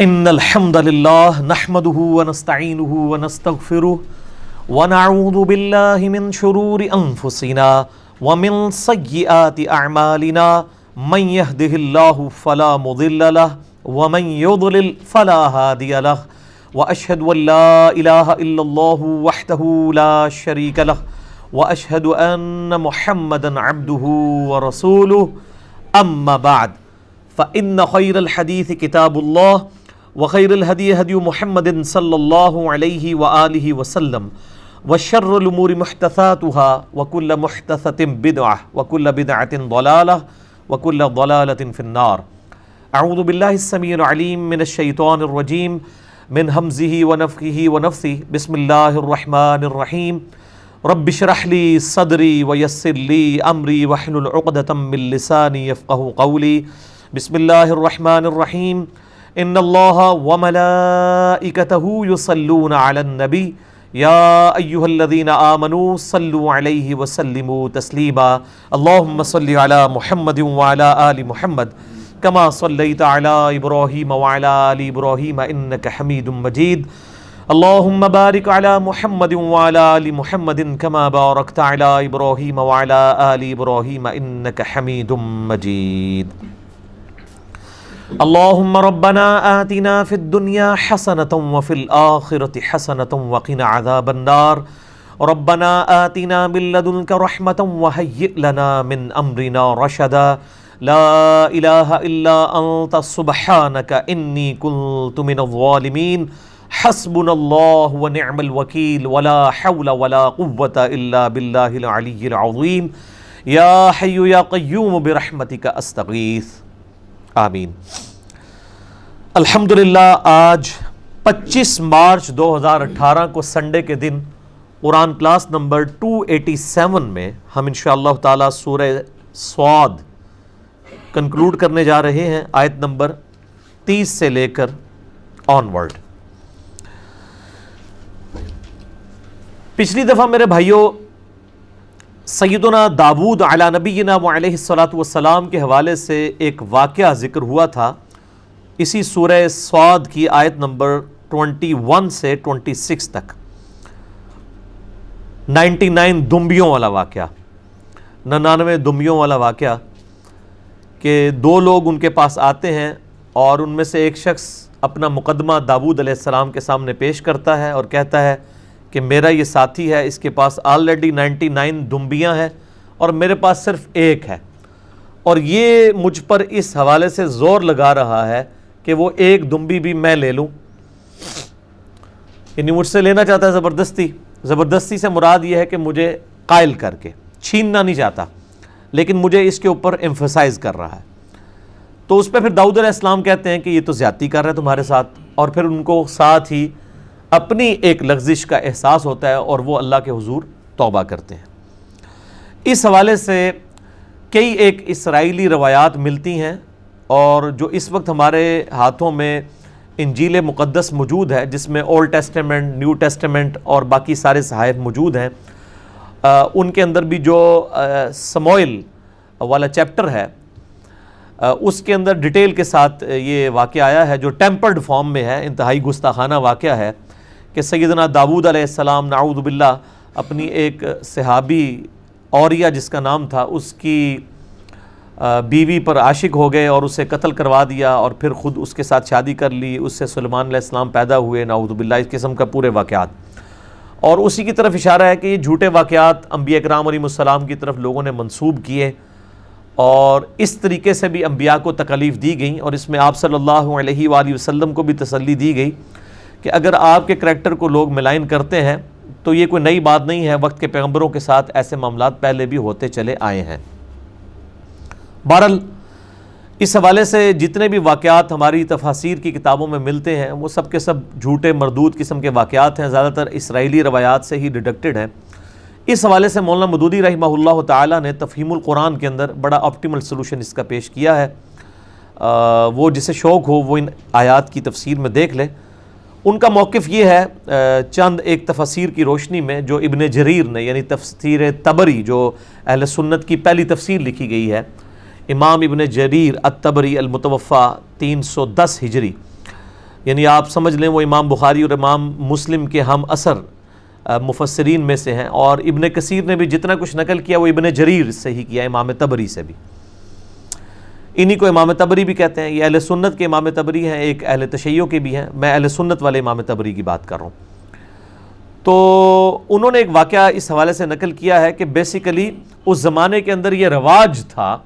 ان الحمد للہ نحمده ونستعینه ونستغفره ونعوذ باللہ من شرور انفسنا ومن سیئات اعمالنا من يهده الله فلا مضل له ومن يضلل فلا هادي له واشهد ان لا اله الا الله وحده لا شريك له واشهد ان محمدا عبده ورسوله اما بعد فان خير الحديث كتاب الله وخير الهدي هدي محمد صلى الله عليه وآله وسلم وشر الأمور محدثاتها وكل محدثة بدعة وكل بدعة ضلالة وكل ضلالة في النار. أعوذ بالله السميع العليم من الشيطان الرجيم من همزه ونفخه ونفثه. بسم الله الرحمن الرحيم. رب اشرح لي صدري ويسر لي أمري واحلل عقدة من لساني يفقهوا قولي. بسم الله الرحمن الرحيم. ان اللہ وملائکتہ یصلون علی النبی یا ایہا الذین آمنوا صلوا علیہ وسلموا تسلیما. اللہم صل علی محمد وعلی آل محمد کما صلیت علی ابراہیم وعلی آل ابراہیم انک حمید مجید. اللہم بارک علی محمد وعلی آل محمد کما بارکت علی ابراہیم وعلی آل ابراہیم انک حمید مجید. اللہم ربنا آتنا فی الدنیا حسنة وفی الآخرة حسنة وقنا عذاب النار. ربنا آتنا من لدنک رحمة وہیئ لنا من امرنا رشدا. لا الہ الا انت سبحانک انی کنت من الظالمین. حسبنا اللہ ونعم الوکیل ولا حول ولا قوة الا باللہ العلی العظیم. یا حی یا قیوم برحمتک استغیث. آمین. الحمدللہ آج 25 مارچ 2018 کو سنڈے کے دن قرآن کلاس نمبر 287 میں ہم انشاءاللہ تعالی سورہ صاد کنکلوڈ کرنے جا رہے ہیں آیت نمبر 30 سے لے کر آن ورڈ. پچھلی دفعہ میرے بھائیوں سیدنا داود علی نبینا علیہ الصلاۃ والسلام کے حوالے سے ایک واقعہ ذکر ہوا تھا اسی سورہ صاد کی آیت نمبر 21 سے 26 تک. 99 دمبیوں والا واقعہ، 99 دمبیوں والا واقعہ کہ دو لوگ ان کے پاس آتے ہیں اور ان میں سے ایک شخص اپنا مقدمہ داود علیہ السلام کے سامنے پیش کرتا ہے اور کہتا ہے کہ میرا یہ ساتھی ہے، اس کے پاس آلریڈی 99 دمبیاں ہیں اور میرے پاس صرف ایک ہے، اور یہ مجھ پر اس حوالے سے زور لگا رہا ہے کہ وہ ایک دمبی بھی میں لے لوں. یعنی مجھ سے لینا چاہتا ہے زبردستی سے مراد یہ ہے کہ مجھے قائل کر کے چھیننا نہیں چاہتا، لیکن مجھے اس کے اوپر ایمفسائز کر رہا ہے. تو اس پہ پھر داؤد علیہ السلام کہتے ہیں کہ یہ تو زیادتی کر رہا ہے تمہارے ساتھ، اور پھر ان کو ساتھ ہی اپنی ایک لغزش کا احساس ہوتا ہے اور وہ اللہ کے حضور توبہ کرتے ہیں. اس حوالے سے کئی ایک اسرائیلی روایات ملتی ہیں، اور جو اس وقت ہمارے ہاتھوں میں انجیل مقدس موجود ہے جس میں اولڈ ٹیسٹیمنٹ، نیو ٹیسٹیمنٹ اور باقی سارے صحائف موجود ہیں، ان کے اندر بھی جو سموئیل والا چیپٹر ہے اس کے اندر ڈیٹیل کے ساتھ یہ واقعہ آیا ہے جو ٹیمپرڈ فارم میں ہے. انتہائی گستاخانہ واقعہ ہے کہ سیدنا داود علیہ السلام نعوذ باللہ اپنی ایک صحابی اوریہ جس کا نام تھا اس کی بیوی پر عاشق ہو گئے اور اسے قتل کروا دیا، اور پھر خود اس کے ساتھ شادی کر لی، اس سے سلیمان علیہ السلام پیدا ہوئے. نعوذ باللہ اس قسم کا پورے واقعات، اور اسی کی طرف اشارہ ہے کہ یہ جھوٹے واقعات انبیاء کرام علیہ السلام کی طرف لوگوں نے منسوب کیے، اور اس طریقے سے بھی انبیاء کو تکالیف دی گئیں، اور اس میں آپ صلی اللہ علیہ وآلہ وسلم کو بھی تسلی دی گئی کہ اگر آپ کے کریکٹر کو لوگ ملائن کرتے ہیں تو یہ کوئی نئی بات نہیں ہے، وقت کے پیغمبروں کے ساتھ ایسے معاملات پہلے بھی ہوتے چلے آئے ہیں. بہرحال اس حوالے سے جتنے بھی واقعات ہماری تفاسیر کی کتابوں میں ملتے ہیں وہ سب کے سب جھوٹے مردود قسم کے واقعات ہیں، زیادہ تر اسرائیلی روایات سے ہی ڈیڈکٹڈ ہیں. اس حوالے سے مولانا مودودی رحمہ اللہ تعالیٰ نے تفہیم القرآن کے اندر بڑا آپٹیمل سلوشن اس کا پیش کیا ہے. وہ جسے شوق ہو وہ ان آیات کی تفسیر میں دیکھ لے. ان کا موقف یہ ہے چند ایک تفسیر کی روشنی میں جو ابن جریر نے، یعنی تفسیر طبری جو اہل سنت کی پہلی تفسیر لکھی گئی ہے، امام ابن جریر الطبری المتوفی 310 ہجری، یعنی آپ سمجھ لیں وہ امام بخاری اور امام مسلم کے ہم اثر مفسرین میں سے ہیں، اور ابن کثیر نے بھی جتنا کچھ نقل کیا وہ ابن جریر سے ہی کیا، امام طبری سے بھی، انہی کو امام طبری بھی کہتے ہیں۔ یہ اہل سنت کے امام طبری ہیں، ایک اہل تشیع کے بھی ہیں، میں اہل سنت والے امام طبری کی بات کر رہا ہوں۔ تو انہوں نے ایک واقعہ اس حوالے سے نقل کیا ہے کہ بیسیکلی اس زمانے کے اندر یہ رواج تھا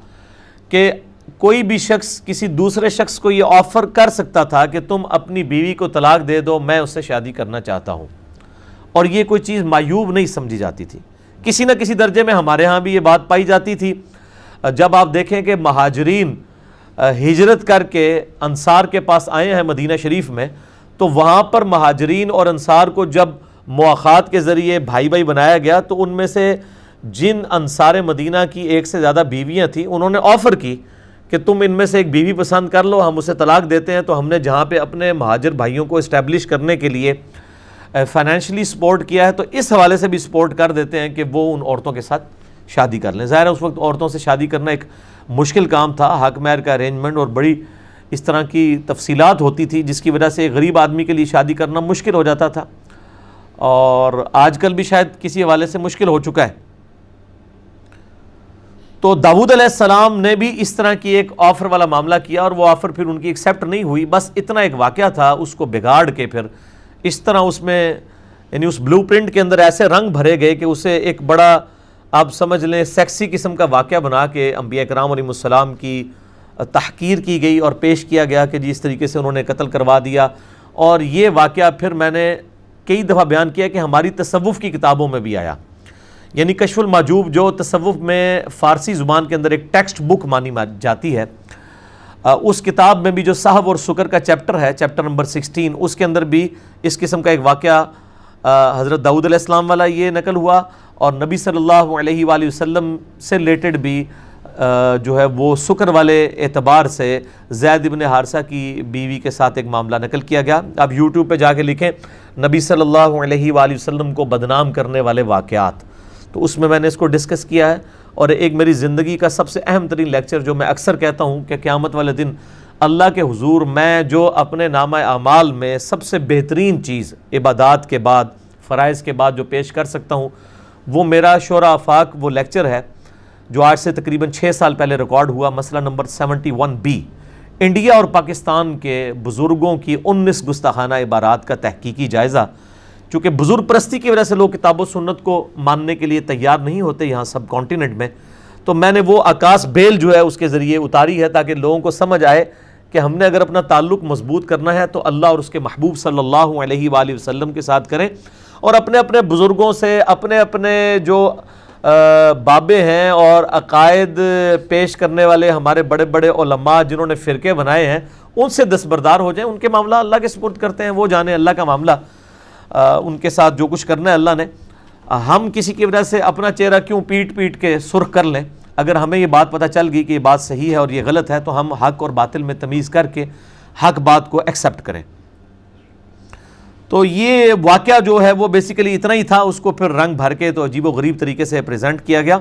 کہ کوئی بھی شخص کسی دوسرے شخص کو یہ آفر کر سکتا تھا کہ تم اپنی بیوی کو طلاق دے دو، میں اس سے شادی کرنا چاہتا ہوں، اور یہ کوئی چیز معیوب نہیں سمجھی جاتی تھی۔ کسی نہ کسی درجے میں ہمارے ہاں بھی یہ بات پائی جاتی تھی۔ جب آپ دیکھیں کہ مہاجرین ہجرت کر کے انصار کے پاس آئے ہیں مدینہ شریف میں، تو وہاں پر مہاجرین اور انصار کو جب مواخات کے ذریعے بھائی بھائی بنایا گیا، تو ان میں سے جن انصار مدینہ کی ایک سے زیادہ بیویاں تھیں، انہوں نے آفر کی کہ تم ان میں سے ایک بیوی پسند کر لو، ہم اسے طلاق دیتے ہیں۔ تو ہم نے جہاں پہ اپنے مہاجر بھائیوں کو اسٹیبلش کرنے کے لیے فائنینشلی سپورٹ کیا ہے، تو اس حوالے سے بھی سپورٹ کر دیتے ہیں کہ وہ ان عورتوں کے ساتھ شادی کر لیں۔ ظاہر ہے اس وقت عورتوں سے شادی کرنا ایک مشکل کام تھا، حق مہر کا ارینجمنٹ اور بڑی اس طرح کی تفصیلات ہوتی تھی، جس کی وجہ سے ایک غریب آدمی کے لیے شادی کرنا مشکل ہو جاتا تھا، اور آج کل بھی شاید کسی حوالے سے مشکل ہو چکا ہے۔ تو داؤد علیہ السلام نے بھی اس طرح کی ایک آفر والا معاملہ کیا، اور وہ آفر پھر ان کی ایکسیپٹ نہیں ہوئی۔ بس اتنا ایک واقعہ تھا، اس کو بگاڑ کے پھر اس طرح اس میں یعنی اس بلو پرنٹ کے اندر ایسے رنگ بھرے گئے کہ اسے ایک بڑا آپ سمجھ لیں سیکسی قسم کا واقعہ بنا کے انبیاء کرام علیہ السلام کی تحقیر کی گئی اور پیش کیا گیا کہ جی اس طریقے سے انہوں نے قتل کروا دیا۔ اور یہ واقعہ پھر میں نے کئی دفعہ بیان کیا کہ ہماری تصوف کی کتابوں میں بھی آیا، یعنی کشف المحجوب جو تصوف میں فارسی زبان کے اندر ایک ٹیکسٹ بک مانی جاتی ہے، اس کتاب میں بھی جو صحو اور سکر کا چیپٹر ہے، چیپٹر نمبر 16، اس کے اندر بھی اس قسم کا ایک واقعہ حضرت داؤد علیہ السلام والا یہ نقل ہوا، اور نبی صلی اللہ علیہ وآلہ وسلم سے ریلیٹڈ بھی جو ہے وہ سکر والے اعتبار سے زید ابن حارثہ کی بیوی کے ساتھ ایک معاملہ نقل کیا گیا۔ آپ یوٹیوب پہ جا کے لکھیں نبی صلی اللہ علیہ وآلہ وسلم کو بدنام کرنے والے واقعات، تو اس میں نے اس کو ڈسکس کیا ہے۔ اور ایک میری زندگی کا سب سے اہم ترین لیکچر جو میں اکثر کہتا ہوں کہ قیامت والے دن اللہ کے حضور میں جو اپنے نامہ اعمال میں سب سے بہترین چیز عبادات کے بعد، فرائض کے بعد جو پیش کر سکتا ہوں، وہ میرا شورا آفاق وہ لیکچر ہے جو آج سے تقریباً 6 سال پہلے ریکارڈ ہوا، مسئلہ نمبر 71B، انڈیا اور پاکستان کے بزرگوں کی 19 گستاخانہ عبارات کا تحقیقی جائزہ۔ چونکہ بزرگ پرستی کی وجہ سے لوگ کتاب و سنت کو ماننے کے لیے تیار نہیں ہوتے یہاں سب کانٹیننٹ میں، تو میں نے وہ عکاس بیل جو ہے اس کے ذریعے اتاری ہے تاکہ لوگوں کو سمجھ آئے کہ ہم نے اگر اپنا تعلق مضبوط کرنا ہے تو اللہ اور اس کے محبوب صلی اللہ علیہ وآلہ وسلم کے ساتھ کریں، اور اپنے اپنے بزرگوں سے، اپنے اپنے جو بابے ہیں اور عقائد پیش کرنے والے ہمارے بڑے بڑے علماء جنہوں نے فرقے بنائے ہیں، ان سے دستبردار ہو جائیں، ان کے معاملہ اللہ کے سپرد کرتے ہیں، وہ جانے اللہ کا معاملہ، ان کے ساتھ جو کچھ کرنا ہے اللہ نے۔ ہم کسی کی وجہ سے اپنا چہرہ کیوں پیٹ پیٹ کے سرخ کر لیں؟ اگر ہمیں یہ بات پتہ چل گئی کہ یہ بات صحیح ہے اور یہ غلط ہے تو ہم حق اور باطل میں تمیز کر کے حق بات کو ایکسیپٹ کریں۔ تو یہ واقعہ جو ہے وہ بیسیکلی اتنا ہی تھا، اس کو پھر رنگ بھر کے تو عجیب و غریب طریقے سے پریزنٹ کیا گیا۔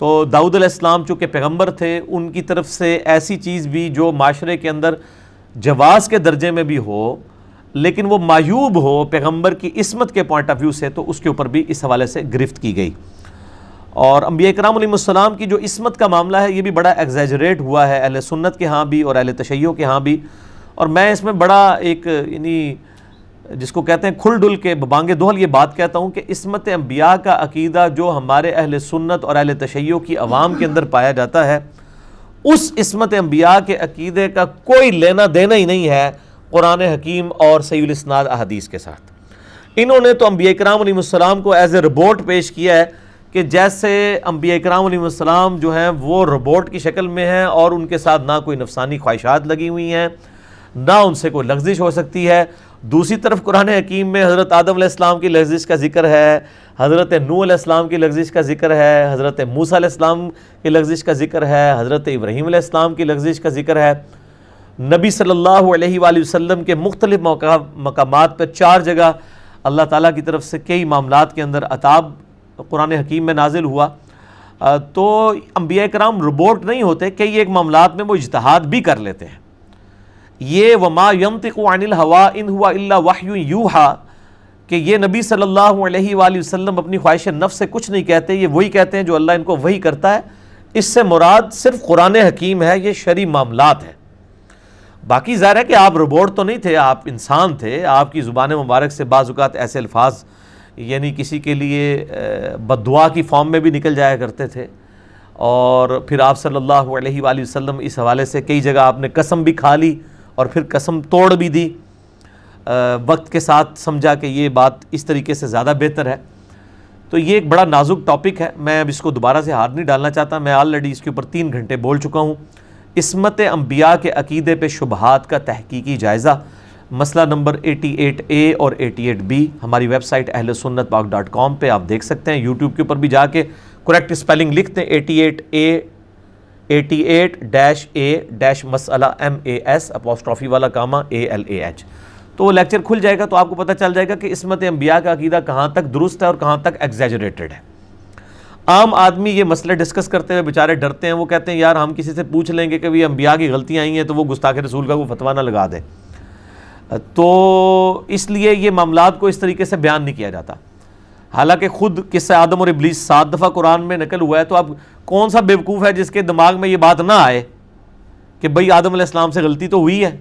تو داؤد علیہ السلام چونکہ پیغمبر تھے، ان کی طرف سے ایسی چیز بھی جو معاشرے کے اندر جواز کے درجے میں بھی ہو لیکن وہ معیوب ہو پیغمبر کی عصمت کے پوائنٹ آف ویو سے، تو اس کے اوپر بھی اس حوالے سے گرفت کی گئی۔ اور انبیاء کرام علیہ السلام کی جو عصمت کا معاملہ ہے یہ بھی بڑا ایگزیجریٹ ہوا ہے اہل سنت کے ہاں بھی اور اہل تشیع کے ہاں بھی، اور میں اس میں بڑا ایک یعنی جس کو کہتے ہیں کھل ڈل کے ببانگ دوہل یہ بات کہتا ہوں کہ عصمت انبیاء کا عقیدہ جو ہمارے اہل سنت اور اہل تشیع کی عوام کے اندر پایا جاتا ہے، اس عصمت انبیاء کے عقیدے کا کوئی لینا دینا ہی نہیں ہے قرآن حکیم اور صحیح الاسناد احادیث کے ساتھ۔ انہوں نے تو انبیاء کرام علیہ السلام کو ایز اے روبوٹ پیش کیا ہے کہ جیسے انبیاء کرام علیہ السلام جو ہیں وہ روبوٹ کی شکل میں ہیں، اور ان کے ساتھ نہ کوئی نفسانی خواہشات لگی ہوئی ہیں، نہ ان سے کوئی لغزش ہو سکتی ہے۔ دوسری طرف قرآن حکیم میں حضرت آدم علیہ السلام کی لغزش کا ذکر ہے، حضرت نوح علیہ السلام کی لغزش کا ذکر ہے، حضرت موسیٰ علیہ السلام کی لغزش کا ذکر ہے، حضرت ابراہیم علیہ السلام کی لغزش کا ذکر ہے۔ نبی صلی اللہ علیہ وآلہ وسلم کے مختلف مقامات پر 4 جگہ اللہ تعالیٰ کی طرف سے کئی معاملات کے اندر عتاب قرآن حکیم میں نازل ہوا۔ تو انبیاء کرام روبوٹ نہیں ہوتے، کئی ایک معاملات میں وہ اجتہاد بھی کر لیتے ہیں۔ یہ وما ینطق عن الہوا ان ہوا الا وحی یوحا کہ یہ نبی صلی اللہ علیہ وآلہ وسلم اپنی خواہش نفس سے کچھ نہیں کہتے، یہ وہی کہتے ہیں جو اللہ ان کو وحی کرتا ہے۔ اس سے مراد صرف قرآن حکیم ہے، یہ شرعی معاملات ہیں۔ باقی ظاہر ہے کہ آپ روبوٹ تو نہیں تھے، آپ انسان تھے، آپ کی زبان مبارک سے بعض اوقات ایسے الفاظ یعنی کسی کے لیے بد دعا کی فارم میں بھی نکل جایا کرتے تھے، اور پھر آپ صلی اللہ علیہ وآلہ وسلم اس حوالے سے کئی جگہ آپ نے قسم بھی کھا لی اور پھر قسم توڑ بھی دی، وقت کے ساتھ سمجھا کہ یہ بات اس طریقے سے زیادہ بہتر ہے۔ تو یہ ایک بڑا نازک ٹاپک ہے، میں اب اس کو دوبارہ سے ہاتھ نہیں ڈالنا چاہتا، میں آلریڈی اس کے اوپر 3 گھنٹے بول چکا ہوں۔ عصمت انبیاء کے عقیدے پہ شبہات کا تحقیقی جائزہ، مسئلہ نمبر 88A اور 88B، ہماری ویب سائٹ ahlsunnatpak.com پہ آپ دیکھ سکتے ہیں۔ یوٹیوب کے اوپر بھی جا کے کریکٹ اسپیلنگ لکھتے ہیں 88A مسئلہ MAS اپوسٹرافی والا کامہ ALAH، تو وہ لیکچر کھل جائے گا تو آپ کو پتہ چل جائے گا کہ عصمت انبیاء کا عقیدہ کہاں تک درست ہے اور کہاں تک ایگزیجریٹڈ ہے۔ عام آدمی یہ مسئلے ڈسکس کرتے ہوئے بیچارے ڈرتے ہیں، وہ کہتے ہیں یار ہم کسی سے پوچھ لیں گے کہ بھی انبیاء کی غلطیاں آئی ہیں تو وہ گستاخ رسول کا وہ فتویٰ نہ لگا دے، تو اس لیے یہ معاملات کو اس طریقے سے بیان نہیں کیا جاتا۔ حالانکہ خود قصہ آدم اور ابلیس 7 دفعہ قرآن میں نقل ہوا ہے، تو اب کون سا بیوقوف ہے جس کے دماغ میں یہ بات نہ آئے کہ بھئی آدم علیہ السلام سے غلطی تو ہوئی ہے۔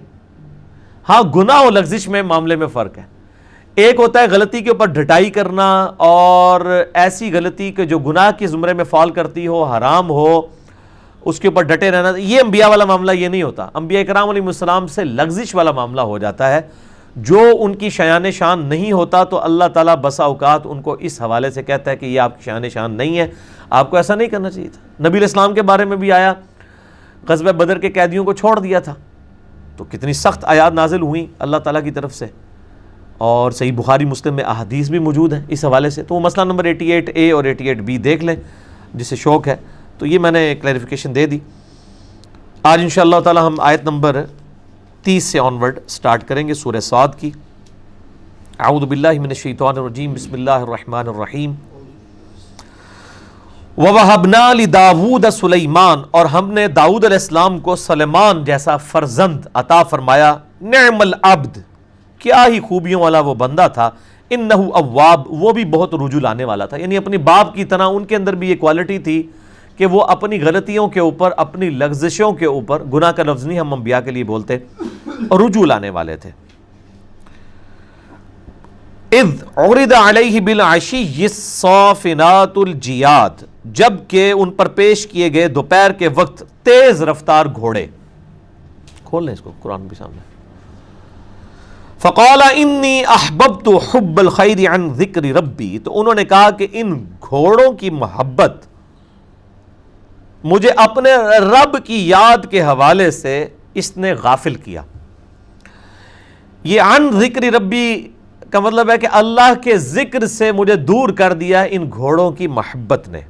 ہاں گناہ و لغزش میں معاملے میں فرق ہے، ایک ہوتا ہے غلطی کے اوپر ڈھٹائی کرنا، اور ایسی غلطی کہ جو گناہ کے زمرے میں فال کرتی ہو، حرام ہو، اس کے اوپر ڈٹے رہنا۔ یہ انبیاء والا معاملہ یہ نہیں ہوتا، انبیاء کرام علیہ السلام سے لغزش والا معاملہ ہو جاتا ہے، جو ان کی شایان شان نہیں ہوتا تو اللہ تعالیٰ بسا اوقات ان کو اس حوالے سے کہتا ہے کہ یہ آپ کی شایان شان نہیں ہے، آپ کو ایسا نہیں کرنا چاہیے تھا۔ نبی علیہ السلام کے بارے میں بھی آیا، غزوہ بدر کے قیدیوں کو چھوڑ دیا تھا، تو کتنی سخت آیات نازل ہوئیں اللہ تعالیٰ کی طرف سے، اور صحیح بخاری مسلم میں احادیث بھی موجود ہیں اس حوالے سے۔ تو وہ مسئلہ نمبر 88A اور 88B دیکھ لیں جسے شوق ہے۔ تو یہ میں نے کلیریفیکیشن دے دی۔ آج انشاءاللہ تعالی ہم آیت نمبر 30 سے آنورڈ سٹارٹ کریں گے سورہ صاد کی۔ اعوذ باللہ من الشیطان الرجیم، بسم اللہ الرحمن الرحیم۔ وَوَهَبْنَا لِدَاوُودَ سُلَيْمَانَ، اور ہم نے داؤد علیہ السلام کو سلیمان جیسا فرزند عطا فرمایا۔ نعم العبد، کیا ہی خوبیوں والا وہ بندہ تھا، انہو اواب، وہ بھی بہت رجوع لانے والا تھا، یعنی اپنی باپ کی طرح ان کے اندر بھی یہ کوالٹی تھی کہ وہ اپنی غلطیوں کے اوپر، اپنی لغزشوں کے اوپر، گناہ کا لفظ نہیں ہم انبیاء کے لیے بولتے، رجوع لانے والے تھے۔ اذ عرض علیہ بالعشی الصافنات الجیاد، جب کہ ان پر پیش کیے گئے دوپہر کے وقت تیز رفتار گھوڑے۔ کھول لیں اس کو، قرآن بھی سامنے۔ فقال انی احببت حب الخیر عن ذکر ربی، تو انہوں نے کہا کہ ان گھوڑوں کی محبت مجھے اپنے رب کی یاد کے حوالے سے اس نے غافل کیا۔ یہ عن ذکر ربی کا مطلب ہے کہ اللہ کے ذکر سے مجھے دور کر دیا ان گھوڑوں کی محبت نے۔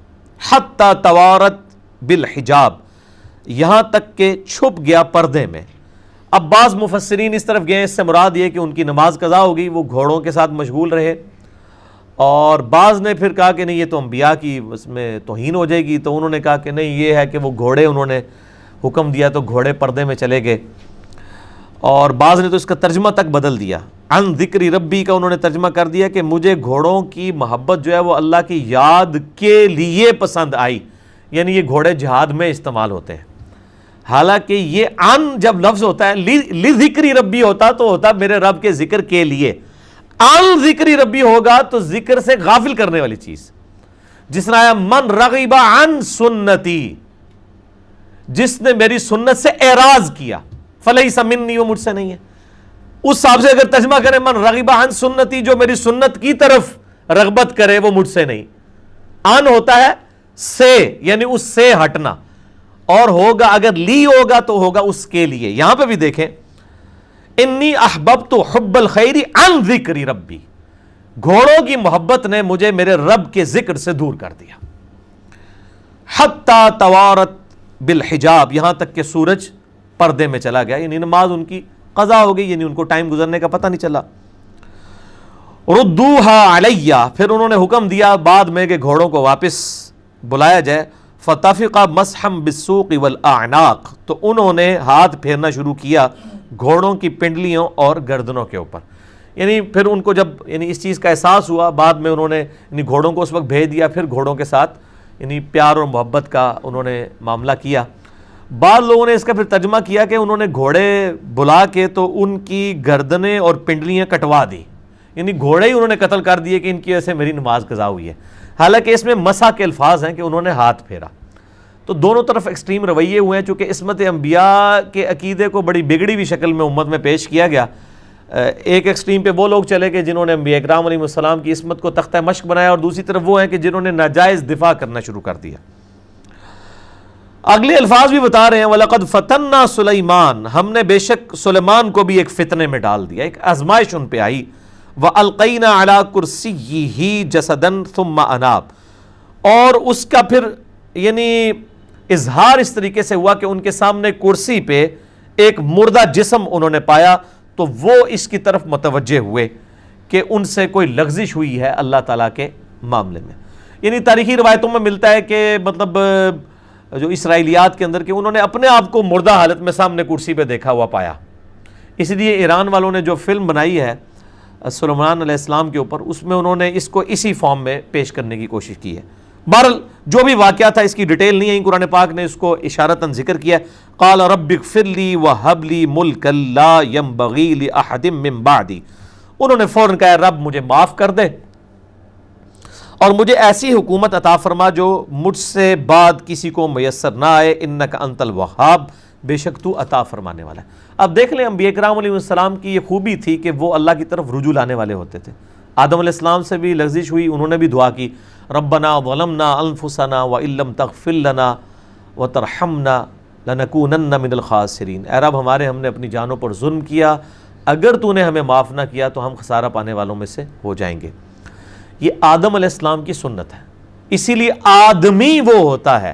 حتی توارت بالحجاب، یہاں تک کہ چھپ گیا پردے میں۔ اب بعض مفسرین اس طرف گئے، اس سے مراد یہ کہ ان کی نماز قضا ہو گئی، وہ گھوڑوں کے ساتھ مشغول رہے، اور بعض نے پھر کہا کہ نہیں یہ تو انبیاء کی اس میں توہین ہو جائے گی، تو انہوں نے کہا کہ نہیں یہ ہے کہ وہ گھوڑے انہوں نے حکم دیا تو گھوڑے پردے میں چلے گئے، اور بعض نے تو اس کا ترجمہ تک بدل دیا، عن ذکر ربی کا انہوں نے ترجمہ کر دیا کہ مجھے گھوڑوں کی محبت جو ہے وہ اللہ کی یاد کے لیے پسند آئی، یعنی یہ گھوڑے جہاد میں استعمال ہوتے ہیں۔ حالانکہ یہ عن جب لفظ ہوتا ہے، لذکر ربی ہوتا تو ہوتا میرے رب کے ذکر کے لیے، عن ذکر ربی ہوگا تو ذکر سے غافل کرنے والی چیز، جس نے آیا من رغب عن سنتی، جس نے میری سنت سے اعراض کیا، فلیس منی، وہ مجھ سے نہیں ہے۔ اس حساب سے اگر ترجمہ کرے من رغب عن سنتی، جو میری سنت کی طرف رغبت کرے وہ مجھ سے نہیں۔ عن ہوتا ہے سے، یعنی اس سے ہٹنا، اور ہوگا اگر لی ہوگا تو ہوگا اس کے لیے۔ یہاں پہ بھی دیکھیں انی احببت حب الخیر عن ذکر ربی، گھوڑوں کی محبت نے مجھے میرے رب کے ذکر سے دور کر دیا۔ حتی توارت بالحجاب، یہاں تک کہ سورج پردے میں چلا گیا، یعنی نماز ان کی قضا ہو گئی، یعنی ان کو ٹائم گزرنے کا پتہ نہیں چلا۔ ردوها علیہ، پھر انہوں نے حکم دیا بعد میں کہ گھوڑوں کو واپس بلایا جائے۔ فتفق مسحا بالسوق والاعناق، تو انہوں نے ہاتھ پھیرنا شروع کیا گھوڑوں کی پنڈلیوں اور گردنوں کے اوپر. یعنی پھر ان کو جب اس چیز کا احساس ہوا، بعد میں انہوں نے گھوڑوں کو اس وقت بھیج دیا، پھر گھوڑوں کے ساتھ پیار اور محبت کا انہوں نے معاملہ کیا. بعض لوگوں نے اس کا پھر ترجمہ کیا کہ انہوں نے گھوڑے بلا کے تو ان کی گردنیں اور پنڈلیاں کٹوا دی، گھوڑے ہی انہوں نے قتل کر دیے کہ ان کی وجہ سے میری نماز قضا ہوئی ہے. حالانکہ اس میں مسح کے الفاظ ہیں کہ انہوں نے ہاتھ پھیرا. تو دونوں طرف ایکسٹریم رویے ہوئے ہیں. چونکہ عصمت انبیاء کے عقیدے کو بڑی بگڑی ہوئی شکل میں امت میں پیش کیا گیا. ایک ایکسٹریم پہ وہ لوگ چلے کہ جنہوں نے انبیاء اکرام علیہ السلام کی عصمت کو تختہ مشق بنایا، اور دوسری طرف وہ ہیں کہ جنہوں نے ناجائز دفاع کرنا شروع کر دیا. اگلے الفاظ بھی بتا رہے ہیں وَلَقَدْ فَتَنَّا سُلَيْمَانَ، ہم نے بے شک سلیمان کو بھی ایک فتنے میں ڈال دیا، ایک آزمائش ان پہ آئی. وَأَلْقَيْنَا عَلَىٰ كُرْسِيِّهِ جَسَدًا ثُمَّ أَنَابَ، اور اس کا پھر اظہار اس طریقے سے ہوا کہ ان کے سامنے کرسی پہ ایک مردہ جسم انہوں نے پایا، تو وہ اس کی طرف متوجہ ہوئے کہ ان سے کوئی لغزش ہوئی ہے اللہ تعالیٰ کے معاملے میں. تاریخی روایتوں میں ملتا ہے کہ مطلب جو اسرائیلیات کے اندر کہ انہوں نے اپنے آپ کو مردہ حالت میں سامنے کرسی پہ دیکھا ہوا پایا. اس لیے ایران والوں نے جو فلم بنائی ہے سلیمان علیہ السلام کے اوپر، اس میں انہوں نے اس کو اسی فارم میں پیش کرنے کی کوشش کی ہے. بہرحال جو بھی واقعہ تھا اس کی ڈیٹیل نہیں ہے، قرآن پاک نے اس کو اشارتاً ذکر کیا. قال رب اغفر لی وہب لی ملکا لا ینبغی لأحد من بعدی، انہوں نے فوراً کہا رب مجھے معاف کر دے اور مجھے ایسی حکومت عطا فرما جو مجھ سے بعد کسی کو میسر نہ آئے، انک انت الوہاب، بے شک تو عطا فرمانے والا ہے. اب دیکھ لیں انبیاء کرام علیہ السلام کی یہ خوبی تھی کہ وہ اللہ کی طرف رجوع لانے والے ہوتے تھے. آدم علیہ السلام سے بھی لغزش ہوئی، انہوں نے بھی دعا کی ربنا ظلمنا انفسنا وان لم تغفر لنا وترحمنا لنکونن من الخاسرین، اے رب ہم نے اپنی جانوں پر ظلم کیا، اگر تو نے ہمیں معاف نہ کیا تو ہم خسارہ پانے والوں میں سے ہو جائیں گے. یہ آدم علیہ السلام کی سنت ہے. اسی لیے آدمی وہ ہوتا ہے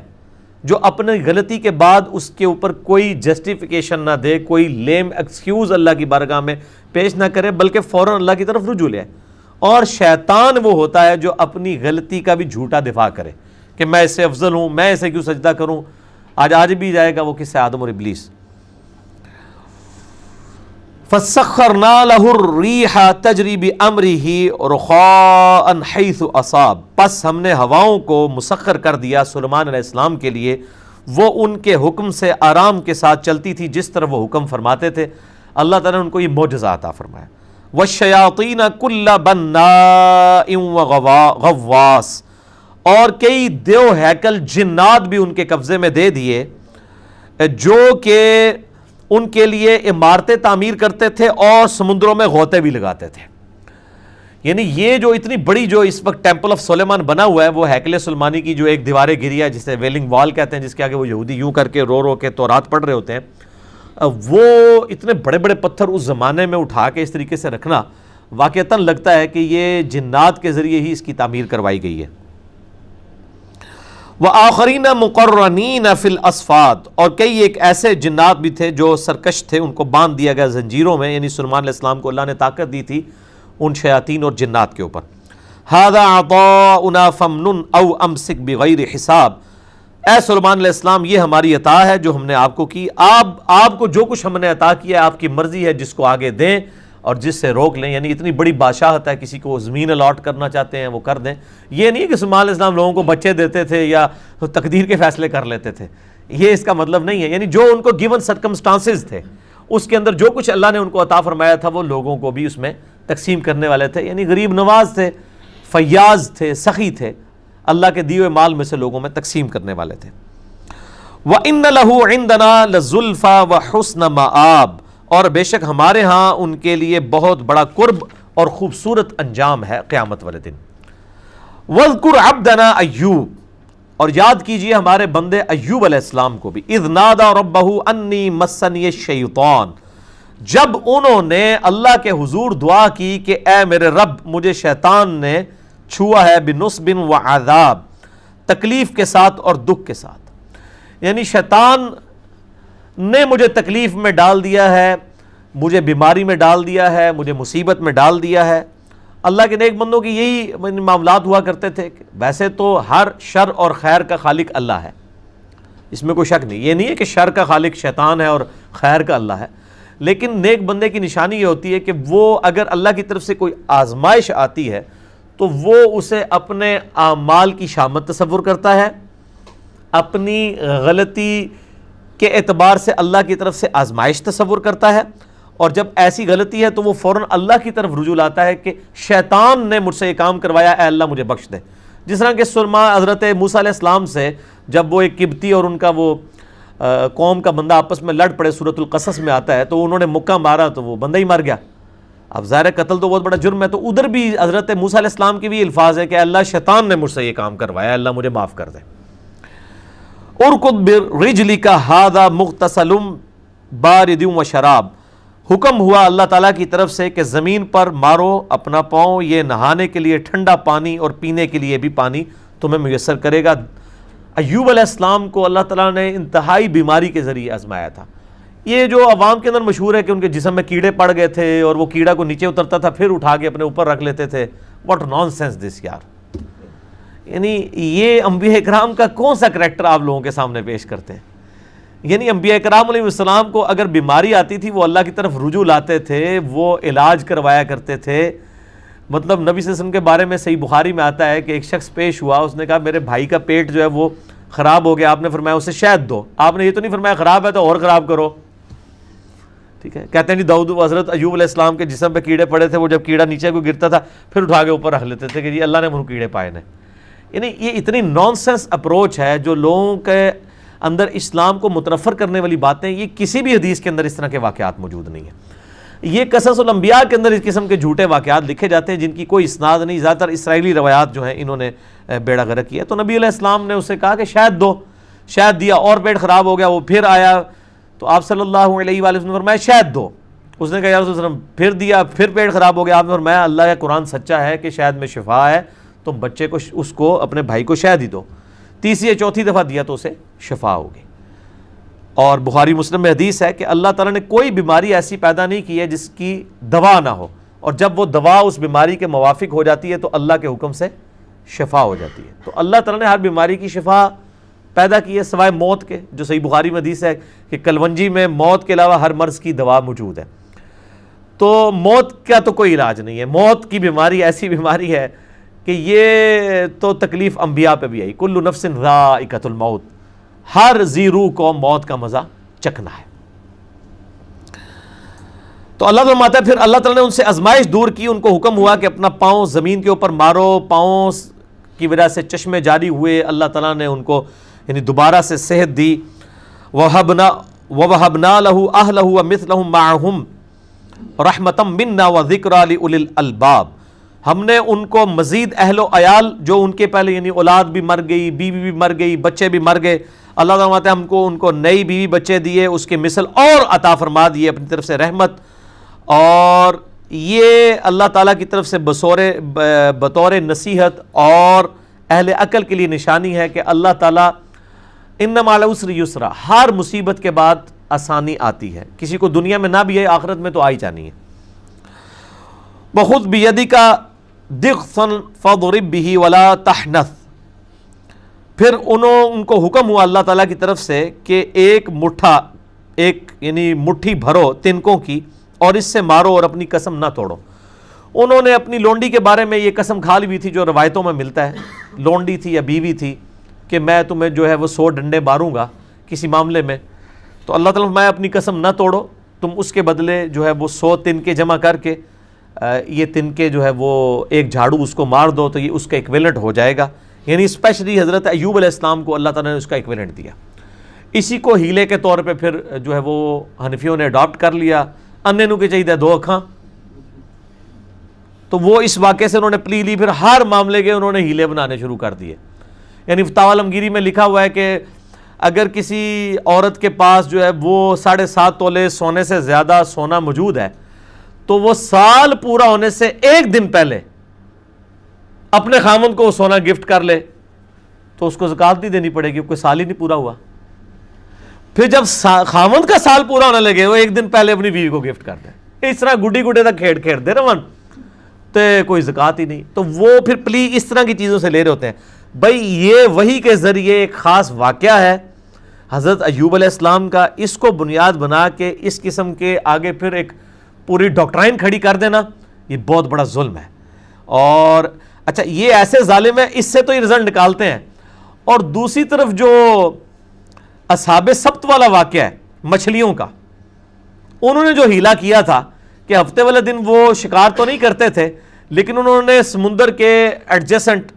جو اپنے غلطی کے بعد اس کے اوپر کوئی جسٹیفیکیشن نہ دے، کوئی لیم ایکسکیوز اللہ کی بارگاہ میں پیش نہ کرے، بلکہ فوراً اللہ کی طرف رجوع لے. اور شیطان وہ ہوتا ہے جو اپنی غلطی کا بھی جھوٹا دفاع کرے کہ میں اس سے افضل ہوں، میں اسے کیوں سجدہ کروں. آج بھی جائے گا وہ کس سے، آدم اور ابلیس. فَسَخَّرْنَا لَهُ الرِّيحَ تَجْرِي بِأَمْرِهِ رُخَاءً حَيْثُ أَصَابَ، پس ہم نے ہواؤں کو مسخر کر دیا سلیمان علیہ السلام کے لیے، وہ ان کے حکم سے آرام کے ساتھ چلتی تھی جس طرح وہ حکم فرماتے تھے. اللہ تعالیٰ نے ان کو یہ معجزہ عطا فرمایا. وَالشَّيَاطِينَ كُلَّ بَنَّاءٍ وَغَوَّاصٍ، اور کئی دیو ہیکل جنات بھی ان کے قبضے میں دے دیے جو کہ ان کے لیے عمارتیں تعمیر کرتے تھے اور سمندروں میں غوطے بھی لگاتے تھے. یہ جو اتنی بڑی جو اس وقت ٹیمپل آف سلیمان بنا ہوا ہے، وہ ہیکل سلیمانی کی جو ایک دیواریں گری ہے جسے ویلنگ وال کہتے ہیں، جس کے آگے وہ یہودی یوں کر کے رو کے تورات پڑھ رہے ہوتے ہیں، وہ اتنے بڑے بڑے پتھر اس زمانے میں اٹھا کے اس طریقے سے رکھنا واقعتاً لگتا ہے کہ یہ جنات کے ذریعے ہی اس کی تعمیر کروائی گئی ہے. وَآخَرِينَ مُقَرَّنِينَ فِي الْأَصْفَادِ، اور کئی ایک ایسے جنات بھی تھے جو سرکش تھے، ان کو باندھ دیا گیا زنجیروں میں. سلیمان علیہ السلام کو اللہ نے طاقت دی تھی ان شیاطین اور جنات کے اوپر. هَذَا عَطَاؤُنَا فَامْنُنْ أَوْ أَمْسِكْ بِغَيْرِ حِسَابٍ، اے سلیمان علیہ السلام یہ ہماری عطا ہے جو ہم نے آپ کو کی، آپ کو جو کچھ ہم نے عطا کیا آپ کی مرضی ہے، جس کو آگے دیں اور جس سے روک لیں. اتنی بڑی بادشاہت ہے، کسی کو زمین الاٹ کرنا چاہتے ہیں وہ کر دیں. یہ نہیں کہ سلیمان علیہ السلام لوگوں کو بچے دیتے تھے یا تقدیر کے فیصلے کر لیتے تھے، یہ اس کا مطلب نہیں ہے. جو ان کو گیون سرکمسٹانسز تھے اس کے اندر جو کچھ اللہ نے ان کو عطا فرمایا تھا وہ لوگوں کو بھی اس میں تقسیم کرنے والے تھے. غریب نواز تھے، فیاض تھے، سخی تھے، اللہ کے دیے ہوئے مال میں سے لوگوں میں تقسیم کرنے والے تھے. وَإِنَّ لَهُ عِندَنَا لَزُلْفَىٰ وَحُسْنَ مَآبٍ، اور بے شک ہمارے ہاں ان کے لیے بہت بڑا قرب اور خوبصورت انجام ہے قیامت والے دن. وَاذْكُرْ عَبْدَنَا ایوب، اور یاد کیجئے ہمارے بندے ایوب علیہ السلام کو بھی. اِذْ نَادَىٰ رَبَّهُ أَنِّي مَسَّنِيَ الشَّيْطَانُ، جب انہوں نے اللہ کے حضور دعا کی کہ اے میرے رب مجھے شیطان نے چھوا ہے، بِنُصْبٍ وَعَذَابٍ، تکلیف کے ساتھ اور دکھ کے ساتھ. شیطان نے مجھے تکلیف میں ڈال دیا ہے، مجھے بیماری میں ڈال دیا ہے، مجھے مصیبت میں ڈال دیا ہے. اللہ کے نیک بندوں کی یہی معاملات ہوا کرتے تھے. ویسے تو ہر شر اور خیر کا خالق اللہ ہے، اس میں کوئی شک نہیں. یہ نہیں ہے کہ شر کا خالق شیطان ہے اور خیر کا اللہ ہے، لیکن نیک بندے کی نشانی یہ ہوتی ہے کہ وہ اگر اللہ کی طرف سے کوئی آزمائش آتی ہے تو وہ اسے اپنے اعمال کی شامت تصور کرتا ہے، اپنی غلطی کے اعتبار سے اللہ کی طرف سے آزمائش تصور کرتا ہے، اور جب ایسی غلطی ہے تو وہ فوراً اللہ کی طرف رجوع لاتا ہے کہ شیطان نے مجھ سے یہ کام کروایا، اے اللہ مجھے بخش دے۔ جس طرح کہ حضرت موسیٰ علیہ السلام سے جب وہ ایک قبطی اور ان کا وہ قوم کا بندہ آپس میں لڑ پڑے، سورۃ القصص میں آتا ہے، تو انہوں نے مکہ مارا تو وہ بندہ ہی مر گیا۔ اب ظاہر قتل تو بہت بڑا جرم ہے، تو ادھر بھی حضرت موسیٰ علیہ السلام کے بھی الفاظ ہے کہ اللہ شیطان نے مجھ سے یہ کام کروایا، اللہ مجھے معاف کر دے۔ ارکض برجلک ھذا مغتسل بارد وشراب، حکم ہوا اللہ تعالیٰ کی طرف سے کہ زمین پر مارو اپنا پاؤں، یہ نہانے کے لیے ٹھنڈا پانی اور پینے کے لیے بھی پانی تمہیں میسر کرے گا۔ ایوب علیہ السلام کو اللہ تعالیٰ نے انتہائی بیماری کے ذریعے آزمایا تھا۔ یہ جو عوام کے اندر مشہور ہے کہ ان کے جسم میں کیڑے پڑ گئے تھے اور وہ کیڑا کو نیچے اترتا تھا پھر اٹھا کے اپنے اوپر رکھ لیتے تھے، واٹ نان سینس دس یار، یعنی یہ انبیاء کرام کا کون سا کریکٹر آپ لوگوں کے سامنے پیش کرتے ہیں؟ یعنی انبیاء کرام علیہ السلام کو اگر بیماری آتی تھی وہ اللہ کی طرف رجوع لاتے تھے، وہ علاج کروایا کرتے تھے۔ مطلب نبی صلی اللہ علیہ وسلم کے بارے میں صحیح بخاری میں آتا ہے کہ ایک شخص پیش ہوا، اس نے کہا میرے بھائی کا پیٹ جو ہے وہ خراب ہو گیا، آپ نے فرمایا اسے شہد دو، آپ نے یہ تو نہیں فرمایا خراب ہے تو اور خراب کرو، ٹھیک ہے۔ کہتے ہیں جی داؤد حضرت ایوب علیہ السلام کے جسم پہ کیڑے پڑے تھے، وہ جب کیڑا نیچے کو گرتا تھا پھر اٹھا کے اوپر رکھ لیتے تھے کہ جی اللہ نے منہ کیڑے پائے نے۔ یعنی یہ اتنی نان سینس اپروچ ہے جو لوگوں کے اندر اسلام کو متنفر کرنے والی باتیں، یہ کسی بھی حدیث کے اندر اس طرح کے واقعات موجود نہیں ہیں۔ یہ قصص الانبیاء کے اندر اس قسم کے جھوٹے واقعات لکھے جاتے ہیں جن کی کوئی اسناد نہیں، زیادہ تر اسرائیلی روایات جو ہیں انہوں نے بیڑا غرق کیا۔ تو نبی علیہ السلام نے اسے کہا کہ شہد دو، شہد دیا اور پیٹ خراب ہو گیا، وہ پھر آیا تو آپ صلی اللہ علیہ وآلہ وسلم نے فرمایا شہد دو، اس نے کہا یا رسول اللہ صلی اللہ علیہ وسلم پھر دیا، پھر پیٹ خراب ہو گیا، آپ نے فرمایا اللہ کا قرآن سچا ہے کہ شہد میں شفا ہے، تم بچے کو اس کو اپنے بھائی کو شہد ہی دو۔ تیسری یا چوتھی دفعہ دیا تو اسے شفا ہوگی۔ اور بخاری مسلم میں حدیث ہے کہ اللہ تعالیٰ نے کوئی بیماری ایسی پیدا نہیں کی ہے جس کی دوا نہ ہو، اور جب وہ دوا اس بیماری کے موافق ہو جاتی ہے تو اللہ کے حکم سے شفا ہو جاتی ہے۔ تو اللہ تعالیٰ نے ہر بیماری کی شفا پیدا کی ہے سوائے موت کے، جو صحیح بخاری میں حدیث ہے کہ کلونجی میں موت کے علاوہ ہر مرض کی دوا موجود ہے۔ تو موت کا تو کوئی علاج نہیں ہے، موت کی بیماری ایسی بیماری ہے کہ یہ تو تکلیف انبیاء پہ بھی آئی، کل نفس ذائقۃ الموت، ہر ذی روح کو موت کا مزہ چکھنا ہے۔ تو اللہ تعالیٰ فرماتا ہے پھر اللہ تعالیٰ نے ان سے آزمائش دور کی، ان کو حکم ہوا کہ اپنا پاؤں زمین کے اوپر مارو، پاؤں کی وجہ سے چشمے جاری ہوئے، اللہ تعالیٰ نے ان کو یعنی دوبارہ سے صحت دی۔ وَوَهَبْنَا لَهُ أَهْلَهُ وَمِثْلَهُمْ مَعَهُمْ رَحْمَةً مِنَّا وَذِكْرَىٰ لِأُولِي الْأَلْبَابِ، ہم نے ان کو مزید اہل و عیال جو ان کے پہلے یعنی اولاد بھی مر گئی، بیوی بھی مر گئی، بچے بھی مر گئے، اللہ تعالیٰ کہتے ہیں ہم کو ان کو نئی بیوی بچے دیے، اس کے مثل اور عطا فرما دیے اپنی طرف سے رحمت۔ اور یہ اللہ تعالیٰ کی طرف سے بطور نصیحت اور اہل عقل کے لیے نشانی ہے کہ اللہ تعالیٰ ان مع العسر یسرا، ہر مصیبت کے بعد آسانی آتی ہے، کسی کو دنیا میں نہ بھی ہے آخرت میں تو آئی جانی ہے۔ وَخُذْ بِيَدِكَ ضِغْثًا فَاضْرِب بِهِ وَلَا تَحْنَثْ، پھر ان کو حکم ہوا اللہ تعالیٰ کی طرف سے کہ ایک یعنی مٹھی بھرو تنکوں کی اور اس سے مارو اور اپنی قسم نہ توڑو۔ انہوں نے اپنی لونڈی کے بارے میں یہ قسم کھا لی تھی جو روایتوں میں ملتا ہے، لونڈی تھی یا بیوی تھی، کہ میں تمہیں جو ہے وہ 100 ڈنڈے ماروں گا کسی معاملے میں، تو اللہ تعالیٰ میں اپنی قسم نہ توڑو، تم اس کے بدلے جو ہے وہ 100 تنکے جمع کر کے یہ تنکے جو ہے وہ ایک جھاڑو اس کو مار دو تو یہ اس کا ایکویلنٹ ہو جائے گا۔ یعنی اسپیشلی حضرت ایوب علیہ السلام کو اللہ تعالیٰ نے اس کا ایکویلنٹ دیا۔ اسی کو ہیلے کے طور پہ پھر جو ہے وہ حنفیوں نے اڈاپٹ کر لیا، انے نو کے چاہیے 2 اکھاں، تو وہ اس واقعے سے انہوں نے پلی لی، پھر ہر معاملے کے انہوں نے ہیلے بنانے شروع کر دیے۔ یعنی فتاوی عالمگیری میں لکھا ہوا ہے کہ اگر کسی عورت کے پاس جو ہے وہ 7.5 تولے سونے سے زیادہ سونا موجود ہے تو وہ سال پورا ہونے سے 1 دن پہلے اپنے خامند کو وہ سونا گفٹ کر لے تو اس کو زکوٰۃ نہیں دینی پڑے گی، کوئی سال ہی نہیں پورا ہوا۔ پھر جب خامند کا سال پورا ہونے لگے وہ 1 دن پہلے اپنی بیوی کو گفٹ کر دے، اس طرح گڈی گڈے تک کھیڑ دے رہا تو کوئی زکوٰۃ ہی نہیں۔ تو وہ پھر پلی اس طرح کی چیزوں سے لے رہے ہوتے ہیں۔ بھائی یہ وحی کے ذریعے ایک خاص واقعہ ہے حضرت ایوب علیہ السلام کا اس کو بنیاد بنا کے اس قسم کے آگے پھر ایک پوری ڈاکٹرائن کھڑی کر دینا، یہ بہت بڑا ظلم ہے۔ اور اچھا یہ ایسے ظالم ہیں، اس سے تو یہ رزلٹ نکالتے ہیں۔ اور دوسری طرف جو اصحاب سبت والا واقعہ ہے مچھلیوں کا، انہوں نے جو ہیلا کیا تھا کہ ہفتے والے دن وہ شکار تو نہیں کرتے تھے، لیکن انہوں نے سمندر کے ایڈجسنٹ،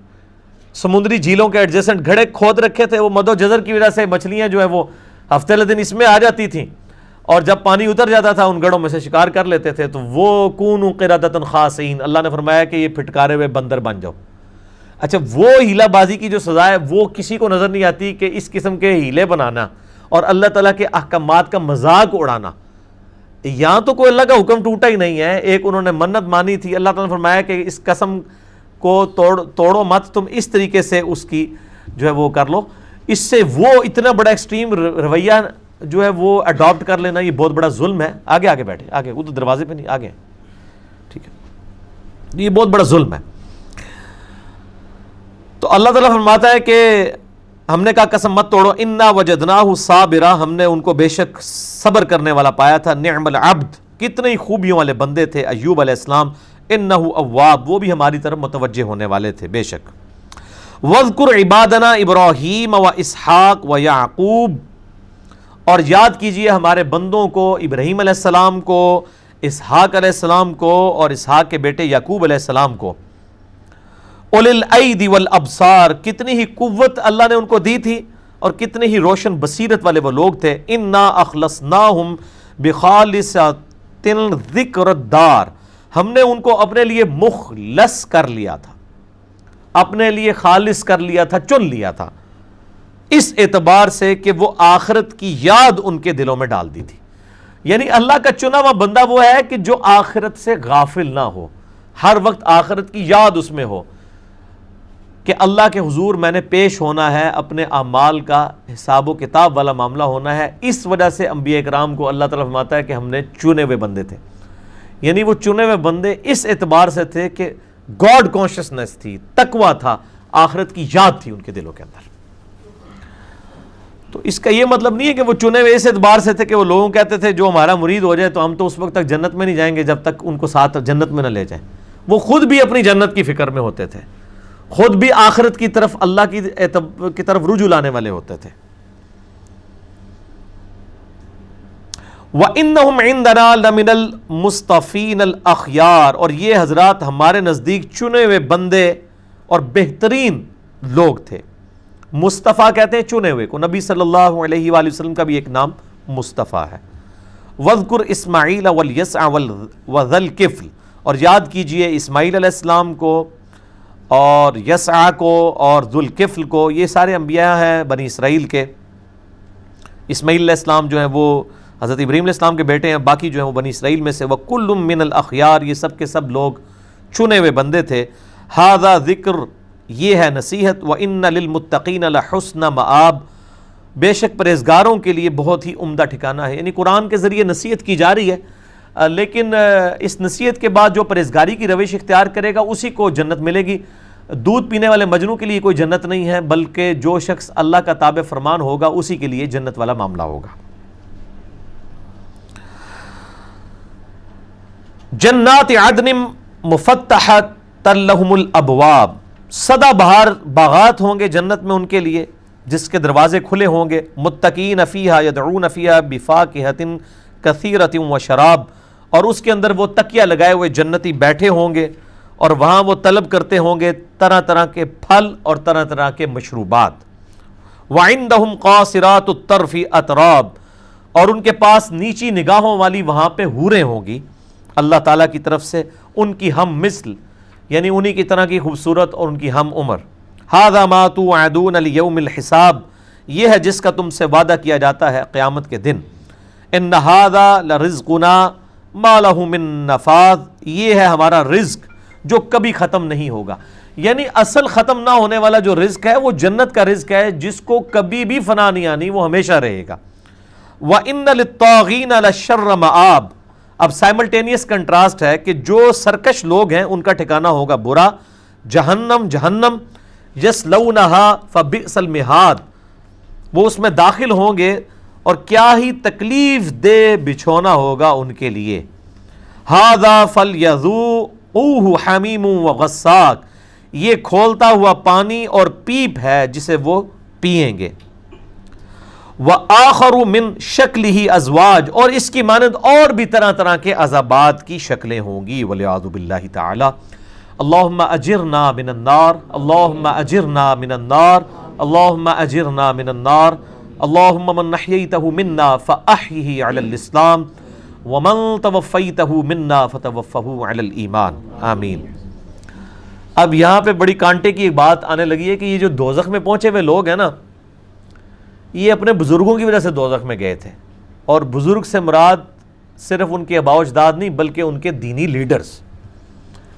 سمندری جھیلوں کے ایڈجسنٹ گھڑے کھود رکھے تھے۔ وہ مد و جزر کی وجہ سے مچھلیاں جو ہیں وہ ہفتے والے دن اس میں آ جاتی تھیں، اور جب پانی اتر جاتا تھا ان گڑھوں میں سے شکار کر لیتے تھے۔ تو وہ کونوا قردۃ خاسئین، اللہ نے فرمایا کہ یہ پھٹکارے ہوئے بندر بن جاؤ۔ اچھا وہ ہیلا بازی کی جو سزا ہے وہ کسی کو نظر نہیں آتی کہ اس قسم کے ہیلے بنانا اور اللہ تعالیٰ کے احکامات کا مذاق اڑانا، یہاں تو کوئی اللہ کا حکم ٹوٹا ہی نہیں ہے۔ ایک انہوں نے منت مانی تھی، اللہ تعالیٰ نے فرمایا کہ اس قسم کو توڑو مت، تم اس طریقے سے اس کی جو ہے وہ کر لو۔ اس سے وہ اتنا بڑا ایکسٹریم رویہ جو ہے وہ اڈاپٹ کر لینا، یہ بہت بڑا ظلم ہے۔ آگے بیٹھے، آگے وہ تو دروازے پہ نہیں، آگے، ٹھیک ہے، یہ بہت بڑا ظلم ہے۔ تو اللہ تعالیٰ فرماتا ہے کہ ہم نے کہا قسم مت توڑو، انا وجدناہ صابرا، ہم نے ان کو بے شک صبر کرنے والا پایا تھا، نعم العبد، کتنی خوبیوں والے بندے تھے ایوب علیہ السلام، انہ اواب، وہ بھی ہماری طرف متوجہ ہونے والے تھے بے شک۔ وَاذْكُرْ عِبَادَنَا ابراہیم و اسحاق و یعقوب، اور یاد کیجئے ہمارے بندوں کو، ابراہیم علیہ السلام کو، اسحاق علیہ السلام کو، اور اسحاق کے بیٹے یعقوب علیہ السلام کو۔ اُولِي الْأَيْدِ وَالْأَبْصَارِ، کتنی ہی قوت اللہ نے ان کو دی تھی اور کتنے ہی روشن بصیرت والے وہ لوگ تھے۔ اِنَّا أَخْلَصْنَاهُمْ بِخَالِصَةٍ ذِكْرَ الدَّارِ، ہم نے ان کو اپنے لیے مخلص کر لیا تھا، اپنے لیے خالص کر لیا تھا، چن لیا تھا، اس اعتبار سے کہ وہ آخرت کی یاد ان کے دلوں میں ڈال دی تھی۔ یعنی اللہ کا چنا ہوا بندہ وہ ہے کہ جو آخرت سے غافل نہ ہو، ہر وقت آخرت کی یاد اس میں ہو کہ اللہ کے حضور میں نے پیش ہونا ہے، اپنے اعمال کا حساب و کتاب والا معاملہ ہونا ہے۔ اس وجہ سے انبیاء کرام کو اللہ تعالیٰ فرماتا ہے کہ ہم نے چنے ہوئے بندے تھے، یعنی وہ چنے ہوئے بندے اس اعتبار سے تھے کہ گاڈ کانشسنس تھی، تقویٰ تھا، آخرت کی یاد تھی ان کے دلوں کے اندر۔ تو اس کا یہ مطلب نہیں ہے کہ وہ چنے ہوئے اس اعتبار سے تھے کہ وہ لوگوں کہتے تھے جو ہمارا مرید ہو جائے تو ہم تو اس وقت تک جنت میں نہیں جائیں گے جب تک ان کو ساتھ جنت میں نہ لے جائیں۔ وہ خود بھی اپنی جنت کی فکر میں ہوتے تھے، خود بھی آخرت کی طرف، اللہ کی طرف رجوع لانے والے ہوتے تھے۔ وَإِنَّهُمْ عِنْدَنَا لَمِنَ الْمُصْطَفِينَ الْأَخْيَارِ، اور یہ حضرات ہمارے نزدیک چنے ہوئے بندے اور بہترین لوگ تھے۔ مصطفیٰ کہتے ہیں چنے ہوئے کو، نبی صلی اللہ علیہ وآلہ وسلم کا بھی ایک نام مصطفیٰ ہے۔ وَاذْكُرْ إِسْمَعِيلَ وَالْيَسْعَ وَذَا الْكِفْلِ، اور یاد کیجئے اسماعیل علیہ السلام کو اور یسع کو اور ذو الکفل کو، یہ سارے انبیاء ہیں بنی اسرائیل کے۔ اسماعیل علیہ السلام جو ہیں وہ حضرت ابراہیم علیہ السلام کے بیٹے ہیں، باقی جو ہیں وہ بنی اسرائیل میں سے۔ وَكُلٌّ مِّنَ الْأَخْيَارِ، یہ سب کے سب لوگ چنے ہوئے بندے تھے۔ هذا ذکر، یہ ہے نصیحت۔ وَإِنَّ لِلْمُتَّقِينَ لَحُسْنَ مَآب، بے شک پرہیزگاروں کے لیے بہت ہی عمدہ ٹھکانہ ہے۔ یعنی قرآن کے ذریعے نصیحت کی جا رہی ہے، لیکن اس نصیحت کے بعد جو پرہیزگاری کی روش اختیار کرے گا اسی کو جنت ملے گی۔ دودھ پینے والے مجنو کے لیے کوئی جنت نہیں ہے، بلکہ جو شخص اللہ کا تابع فرمان ہوگا اسی کے لیے جنت والا معاملہ ہوگا۔ جنات عدن مفتحۃ لہم الابواب، سدا بہار باغات ہوں گے جنت میں ان کے لیے جس کے دروازے کھلے ہوں گے۔ متقین فیہا یدعون فیہا بفاکہۃ کثیرۃ وشراب، اور اس کے اندر وہ تکیہ لگائے ہوئے جنتی بیٹھے ہوں گے اور وہاں وہ طلب کرتے ہوں گے طرح طرح کے پھل اور طرح طرح کے مشروبات۔ وعندہم قاصرات الطرف اتراب، اور ان کے پاس نیچی نگاہوں والی وہاں پہ حوریں ہوں گی اللہ تعالیٰ کی طرف سے، ان کی ہم مثل، یعنی انہی کی طرح کی خوبصورت اور ان کی ہم عمر۔ ھذا ما توعدون لیوم الحساب، یہ ہے جس کا تم سے وعدہ کیا جاتا ہے قیامت کے دن۔ ان ھذا لرزقنا ما لہ من نفاذ، یہ ہے ہمارا رزق جو کبھی ختم نہیں ہوگا۔ یعنی اصل ختم نہ ہونے والا جو رزق ہے وہ جنت کا رزق ہے جس کو کبھی بھی فنا نہیں آنی، وہ ہمیشہ رہے گا۔ وَإِنَّ لِلطَّاغِينَ لَشَرَّ مَآب، اب سائملٹینیس کنٹراسٹ ہے کہ جو سرکش لوگ ہیں ان کا ٹھکانہ ہوگا برا، جہنم، جہنم، یصلونہا فبئس المہاد، وہ اس میں داخل ہوں گے اور کیا ہی تکلیف دہ بچھونا ہوگا ان کے لیے. ھذا فلیذوقوہ حمیم وغساق، یہ کھولتا ہوا پانی اور پیپ ہے جسے وہ پئیں گے. وآخر من شکلہ ازواج، اور اس کی مانند اور بھی طرح طرح کے عذابات کی شکلیں ہوں گی. والعیاذ باللہ تعالی. اللہم اجرنا من النار، اللہم اجرنا من النار، اللہم اجرنا من النار. اللہم من احییتہ منا فاحیہ علی الاسلام ومن توفیتہ منا فتوفہ علی الایمان. آمین. اب یہاں پہ بڑی کانٹے کی ایک بات آنے لگی ہے کہ یہ جو دوزخ میں پہنچے ہوئے لوگ ہیں نا، یہ اپنے بزرگوں کی وجہ سے دوزخ میں گئے تھے. اور بزرگ سے مراد صرف ان کے آباء و اجداد نہیں بلکہ ان کے دینی لیڈرز،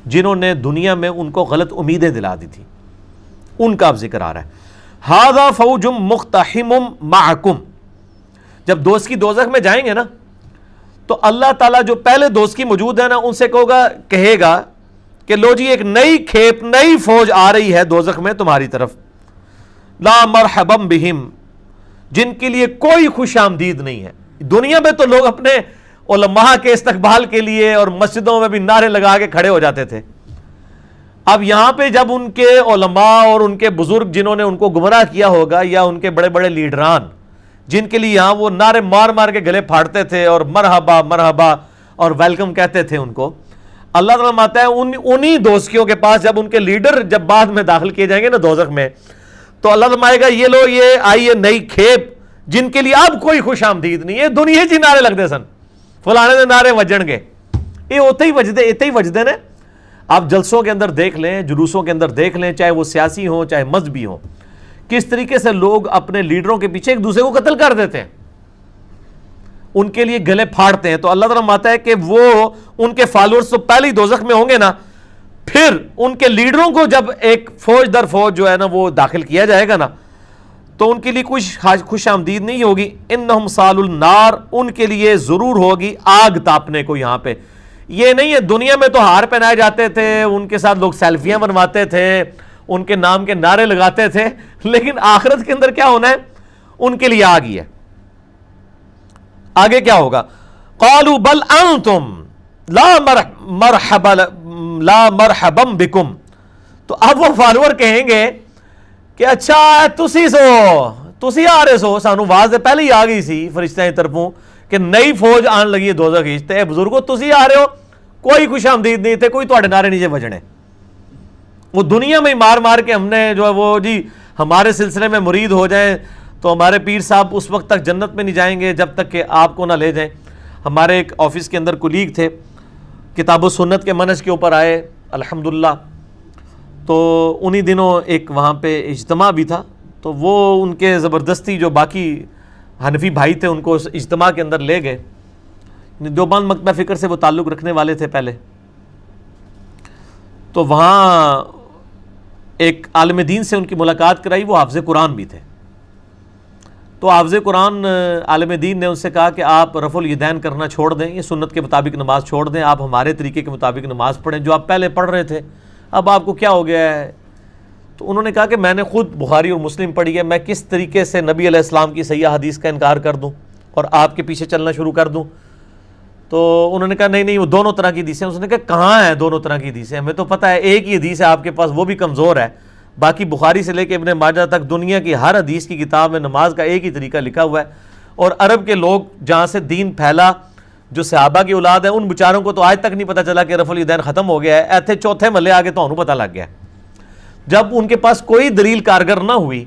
جنہوں نے دنیا میں ان کو غلط امیدیں دلا دی تھی، ان کا اب ذکر آ رہا ہے. ھذا فوج مقتحم معکم. جب دوست کی دوزخ میں جائیں گے نا تو اللہ تعالیٰ جو پہلے دوست کی موجود ہے نا ان سے کہے گا کہ لو جی ایک نئی کھیپ، نئی فوج آ رہی ہے دوزخ میں تمہاری طرف. لا مرحبا بہم، جن کے لیے کوئی خوش آمدید نہیں ہے. دنیا میں تو لوگ اپنے علماء کے استقبال کے لیے اور مسجدوں میں بھی نعرے لگا کے کھڑے ہو جاتے تھے. اب یہاں پہ جب ان کے علماء اور ان کے بزرگ جنہوں نے ان کو گمراہ کیا ہوگا، یا ان کے بڑے بڑے لیڈران جن کے لیے یہاں وہ نعرے مار مار کے گلے پھاڑتے تھے اور مرحبا مرحبا اور ویلکم کہتے تھے ان کو، اللہ تعالیٰ ماتا ہے انہی دوستیوں کے پاس جب ان کے لیڈر جب بعد میں داخل کیے جائیں گے نا دوزخ میں، تو اللہ تعالیٰ گا یہ لو یہ آئی ہے نئی کھیپ جن کے لیے اب کوئی خوش آمدید نہیں ہے. دنیا جی نعرے لگ دے سن، فلانے دے نعرے وجن گے، یہ ہوتے ہی وجدے نے. آپ جلسوں کے اندر دیکھ لیں، جلوسوں کے اندر دیکھ لیں، چاہے وہ سیاسی ہوں چاہے مذہبی ہوں، کس طریقے سے لوگ اپنے لیڈروں کے پیچھے ایک دوسرے کو قتل کر دیتے ہیں، ان کے لیے گلے پھاڑتے ہیں. تو اللہ تعالیٰ ماتا ہے کہ وہ ان کے فالوورز تو پہلے ہی دوزخ میں ہوں گے نا، پھر ان کے لیڈروں کو جب ایک فوج در فوج جو ہے نا وہ داخل کیا جائے گا نا تو ان کے لیے کچھ خوش آمدید نہیں ہوگی. انہم صالوا النار، ان کے لیے ضرور ہوگی آگ تاپنے کو. یہاں پہ یہ نہیں ہے، دنیا میں تو ہار پہنائے جاتے تھے، ان کے ساتھ لوگ سیلفیاں بنواتے تھے، ان کے نام کے نعرے لگاتے تھے، لیکن آخرت کے اندر کیا ہونا ہے؟ ان کے لیے آگ ہی ہے. آگے کیا ہوگا؟ قالوا بل انتم لا مرحبا بکم. تو اب وہ فالوور کہیں گے کہ اچھا تسی آ رہے سو، سانو واضح پہلے ہی آ گئی سی فرشتہ کی طرفوں کہ نئی فوج آن لگی ہے دوزخ کی. تے بزرگو تسی آ رہے ہو، کوئی خوش آمدید نہیں تھے، کوئی تواڈے نعرے نیچے بجنے. وہ دنیا میں مار مار کے ہم نے جو ہے وہ جی ہمارے سلسلے میں مرید ہو جائیں تو ہمارے پیر صاحب اس وقت تک جنت میں نہیں جائیں گے جب تک کہ آپ کو نہ لے جائیں. ہمارے ایک آفس کے اندر کولیگ تھے، کتاب و سنت کے منہج کے اوپر آئے الحمدللہ. تو انہی دنوں ایک وہاں پہ اجتماع بھی تھا، تو وہ ان کے زبردستی جو باقی حنفی بھائی تھے ان کو اس اجتماع کے اندر لے گئے. دیوبند مکتبہ فکر سے وہ تعلق رکھنے والے تھے پہلے. تو وہاں ایک عالم دین سے ان کی ملاقات کرائی، وہ حافظ قرآن بھی تھے. تو حافظ قرآن عالم دین نے ان سے کہا کہ آپ رفع الیدین کرنا چھوڑ دیں، یہ سنت کے مطابق نماز چھوڑ دیں، آپ ہمارے طریقے کے مطابق نماز پڑھیں جو آپ پہلے پڑھ رہے تھے، اب آپ کو کیا ہو گیا ہے؟ تو انہوں نے کہا کہ میں نے خود بخاری اور مسلم پڑھی ہے، میں کس طریقے سے نبی علیہ السلام کی صحیح حدیث کا انکار کر دوں اور آپ کے پیچھے چلنا شروع کر دوں؟ تو انہوں نے کہا نہیں وہ دونوں طرح کی حدیثیں. اس نے کہا کہاں ہیں دونوں طرح کی حدیثیں؟ ہمیں تو پتہ ہے ایک ہی حدیث ہے آپ کے پاس، وہ بھی کمزور ہے. باقی بخاری سے لے کے ابن ماجہ تک دنیا کی ہر حدیث کی کتاب میں نماز کا ایک ہی طریقہ لکھا ہوا ہے. اور عرب کے لوگ جہاں سے دین پھیلا، جو صحابہ کی اولاد ہے، ان بیچاروں کو تو آج تک نہیں پتہ چلا کہ رفع الیدین ختم ہو گیا ہے. ایتھے چوتھے محلے آگے تو انہوں پتہ لگ گیا. جب ان کے پاس کوئی دلیل کارگر نہ ہوئی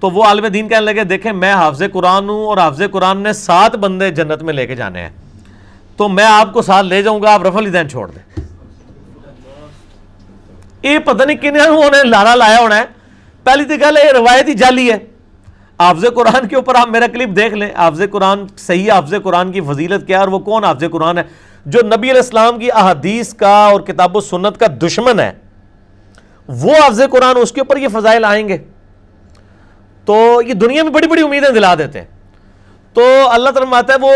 تو وہ عالم دین کہنے لگے دیکھیں میں حافظ قرآن ہوں اور حافظ قرآن نے 7 بندے جنت میں لے کے جانے ہیں، تو میں آپ کو ساتھ لے جاؤں گا، آپ رفع الیدین چھوڑ دیں. یہ پتہ نہیں کنہوں نے لانا لایا ہونا ہے. پہلی تو گل ہے روایت ہی جعلی ہے. حافظ قرآن کے اوپر آپ میرا کلپ دیکھ لیں، حافظ قرآن، صحیح حافظ قرآن کی فضیلت کیا ہے اور وہ کون حافظ قرآن ہے جو نبی علیہ السلام کی احادیث کا اور کتاب و سنت کا دشمن ہے. وہ حافظ قرآن، اس کے اوپر یہ فضائل آئیں گے تو یہ دنیا میں بڑی بڑی امیدیں دلا دیتے ہیں. تو اللہ تعالیٰ ماتا ہے وہ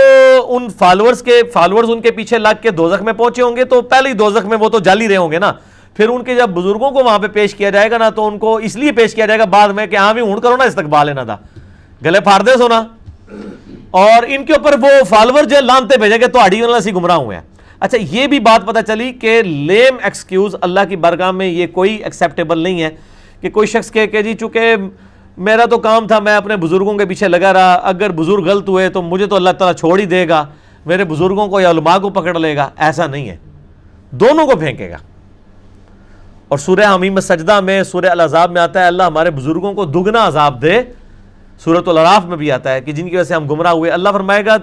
ان فالورز ان کے پیچھے لگ کے دوزخ میں پہنچے ہوں گے تو پہلے ہی دوزخ میں وہ تو جل ہی رہے ہوں گے نا. پھر ان کے جب بزرگوں کو وہاں پہ پیش کیا جائے گا نا تو ان کو اس لیے پیش کیا جائے گا بعد میں کہ ہاں بھی ہون کرو نا استقبال ہے نا دا گلے پھاڑ دے سونا, اور ان کے اوپر وہ فالوور جو لانتے بھیجے کہ تو اڑی سی گمراہ ہوئے ہیں. اچھا یہ بھی بات پتہ چلی کہ لیم ایکسکیوز اللہ کی بارگاہ میں یہ کوئی ایکسیپٹیبل نہیں ہے کہ کوئی شخص کہے کہ جی چونکہ میرا تو کام تھا, میں اپنے بزرگوں کے پیچھے لگا رہا, اگر بزرگ غلط ہوئے تو مجھے تو اللہ تعالیٰ چھوڑ ہی دے گا, میرے بزرگوں کو یا علماء کو پکڑ لے گا. ایسا نہیں ہے, دونوں کو پھینکے گا. اور سورہ حمیم سجدہ میں, سورہ الاحزاب میں آتا ہے اللہ ہمارے بزرگوں کو دگنا عذاب دے. سورۃ الاعراف میں بھی آتا ہے کہ جن کی وجہ سے ہم گمراہ ہوئے, اللہ فرمائے گا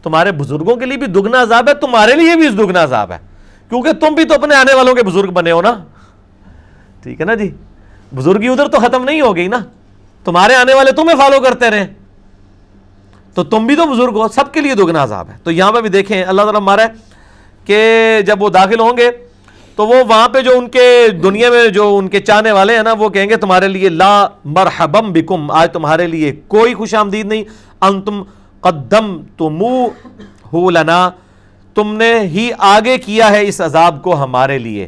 تمہارے بزرگوں کے لیے بھی دگنا عذاب ہے, تمہارے لیے بھی دگنا عذاب ہے, کیونکہ تم بھی تو اپنے آنے والوں کے بزرگ بنے ہو نا. ٹھیک ہے نا جی, بزرگی ادھر تو ختم نہیں ہو گئی نا, تمہارے آنے والے تمہیں فالو کرتے رہے تو تم بھی تو بزرگ ہو, سب کے لیے دگنا عذاب ہے. تو یہاں پہ بھی دیکھیں اللہ تعالیٰ ہمارا کہ جب وہ داخل ہوں گے تو وہ وہاں پہ جو ان کے دنیا میں جو ان کے چاہنے والے ہیں نا, وہ کہیں گے تمہارے لیے لا مرحبم بکم, آج تمہارے لیے کوئی خوش آمدید نہیں, انتم قدمتموہ لنا, تم نے ہی آگے کیا ہے اس عذاب کو ہمارے لیے,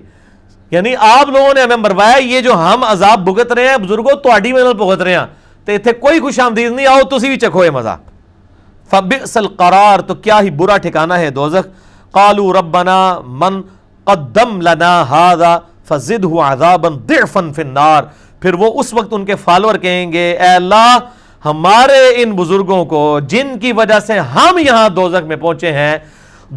یعنی آپ لوگوں نے ہمیں مروایا, یہ جو ہم عذاب بھگت رہے ہیں بزرگوں تواڈی میں بھگت رہے ہیں تو اتنے کوئی خوش آمدید نہیں, آؤ تسی بھی چکھو یہ مزہ. فبئس القرار, تو کیا ہی برا ٹھکانہ ہے دوزخ. قالوا ربنا من قدم لنا هذا فزدہ عذابا ضعفا فی النار, پھر وہ اس وقت ان کے فالور کہیں گے اے اللہ ہمارے ان بزرگوں کو جن کی وجہ سے ہم یہاں دوزخ میں پہنچے ہیں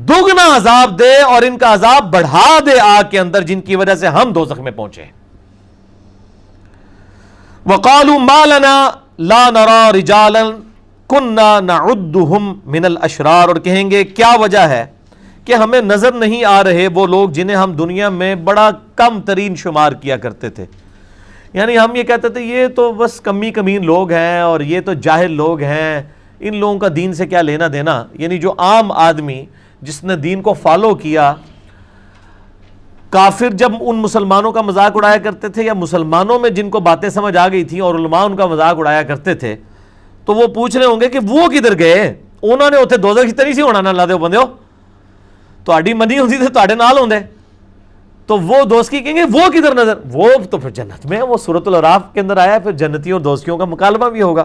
دگنا عذاب دے, اور ان کا عذاب بڑھا دے آگ کے اندر جن کی وجہ سے ہم دوزخ میں پہنچے. وقالوا ما لنا لا نرى رجالا كنا نعدهم من الاشرار, اور کہیں گے کیا وجہ ہے کہ ہمیں نظر نہیں آ رہے وہ لوگ جنہیں ہم دنیا میں بڑا کم ترین شمار کیا کرتے تھے. یعنی ہم یہ کہتے تھے یہ تو بس کمی کمین لوگ ہیں اور یہ تو جاہل لوگ ہیں, ان لوگوں کا دین سے کیا لینا دینا. یعنی جو عام آدمی جس نے دین کو فالو کیا, کافر جب ان مسلمانوں کا مذاق اڑایا کرتے تھے یا مسلمانوں میں جن کو باتیں سمجھ آ گئی تھیں اور علماء ان کا مذاق اڑایا کرتے تھے, تو وہ پوچھ رہے ہوں گے کہ وہ کدھر گئے, انہوں نے اتنے دوزخ کی طرح سے ہونا نہ لا دے بندے ہو, تو آڈی منی ہوتی تھے تو آڈے نال ہوندے, تو وہ دوستی کہیں گے وہ کدھر نظر, وہ تو پھر جنت میں, وہ سورۃ الاعراف کے اندر آیا, پھر جنتیوں اور دوستیوں کا مکالمہ بھی ہوگا.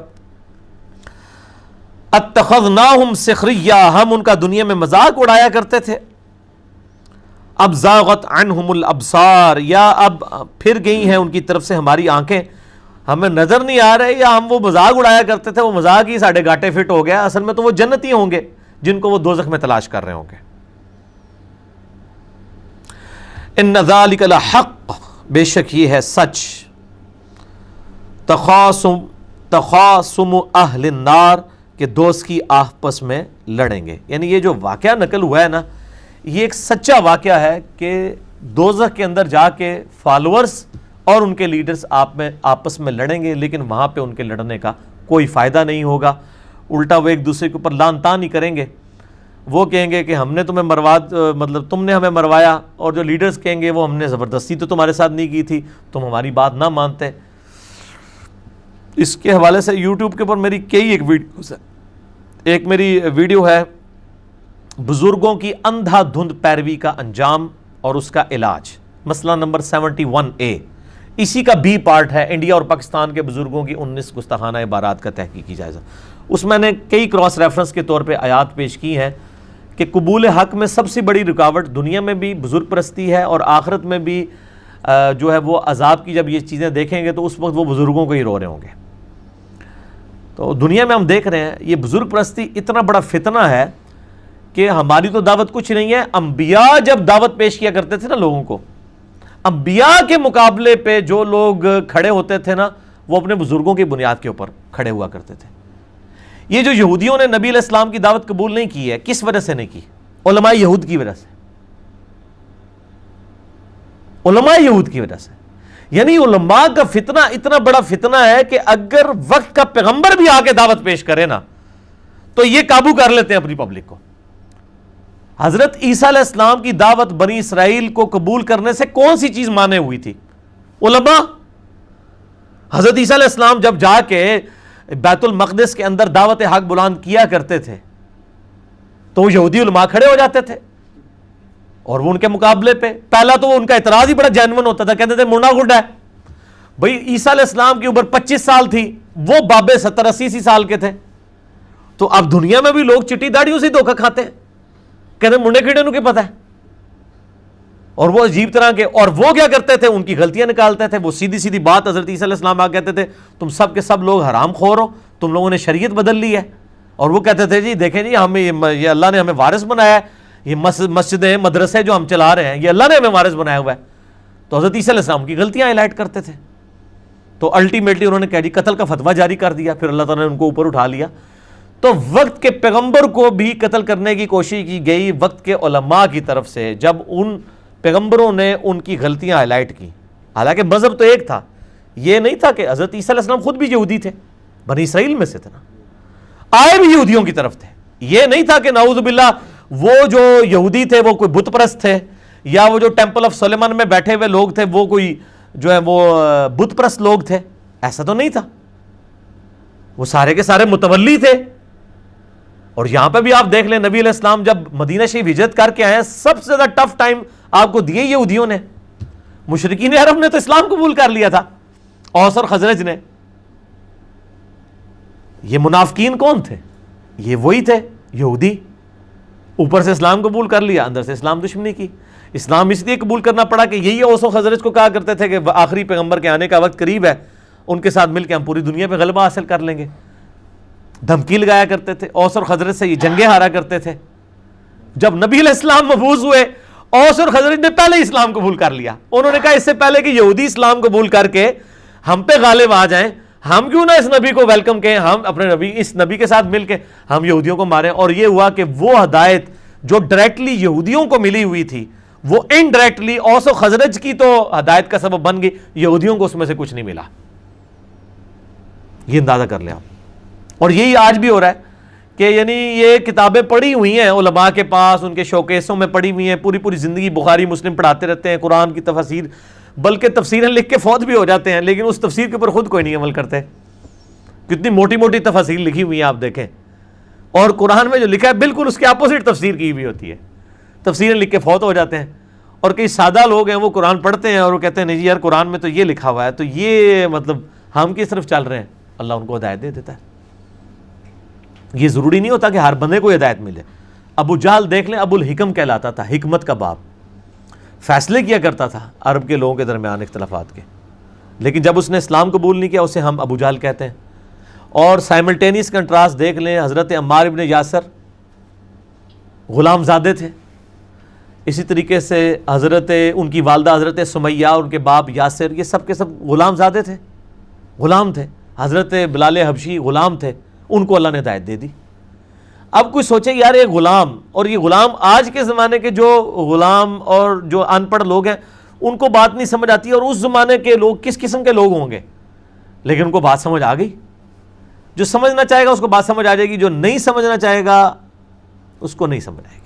اتخذناہم سخریہ, ہم ان کا دنیا میں مذاق اڑایا کرتے تھے. اب زاغت عنہم الابصار, یا اب پھر گئی ہیں ان کی طرف سے ہماری آنکھیں, ہمیں نظر نہیں آ رہے, یا ہم وہ مذاق اڑایا کرتے تھے وہ مذاق ہی ساڑھے گاٹے فٹ ہو گیا, اصل میں تو وہ جنتی ہوں گے جن کو وہ دوزخ میں تلاش کر رہے ہوں گے. ان ذالک لحق, بے شک یہ ہے سچ. تخاصم اہل النار, کہ دوست کی آپس میں لڑیں گے. یعنی یہ جو واقعہ نقل ہوا ہے نا, یہ ایک سچا واقعہ ہے کہ دوزخ کے اندر جا کے فالورز اور ان کے لیڈرز آپس میں لڑیں گے, لیکن وہاں پہ ان کے لڑنے کا کوئی فائدہ نہیں ہوگا, الٹا وہ ایک دوسرے کے اوپر لان تان ہی کریں گے. وہ کہیں گے کہ ہم نے تمہیں مطلب تم نے ہمیں مروایا, اور جو لیڈرز کہیں گے وہ ہم نے زبردستی تو تمہارے ساتھ نہیں کی تھی, تم ہماری بات نہ مانتے. اس کے حوالے سے یوٹیوب کے اوپر میری کئی ایک ویڈیوز ہے. ایک میری ویڈیو ہے بزرگوں کی اندھا دھند پیروی کا انجام اور اس کا علاج, مسئلہ نمبر 71A. اسی کا بی پارٹ ہے, انڈیا اور پاکستان کے بزرگوں کی 19 گستاخانہ عبارات کا تحقیقی جائزہ. اس میں نے کئی کراس ریفرنس کے طور پہ آیات پیش کی ہیں کہ قبول حق میں سب سے بڑی رکاوٹ دنیا میں بھی بزرگ پرستی ہے, اور آخرت میں بھی جو ہے وہ عذاب کی جب یہ چیزیں دیکھیں گے تو اس وقت وہ بزرگوں کو ہی رو رہے ہوں گے. تو دنیا میں ہم دیکھ رہے ہیں یہ بزرگ پرستی اتنا بڑا فتنہ ہے کہ ہماری تو دعوت کچھ نہیں ہے. انبیاء جب دعوت پیش کیا کرتے تھے نا لوگوں کو, انبیاء کے مقابلے پہ جو لوگ کھڑے ہوتے تھے نا, وہ اپنے بزرگوں کی بنیاد کے اوپر کھڑے ہوا کرتے تھے. یہ جو یہودیوں نے نبی علیہ السلام کی دعوت قبول نہیں کی ہے, کس وجہ سے نہیں کی؟ علماء یہود کی وجہ سے, علماء یہود کی وجہ سے. یعنی علماء کا فتنہ اتنا بڑا فتنہ ہے کہ اگر وقت کا پیغمبر بھی آ کے دعوت پیش کرے نا تو یہ قابو کر لیتے ہیں اپنی پبلک کو. حضرت عیسیٰ علیہ السلام کی دعوت بنی اسرائیل کو قبول کرنے سے کون سی چیز مانے ہوئی تھی؟ علماء. حضرت عیسیٰ علیہ السلام جب جا کے بیت المقدس کے اندر دعوت حق بلند کیا کرتے تھے تو وہ یہودی علماء کھڑے ہو جاتے تھے, اور وہ ان کے مقابلے پہ پہلا تو وہ ان کا اعتراض ہی بڑا جینون ہوتا تھا, کہتے تھے مرنا گڈا ہے. بھئی عیسیٰ علیہ السلام کی عمر 25 سال تھی، وہ بابے 70-80 سال کے تھے، تو اب دنیا میں بھی لوگ چٹی داڑیوں سے دھوکہ کھاتے ہیں، کہتے ہیں منڈے کھیڑے نو کی پتہ ہے، اور وہ عجیب طرح کے، اور وہ کیا کرتے تھے، ان کی غلطیاں نکالتے تھے، وہ سیدھی سیدھی بات حضرت عیسیٰ علیہ السلام آ کہتے تھے تم سب کے سب لوگ حرام خور ہو، تم لوگوں نے شریعت بدل لی ہے، اور وہ کہتے تھے جی دیکھیں جی ہمیں یہ اللہ نے ہمیں وارث بنایا ہے، یہ مسجدیں مدرسے جو ہم چلا رہے ہیں یہ اللہ نے ہمیں وارث بنایا ہوا ہے، تو حضرت عیسیٰ علیہ السلام کی غلطیاں ہائی لائٹ کرتے تھے، تو الٹیمیٹلی انہوں نے کہا جی قتل کا فتویٰ جاری کر دیا، پھر اللہ تعالیٰ نے ان کو اوپر اٹھا لیا، تو وقت کے پیغمبر کو بھی قتل کرنے کی کوشش کی گئی وقت کے علماء کی طرف سے، جب ان پیغمبروں نے ان کی غلطیاں ہائی لائٹ کی، حالانکہ مذہب تو ایک تھا، یہ نہیں تھا کہ حضرت عیسیٰ علیہ السلام خود بھی یہودی تھے، بنی اسرائیل میں سے تھے نا، آئے بھی یہودیوں کی طرف تھے، یہ نہیں تھا کہ نعوذ باللہ وہ جو یہودی تھے وہ کوئی بت پرست تھے، یا وہ جو ٹیمپل آف سلیمان میں بیٹھے ہوئے لوگ تھے وہ کوئی جو ہے وہ بت پرست لوگ تھے، ایسا تو نہیں تھا، وہ سارے کے سارے متولی تھے۔ اور یہاں پہ بھی آپ دیکھ لیں نبی علیہ السلام جب مدینہ شریف ہجرت کر کے آئے ہیں، سب سے زیادہ ٹف ٹائم آپ کو دیے یہودیوں نے، مشرکین عرب نے تو اسلام قبول کر لیا تھا، اوس اور خزرج نے، یہ منافقین کون تھے؟ یہ وہی تھے یہودی، اوپر سے اسلام قبول کر لیا، اندر سے اسلام دشمنی کی۔ اسلام اس لیے قبول کرنا پڑا کہ یہی اوس و خزرج کو کہا کرتے تھے کہ آخری پیغمبر کے آنے کا وقت قریب ہے، ان کے ساتھ مل کے ہم پوری دنیا پہ غلبہ حاصل کر لیں گے، دھمکی لگایا کرتے تھے، اوس اور خزرج سے یہ جنگیں ہارا کرتے تھے۔ جب نبی علیہ السلام مبعوث ہوئے، اوس اور خزرج نے پہلے ہی اسلام قبول کر لیا، انہوں نے کہا اس سے پہلے کہ یہودی اسلام قبول کر کے ہم پہ غالب آ جائیں، ہم کیوں نہ اس نبی کو ویلکم کہیں، ہم اپنے نبی اس نبی کے ساتھ مل کے ہم یہودیوں کو ماریں۔ اور یہ ہوا کہ وہ ہدایت جو ڈائریکٹلی یہودیوں کو ملی ہوئی تھی وہ انڈائریکٹلی اوس و خزرج کی تو ہدایت کا سبب بن گئی، یہودیوں کو اس میں سے کچھ نہیں ملا، یہ اندازہ کر لیں آپ۔ اور یہی آج بھی ہو رہا ہے کہ یعنی یہ کتابیں پڑھی ہوئی ہیں علماء کے پاس، ان کے شوکیسوں میں پڑھی ہوئی ہیں، پوری پوری زندگی بخاری مسلم پڑھاتے رہتے ہیں، قرآن کی تفاسیر، بلکہ تفسیریں لکھ کے فوت بھی ہو جاتے ہیں، لیکن اس تفسیر کے اوپر خود کوئی نہیں عمل کرتے۔ کتنی موٹی موٹی تفاسیر لکھی ہوئی ہیں آپ دیکھیں، اور قرآن میں جو لکھا ہے بالکل اس کے اپوزٹ تفسیر کی ہوئی ہوتی ہے، تفسیریں لکھ کے فوت ہو جاتے ہیں۔ اور کئی سادہ لوگ ہیں وہ قرآن پڑھتے ہیں اور وہ کہتے ہیں نہیں جی یار قرآن میں تو یہ لکھا ہوا ہے، تو یہ مطلب ہم کس طرف چل رہے ہیں؟ اللہ ان کو ہدایت دے دیتا ہے۔ یہ ضروری نہیں ہوتا کہ ہر بندے کو ہدایت ملے۔ ابو جہل دیکھ لیں، ابو الحکم کہلاتا تھا، حکمت کا باپ، فیصلے کیا کرتا تھا عرب کے لوگوں کے درمیان اختلافات کے، لیکن جب اس نے اسلام قبول نہیں کیا اسے ہم ابو جہل کہتے ہیں۔ اور سائملٹینیس کنٹراسٹ دیکھ لیں، حضرت عمار ابن یاسر غلام زادے تھے، اسی طریقے سے حضرت ان کی والدہ حضرت سمیہ اور ان کے باپ یاسر، یہ سب کے سب غلام زادے تھے، غلام تھے۔ حضرت بلال حبشی غلام تھے، ان کو اللہ نے ہدایت دے دی۔ اب کوئی سوچے یار یہ غلام، اور یہ غلام آج کے زمانے کے جو غلام اور جو ان پڑھ لوگ ہیں ان کو بات نہیں سمجھ آتی، اور اس زمانے کے لوگ کس قسم کے لوگ ہوں گے، لیکن ان کو بات سمجھ آ گئی۔ جو سمجھنا چاہے گا اس کو بات سمجھ آ جائے گی، جو نہیں سمجھنا چاہے گا اس کو نہیں سمجھ آئے گی۔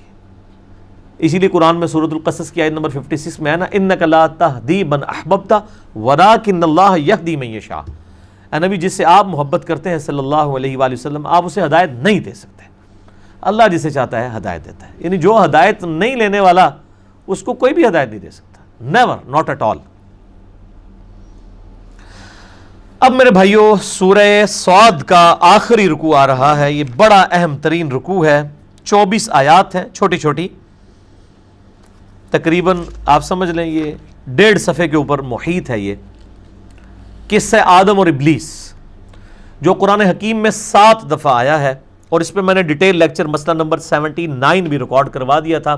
اسی لیے قرآن میں سورۃ القصص کی آیت نمبر 56 میں ہے نا، انک لا تہدی من احببت ولکن اللہ یہدی من یشاء، اے نبی جس سے آپ محبت کرتے ہیں صلی اللہ علیہ وآلہ وسلم آپ اسے ہدایت نہیں دے سکتے، اللہ جسے چاہتا ہے ہدایت دیتا ہے۔ یعنی جو ہدایت نہیں لینے والا اس کو کوئی بھی ہدایت نہیں دے سکتا، نیور، ناٹ ایٹ آل۔ اب میرے بھائیو سورہ صاد کا آخری رکوع آ رہا ہے، یہ بڑا اہم ترین رکوع ہے، 24 آیات ہیں چھوٹی چھوٹی، تقریباً آپ سمجھ لیں یہ 1.5 صفحے کے اوپر محیط ہے۔ یہ قصہ آدم اور ابلیس جو قرآن حکیم میں 7 دفعہ آیا ہے، اور اس پہ میں نے ڈیٹیل لیکچر مسئلہ نمبر 79 بھی ریکارڈ کروا دیا تھا۔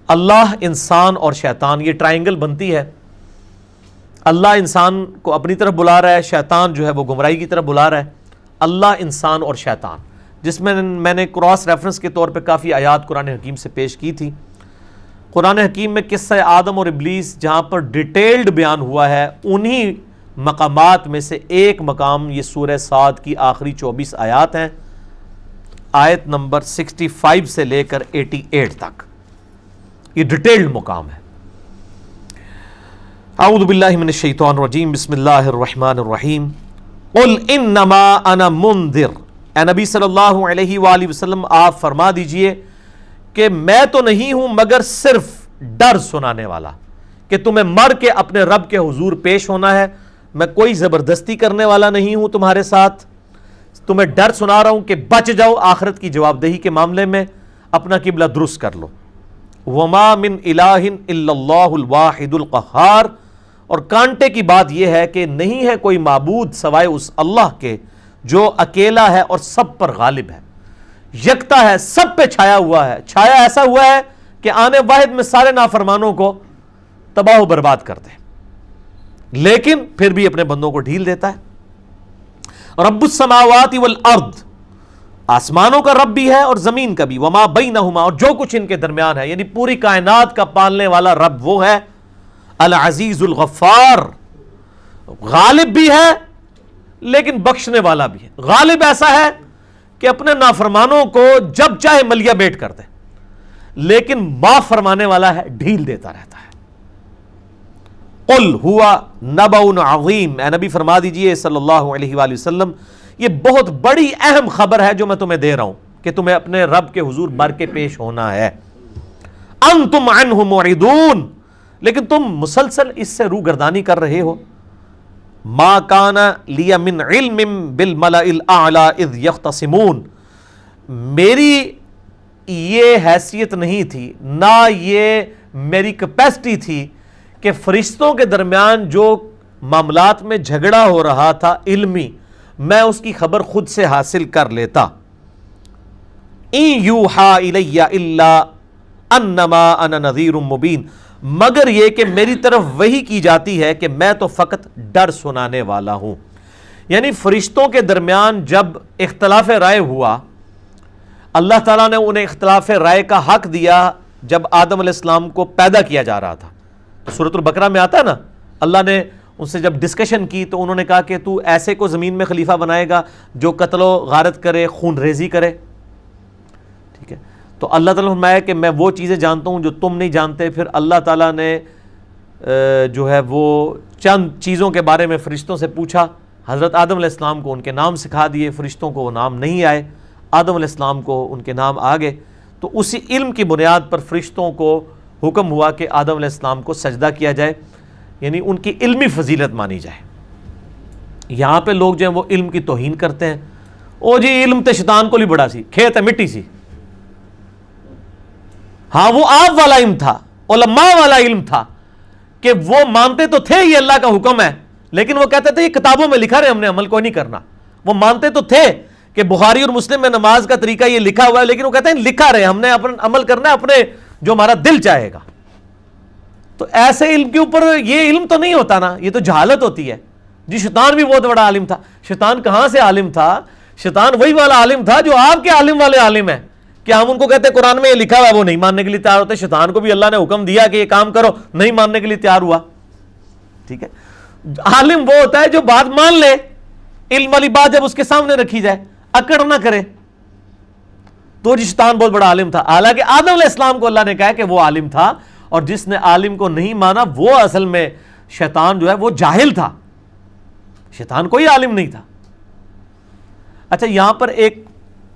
اللہ، انسان اور شیطان، یہ ٹرائنگل بنتی ہے۔ اللہ انسان کو اپنی طرف بلا رہا ہے، شیطان جو ہے وہ گمراہی کی طرف بلا رہا ہے۔ اللہ، انسان اور شیطان، جس میں نے کراس ریفرنس کے طور پہ کافی آیات قرآن حکیم سے پیش کی تھی۔ قرآن حکیم میں قصہ آدم اور ابلیس جہاں پر ڈیٹیلڈ بیان ہوا ہے، انہی مقامات میں سے ایک مقام یہ سورہ صاد کی آخری 24 آیات ہیں، آیت نمبر 65 سے لے کر 88 تک، یہ ڈیٹیلڈ مقام ہے۔ اعوذ باللہ من الشیطان الرجیم، بسم اللہ الرحمن الرحیم، قل انما انا منذر، اے نبی صلی اللہ علیہ وآلہ وسلم آپ فرما دیجئے کہ میں تو نہیں ہوں مگر صرف ڈر سنانے والا، کہ تمہیں مر کے اپنے رب کے حضور پیش ہونا ہے، میں کوئی زبردستی کرنے والا نہیں ہوں تمہارے ساتھ، تمہیں ڈر سنا رہا ہوں کہ بچ جاؤ آخرت کی جواب دہی کے معاملے میں، اپنا قبلہ درست کر لو۔ وما من الہ الا اللہ الواحد القہار، اور کانٹے کی بات یہ ہے کہ نہیں ہے کوئی معبود سوائے اس اللہ کے جو اکیلا ہے اور سب پر غالب ہے، یکتا ہے، سب پہ چھایا ہوا ہے، چھایا ایسا ہوا ہے کہ آنے واحد میں سارے نافرمانوں کو تباہ و برباد کر دے، لیکن پھر بھی اپنے بندوں کو ڈھیل دیتا ہے۔ رب السماوات والارض، آسمانوں کا رب بھی ہے اور زمین کا بھی، وما بینہما، اور جو کچھ ان کے درمیان ہے، یعنی پوری کائنات کا پالنے والا رب وہ ہے، العزیز الغفار، غالب بھی ہے لیکن بخشنے والا بھی ہے۔ غالب ایسا ہے کہ اپنے نافرمانوں کو جب چاہے ملیا بیٹ کر دے، لیکن معاف فرمانے والا ہے، ڈھیل دیتا رہتا ہے۔ قل ہوا نبأ عظیم، اے نبی فرما دیجئے صلی اللہ علیہ وآلہ وسلم، یہ بہت بڑی اہم خبر ہے جو میں تمہیں دے رہا ہوں کہ تمہیں اپنے رب کے حضور بر کے پیش ہونا ہے۔ انتم عنہ معرضون، لیکن تم مسلسل اس سے روگردانی کر رہے ہو۔ ما کان لی من علم بالملأ الاعلی اذ یختصمون، میری یہ حیثیت نہیں تھی، نہ یہ میری کیپیسٹی تھی کہ فرشتوں کے درمیان جو معاملات میں جھگڑا ہو رہا تھا علمی، میں اس کی خبر خود سے حاصل کر لیتا۔ ان یوحا الی الا انما انا نذیر مبین، مگر یہ کہ میری طرف وحی کی جاتی ہے کہ میں تو فقط ڈر سنانے والا ہوں۔ یعنی فرشتوں کے درمیان جب اختلاف رائے ہوا، اللہ تعالیٰ نے انہیں اختلاف رائے کا حق دیا جب آدم علیہ السلام کو پیدا کیا جا رہا تھا۔ سورۃ البقرہ میں آتا ہے نا، اللہ نے ان سے جب ڈسکشن کی تو انہوں نے کہا کہ تو ایسے کو زمین میں خلیفہ بنائے گا جو قتل و غارت کرے، خون ریزی کرے، ٹھیک ہے؟ تو اللہ تعالیٰ نے فرمایا کہ میں وہ چیزیں جانتا ہوں جو تم نہیں جانتے۔ پھر اللہ تعالیٰ نے جو ہے وہ چند چیزوں کے بارے میں فرشتوں سے پوچھا، حضرت آدم علیہ السلام کو ان کے نام سکھا دیے، فرشتوں کو وہ نام نہیں آئے، آدم علیہ السلام کو ان کے نام آ گئے۔ تو اسی علم کی بنیاد پر فرشتوں کو حکم ہوا کہ آدم علیہ السلام کو سجدہ کیا جائے، یعنی ان کی علمی فضیلت مانی جائے۔ یہاں پہ لوگ جو ہیں وہ علم کی توہین کرتے ہیں، او جی علم تے شیطان کو لی بڑا سی، کھیت ہے مٹی سی۔ ہاں وہ آپ والا علم تھا، علماء والا علم تھا کہ وہ مانتے تو تھے یہ اللہ کا حکم ہے، لیکن وہ کہتے تھے یہ کتابوں میں لکھا رہے، ہم نے عمل کوئی نہیں کرنا۔ وہ مانتے تو تھے کہ بخاری اور مسلم میں نماز کا طریقہ یہ لکھا ہوا ہے، لیکن وہ کہتے ہیں لکھا رہے، ہم نے عمل کرنا ہے اپنے جو ہمارا دل چاہے گا۔ تو ایسے علم کے اوپر یہ علم تو نہیں ہوتا نا، یہ تو جہالت ہوتی ہے۔ جی شیطان بھی بہت بڑا عالم تھا، شیطان کہاں سے عالم تھا؟ شیطان وہی والا عالم تھا جو آپ کے عالم والے عالم ہیں، کہ ہم ان کو کہتے ہیں قرآن میں یہ لکھا ہوا ہے، وہ نہیں ماننے کے لیے تیار ہوتے۔ شیطان کو بھی اللہ نے حکم دیا کہ یہ کام کرو، نہیں ماننے کے لیے تیار ہوا، ٹھیک ہے؟ عالم وہ ہوتا ہے جو بات مان لے، علم والی بات جب اس کے سامنے رکھی جائے اکڑ نہ کرے۔ تو جی شیطان بہت بڑا عالم تھا، حالانکہ آدم علیہ السلام کو اللہ نے کہا کہ وہ عالم تھا، اور جس نے عالم کو نہیں مانا وہ اصل میں شیطان جو ہے وہ جاہل تھا، شیطان کوئی عالم نہیں تھا۔ اچھا یہاں پر ایک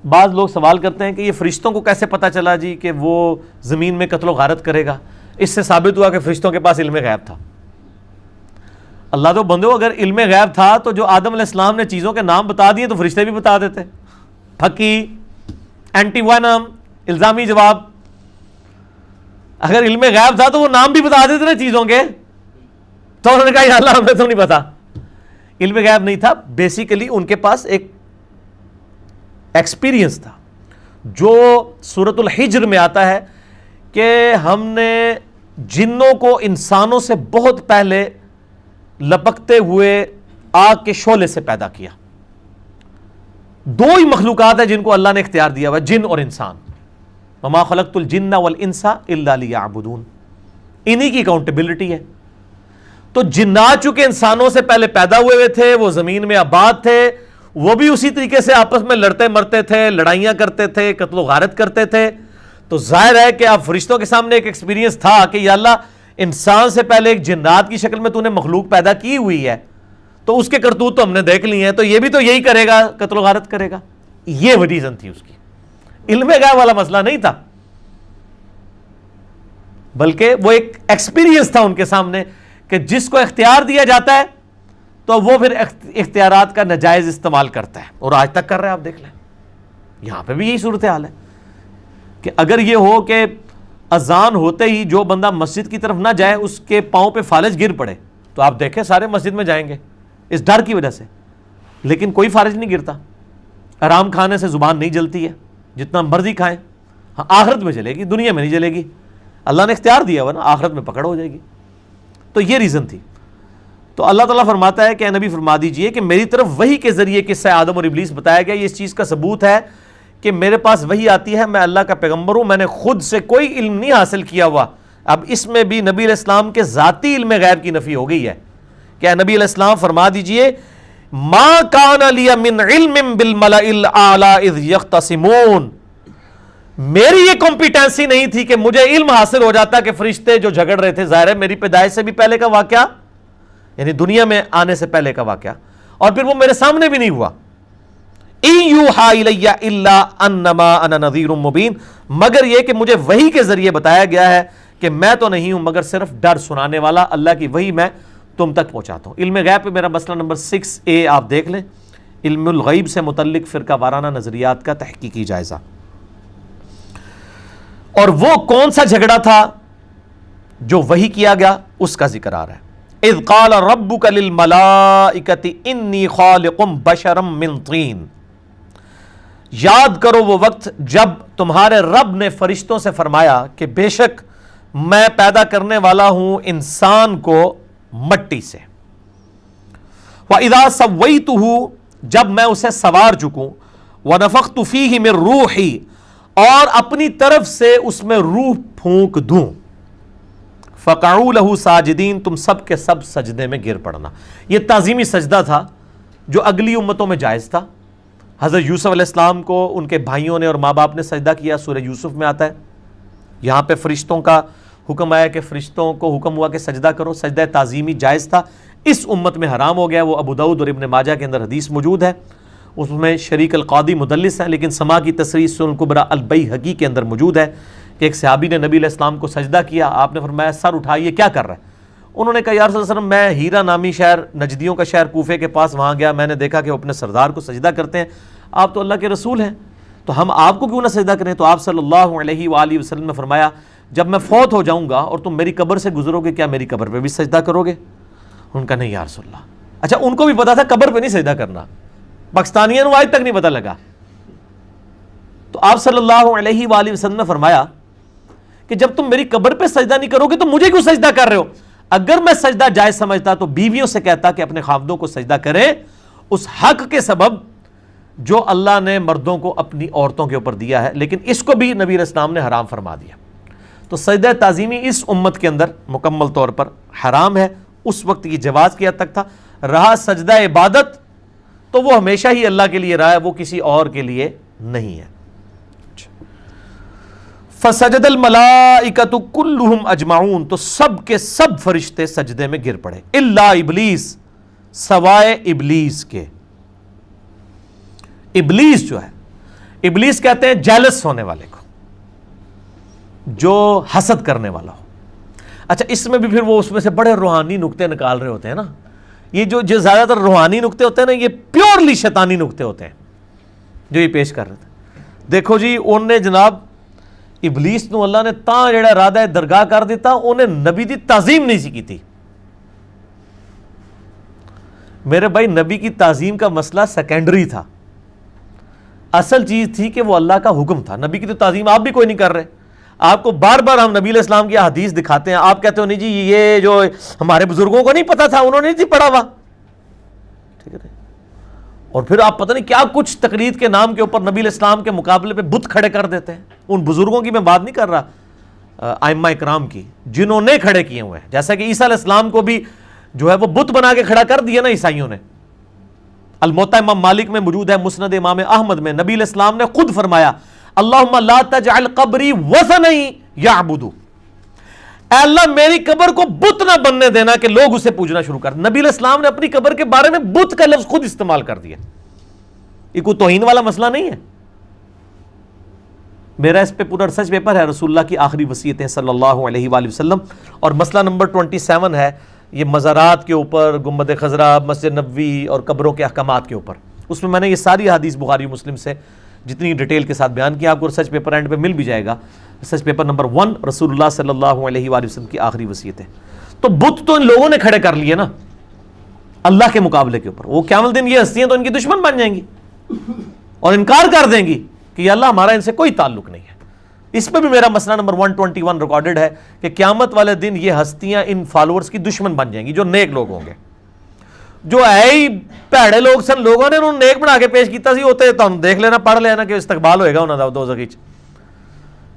بعض لوگ سوال کرتے ہیں کہ یہ فرشتوں کو کیسے پتا چلا جی کہ وہ زمین میں قتل و غارت کرے گا؟ اس سے ثابت ہوا کہ فرشتوں کے پاس علم غیب تھا۔ اللہ تو بندو اگر علم غیب تھا تو جو آدم علیہ السلام نے چیزوں کے نام بتا دیے تو فرشتے بھی بتا دیتے، پھکی، اینٹی وینم، الزامی جواب۔ اگر علم غیب تھا تو وہ نام بھی بتا دیتے نا چیزوں کے، تو انہوں نے کہا یا اللہ ہمیں تو نہیں پتا۔ علم غیب نہیں تھا، بیسیکلی ان کے پاس ایک ایکسپیرینس تھا، جو سورۃ الحجر میں آتا ہے کہ ہم نے جنوں کو انسانوں سے بہت پہلے لپکتے ہوئے آگ کے شعلے سے پیدا کیا۔ دو ہی مخلوقات ہیں جن کو اللہ نے اختیار دیا ہوا، جن اور انسان۔ وما خلقت الجن والانس الا لیعبدون، انہی کی اکاؤنٹیبلٹی ہے۔ تو جنات چونکہ انسانوں سے پہلے پیدا ہوئے تھے، وہ زمین میں آباد تھے، وہ بھی اسی طریقے سے آپس میں لڑتے مرتے تھے، لڑائیاں کرتے تھے، قتل و غارت کرتے تھے۔ تو ظاہر ہے کہ اب فرشتوں کے سامنے ایک ایکسپیرینس تھا کہ یا اللہ انسان سے پہلے ایک جنات کی شکل میں تو نے مخلوق پیدا کی ہوئی ہے، تو اس کے کرتوت تو ہم نے دیکھ لی ہیں، تو یہ بھی تو یہی کرے گا، قتل و غارت کرے گا۔ یہ ریزن تھی اس کی، علم غیب والا مسئلہ نہیں تھا، بلکہ وہ ایک ایکسپیرینس تھا ان کے سامنے کہ جس کو اختیار دیا جاتا ہے تو وہ پھر اختیارات کا ناجائز استعمال کرتا ہے، اور آج تک کر رہا ہے. آپ دیکھ لیں یہاں پہ بھی یہی صورتحال ہے کہ اگر یہ ہو کہ اذان ہوتے ہی جو بندہ مسجد کی طرف نہ جائے اس کے پاؤں پہ فالج گر پڑے، تو آپ دیکھیں سارے مسجد میں جائیں گے اس ڈر کی وجہ سے، لیکن کوئی فالج نہیں گرتا. آرام کھانے سے زبان نہیں جلتی ہے، جتنا مرضی کھائیں. ہاں آخرت میں جلے گی، دنیا میں نہیں جلے گی. اللہ نے اختیار دیا ہوا نا، آخرت میں پکڑ ہو جائے گی. تو یہ ریزن تھی. تو اللہ تعالیٰ فرماتا ہے کہ اے نبی فرما دیجئے کہ میری طرف وحی کے ذریعے قصہ آدم اور ابلیس بتایا گیا. یہ اس چیز کا ثبوت ہے کہ میرے پاس وحی آتی ہے، میں اللہ کا پیغمبر ہوں، میں نے خود سے کوئی علم نہیں حاصل کیا ہوا. اب اس میں بھی نبی علیہ السلام کے ذاتی علم غیب کی نفی ہو گئی ہے کہ اے نبی علیہ السلام فرما دیجئے ما کان لی من علم بالملأ الاعلی اذ یختصمون، میری یہ کمپیٹنسی نہیں تھی کہ مجھے علم حاصل ہو جاتا کہ فرشتے جو جھگڑ رہے تھے، ظاہر ہے میری پیدائش سے بھی پہلے کا واقعہ، یعنی دنیا میں آنے سے پہلے کا واقعہ، اور پھر وہ میرے سامنے بھی نہیں ہوا. ان یوحی الی الا انما انا نذیر مبین، مگر یہ کہ مجھے وحی کے ذریعے بتایا گیا ہے کہ میں تو نہیں ہوں مگر صرف ڈر سنانے والا. اللہ کی وحی میں تم تک پہنچاتا ہوں. علم غیب پہ میرا مسئلہ نمبر 6A آپ دیکھ لیں، علم الغیب سے متعلق فرقہ وارانہ نظریات کا تحقیقی جائزہ. اور وہ کون سا جھگڑا تھا جو وحی کیا گیا اس کا ذکر آ رہا ہے. اذ قال ربک للملائکۃ انی خالق بشرا من طین، یاد کرو وہ وقت جب تمہارے رب نے فرشتوں سے فرمایا کہ بے شک میں پیدا کرنے والا ہوں انسان کو مٹی سے. وَإِذَا سَوَّيْتُهُ، جب میں اسے سوار چکوں، وَنَفَخْتُ فِيهِ مِن رُوحِي، اور اپنی طرف سے اس میں روح پھونک دوں، فَقَعُوا لَهُ سَاجِدِينَ، تم سب کے سب سجدے میں گر پڑنا. یہ تعظیمی سجدہ تھا جو اگلی امتوں میں جائز تھا. حضرت یوسف علیہ السلام کو ان کے بھائیوں نے اور ماں باپ نے سجدہ کیا، سورہ یوسف میں آتا ہے. یہاں پہ فرشتوں کا حکم آیا کہ فرشتوں کو حکم ہوا کہ سجدہ کرو. سجدہ تعظیمی جائز تھا، اس امت میں حرام ہو گیا. وہ ابو داؤد اور ابن ماجہ کے اندر حدیث موجود ہے، اس میں شریک القاضی مدلس ہے، لیکن سما کی تصریح سنن کبریٰ البیہقی کے اندر موجود ہے کہ ایک صحابی نے نبی علیہ السلام کو سجدہ کیا. آپ نے فرمایا سر اٹھائیے، کیا کر رہا ہے؟ انہوں نے کہا یا رسول اللہ علیہ وسلم میں ہیرا نامی شہر، نجدیوں کا شہر کوفے کے پاس، وہاں گیا، میں نے دیکھا کہ وہ اپنے سردار کو سجدہ کرتے ہیں. آپ تو اللہ کے رسول ہیں، تو ہم آپ کو کیوں نہ سجدہ کریں؟ تو آپ صلی اللہ علیہ وآلہ وسلم نے فرمایا جب میں فوت ہو جاؤں گا اور تم میری قبر سے گزرو گے، کیا میری قبر پہ بھی سجدہ کرو گے؟ ان کا نہیں یا رسول اللہ. اچھا ان کو بھی پتا تھا قبر پہ نہیں سجدہ کرنا، پاکستانیوں کو آج تک نہیں پتہ لگا. تو آپ صلی اللہ علیہ وآلہ وسلم نے فرمایا کہ جب تم میری قبر پہ سجدہ نہیں کرو گے تو مجھے کیوں سجدہ کر رہے ہو؟ اگر میں سجدہ جائز سمجھتا تو بیویوں سے کہتا کہ اپنے خاوندوں کو سجدہ کریں، اس حق کے سبب جو اللہ نے مردوں کو اپنی عورتوں کے اوپر دیا ہے، لیکن اس کو بھی نبی علیہ السلام نے حرام فرما دیا. تو سجدہ تعظیمی اس امت کے اندر مکمل طور پر حرام ہے. اس وقت کی جواز کی حد تک تھا. رہا سجدہ عبادت تو وہ ہمیشہ ہی اللہ کے لیے رہا ہے، وہ کسی اور کے لیے نہیں ہے. فسجد الملائکۃ کلہم اجمعون، تو سب کے سب فرشتے سجدے میں گر پڑے، الا ابلیس، سوائے ابلیس کے. ابلیس جو ہے، ابلیس کہتے ہیں جیلس ہونے والے کو، جو حسد کرنے والا ہو. اچھا اس میں بھی پھر وہ اس میں سے بڑے روحانی نکتے نکال رہے ہوتے ہیں نا. یہ جو زیادہ تر روحانی نکتے ہوتے ہیں نا، یہ پیورلی شیطانی نکتے ہوتے ہیں جو یہ پیش کر رہے تھے. دیکھو جی ان نے جناب ابلیس نو اللہ نے تاں جڑا ارادہ درگاہ کر دیتا، انہیں نبی دی تعظیم نہیں سی کی تھی. میرے بھائی نبی کی تعظیم کا مسئلہ سیکنڈری تھا، اصل چیز تھی کہ وہ اللہ کا حکم تھا. نبی کی تو تعظیم آپ بھی کوئی نہیں کر رہے. آپ کو بار بار ہم نبی علیہ السلام کی حدیث دکھاتے ہیں، آپ کہتے ہو نہیں جی یہ جو ہمارے بزرگوں کو نہیں پتا تھا، انہوں نے نہیں تھی پڑھا ہوا. ٹھیک ہے، اور پھر آپ پتہ نہیں کیا کچھ تقلید کے نام کے اوپر نبی علیہ السلام کے مقابلے پہ بت کھڑے کر دیتے ہیں. ان بزرگوں کی میں بات نہیں کر رہا، ائمہ اکرام کی، جنہوں نے کھڑے کیے ہوئے ہیں. جیسا کہ عیسیٰ علیہ السلام کو بھی جو ہے وہ بت بنا کے کھڑا کر دیا نا عیسائیوں نے. الموطا امام مالک میں موجود ہے، مسند امام احمد میں نبی علیہ السلام نے خود فرمایا اللہم لا تجعل قبری وثنا یعبدو، اے اللہ میری قبر کو بت نہ بننے دینا کہ لوگ اسے پوجنا شروع کر. نبی علیہ السلام نے اپنی قبر کے بارے میں بت کا لفظ خود استعمال کر دیا. یہ کوئی توہین والا مسئلہ نہیں ہے. میرا اس پہ پورا ریسرچ پیپر ہے، رسول اللہ کی آخری وصیتیں صلی اللہ علیہ وآلہ وسلم، اور مسئلہ نمبر 27 ہے یہ مزارات کے اوپر، گنبد خضرا، مسجد نبوی اور قبروں کے احکامات کے اوپر. اس میں نے یہ ساری حدیث بخاری و مسلم سے جتنی ڈیٹیل کے ساتھ بیان کیا، آپ کو ریسرچ پیپر اینڈ پہ مل بھی جائے گا. ریسرچ پیپر نمبر 1 رسول اللہ صلی اللہ علیہ وآلہ وسلم کی آخری وصیت ہے. تو بت تو ان لوگوں نے کھڑے کر لیے نا اللہ کے مقابلے کے اوپر. وہ قیامت دن یہ ہستیاں تو ان کی دشمن بن جائیں گی اور انکار کر دیں گی کہ یا اللہ ہمارا ان سے کوئی تعلق نہیں ہے. اس پہ بھی میرا مسئلہ نمبر 121 ریکارڈڈ ہے کہ قیامت والے دن یہ ہستیاں ان فالوورز کی دشمن بن جائیں گی جو نیک لوگ ہوں گے. جو ہے ہی پیڑے لوگ سن، لوگوں نے انہوں نے نیک بنا کے پیش کیتا سی ہوتے تو ہم دیکھ لینا، پڑھ لینا کہ استقبال ہوئے گا انہوں نے دوزخی وچ،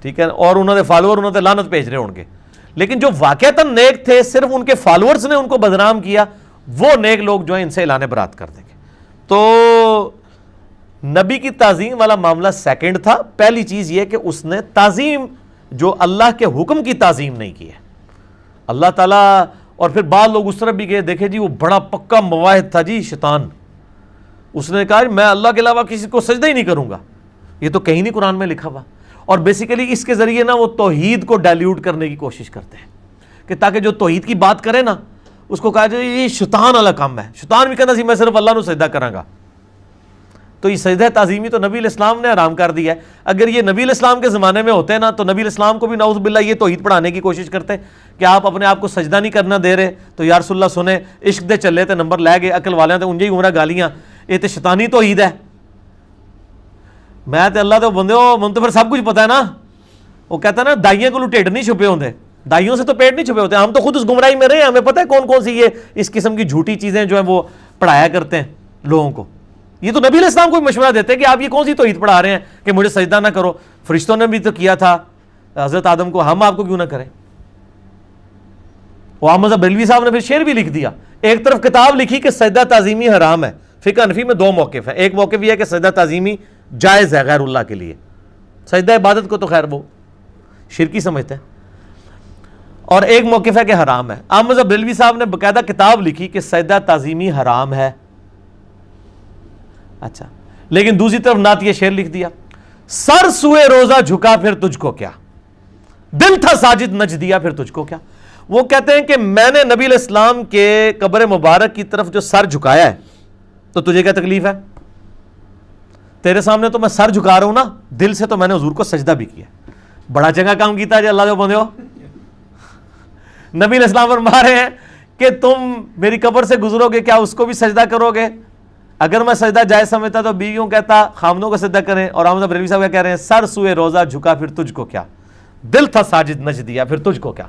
ٹھیک ہے. اور انہوں نے فالوور انہوں نے لعنت بھیج رہے ہوں گے. لیکن جو واقعتاً نیک تھے، صرف ان کے فالوورز نے ان کو بدنام کیا، وہ نیک لوگ جو ہیں ان سے اعلان برات کر دیں گے. تو نبی کی تعظیم والا معاملہ سیکنڈ تھا. پہلی چیز یہ کہ اس نے تعظیم جو اللہ کے حکم کی تعظیم نہیں کی ہے. اللہ تعالیٰ، اور پھر بعض لوگ اس طرح بھی گئے، دیکھے جی وہ بڑا پکا مواحد تھا جی شیطان، اس نے کہا میں اللہ کے علاوہ کسی کو سجدہ ہی نہیں کروں گا. یہ تو کہیں نہیں قرآن میں لکھا ہوا. اور بیسیکلی اس کے ذریعے نا وہ توحید کو ڈائلیوٹ کرنے کی کوشش کرتے ہیں کہ تاکہ جو توحید کی بات کرے نا اس کو کہا جائے یہ شیطان والا کام ہے. شیطان بھی کہنا سی میں صرف اللہ نو سجدہ کراں گا. تو یہ سجدہ تعظیمی تو نبی علیہ السلام نے حرام کر دیا ہے. اگر یہ نبی علیہ السلام کے زمانے میں ہوتے نا تو نبی علیہ السلام کو بھی نعوذ باللہ یہ توحید پڑھانے کی کوشش کرتے کہ آپ اپنے آپ کو سجدہ نہیں کرنا دے رہے تو یا رسول اللہ سنے عشق دے چلے تے نمبر لے گئے عقل والے تے انجے ہی عمرہ گالیاں، یہ تے شیطانی توحید ہے. میں تے اللہ دے بندے ہو، من تو پھر سب کچھ پتہ ہے نا. وہ کہتا ہے نا دائیوں کو ٹھڈ نہیں چھپے ہوندے، دائیوں سے تو پیٹ نہیں چھپے ہوتے. ہم تو خود اس گمراہی میں رہے ہیں، ہمیں پتہ ہے کون کون سی یہ اس قسم کی جھوٹی چیزیں جو ہیں وہ پڑھایا کرتے ہیں لوگوں کو. یہ تو نبی علیہ السلام کو مشورہ دیتے ہیں کہ آپ یہ کون سی توحید پڑھا رہے ہیں کہ مجھے سجدہ نہ کرو. فرشتوں نے بھی تو کیا تھا حضرت آدم کو، ہم آپ کو کیوں نہ کریں. محمد بریلوی صاحب نے پھر شعر بھی لکھ دیا. ایک طرف کتاب لکھی کہ سجدہ تعظیمی حرام ہے. فقہ حنفی میں 2 موقف ہیں. ایک موقف یہ ہے کہ سجدہ تعظیمی جائز ہے غیر اللہ کے لیے، سجدہ عبادت کو تو خیر وہ شرکی سمجھتے ہیں. اور ایک موقف ہے کہ حرام ہے. احمد بریلوی صاحب نے باقاعدہ کتاب لکھی کہ سجدہ تعظیمی حرام ہے. اچھا، لیکن دوسری طرف نعت یہ شعر لکھ دیا، سر سوئے روزہ جھکا پھر تجھ کو کیا، دل تھا ساجد نچ دیا پھر تجھ کو کیا. وہ کہتے ہیں کہ میں نے نبی علیہ السلام کے قبر مبارک کی طرف جو سر جھکایا ہے تو تجھے کیا تکلیف ہے؟ تیرے سامنے تو میں سر جھکا رہا ہوں نا، دل سے تو میں نے حضور کو سجدہ بھی کیا. بڑا چنگا کام کیتا ہے جی اللہ دے بندے ہو. نبی علیہ السلام فرما رہے ہیں کہ تم میری قبر سے گزرو گے کیا اس کو بھی سجدہ کرو گے؟ اگر میں سجدہ جائز سمجھتا تو بیویوں کہتا خامدوں کو سجدہ کریں. اور احمد بریلوی صاحب کہہ رہے ہیں سر سوئے روزہ جھکا پھر تجھ کو کیا، دل تھا ساجد نچ دیا پھر تجھ کو کیا.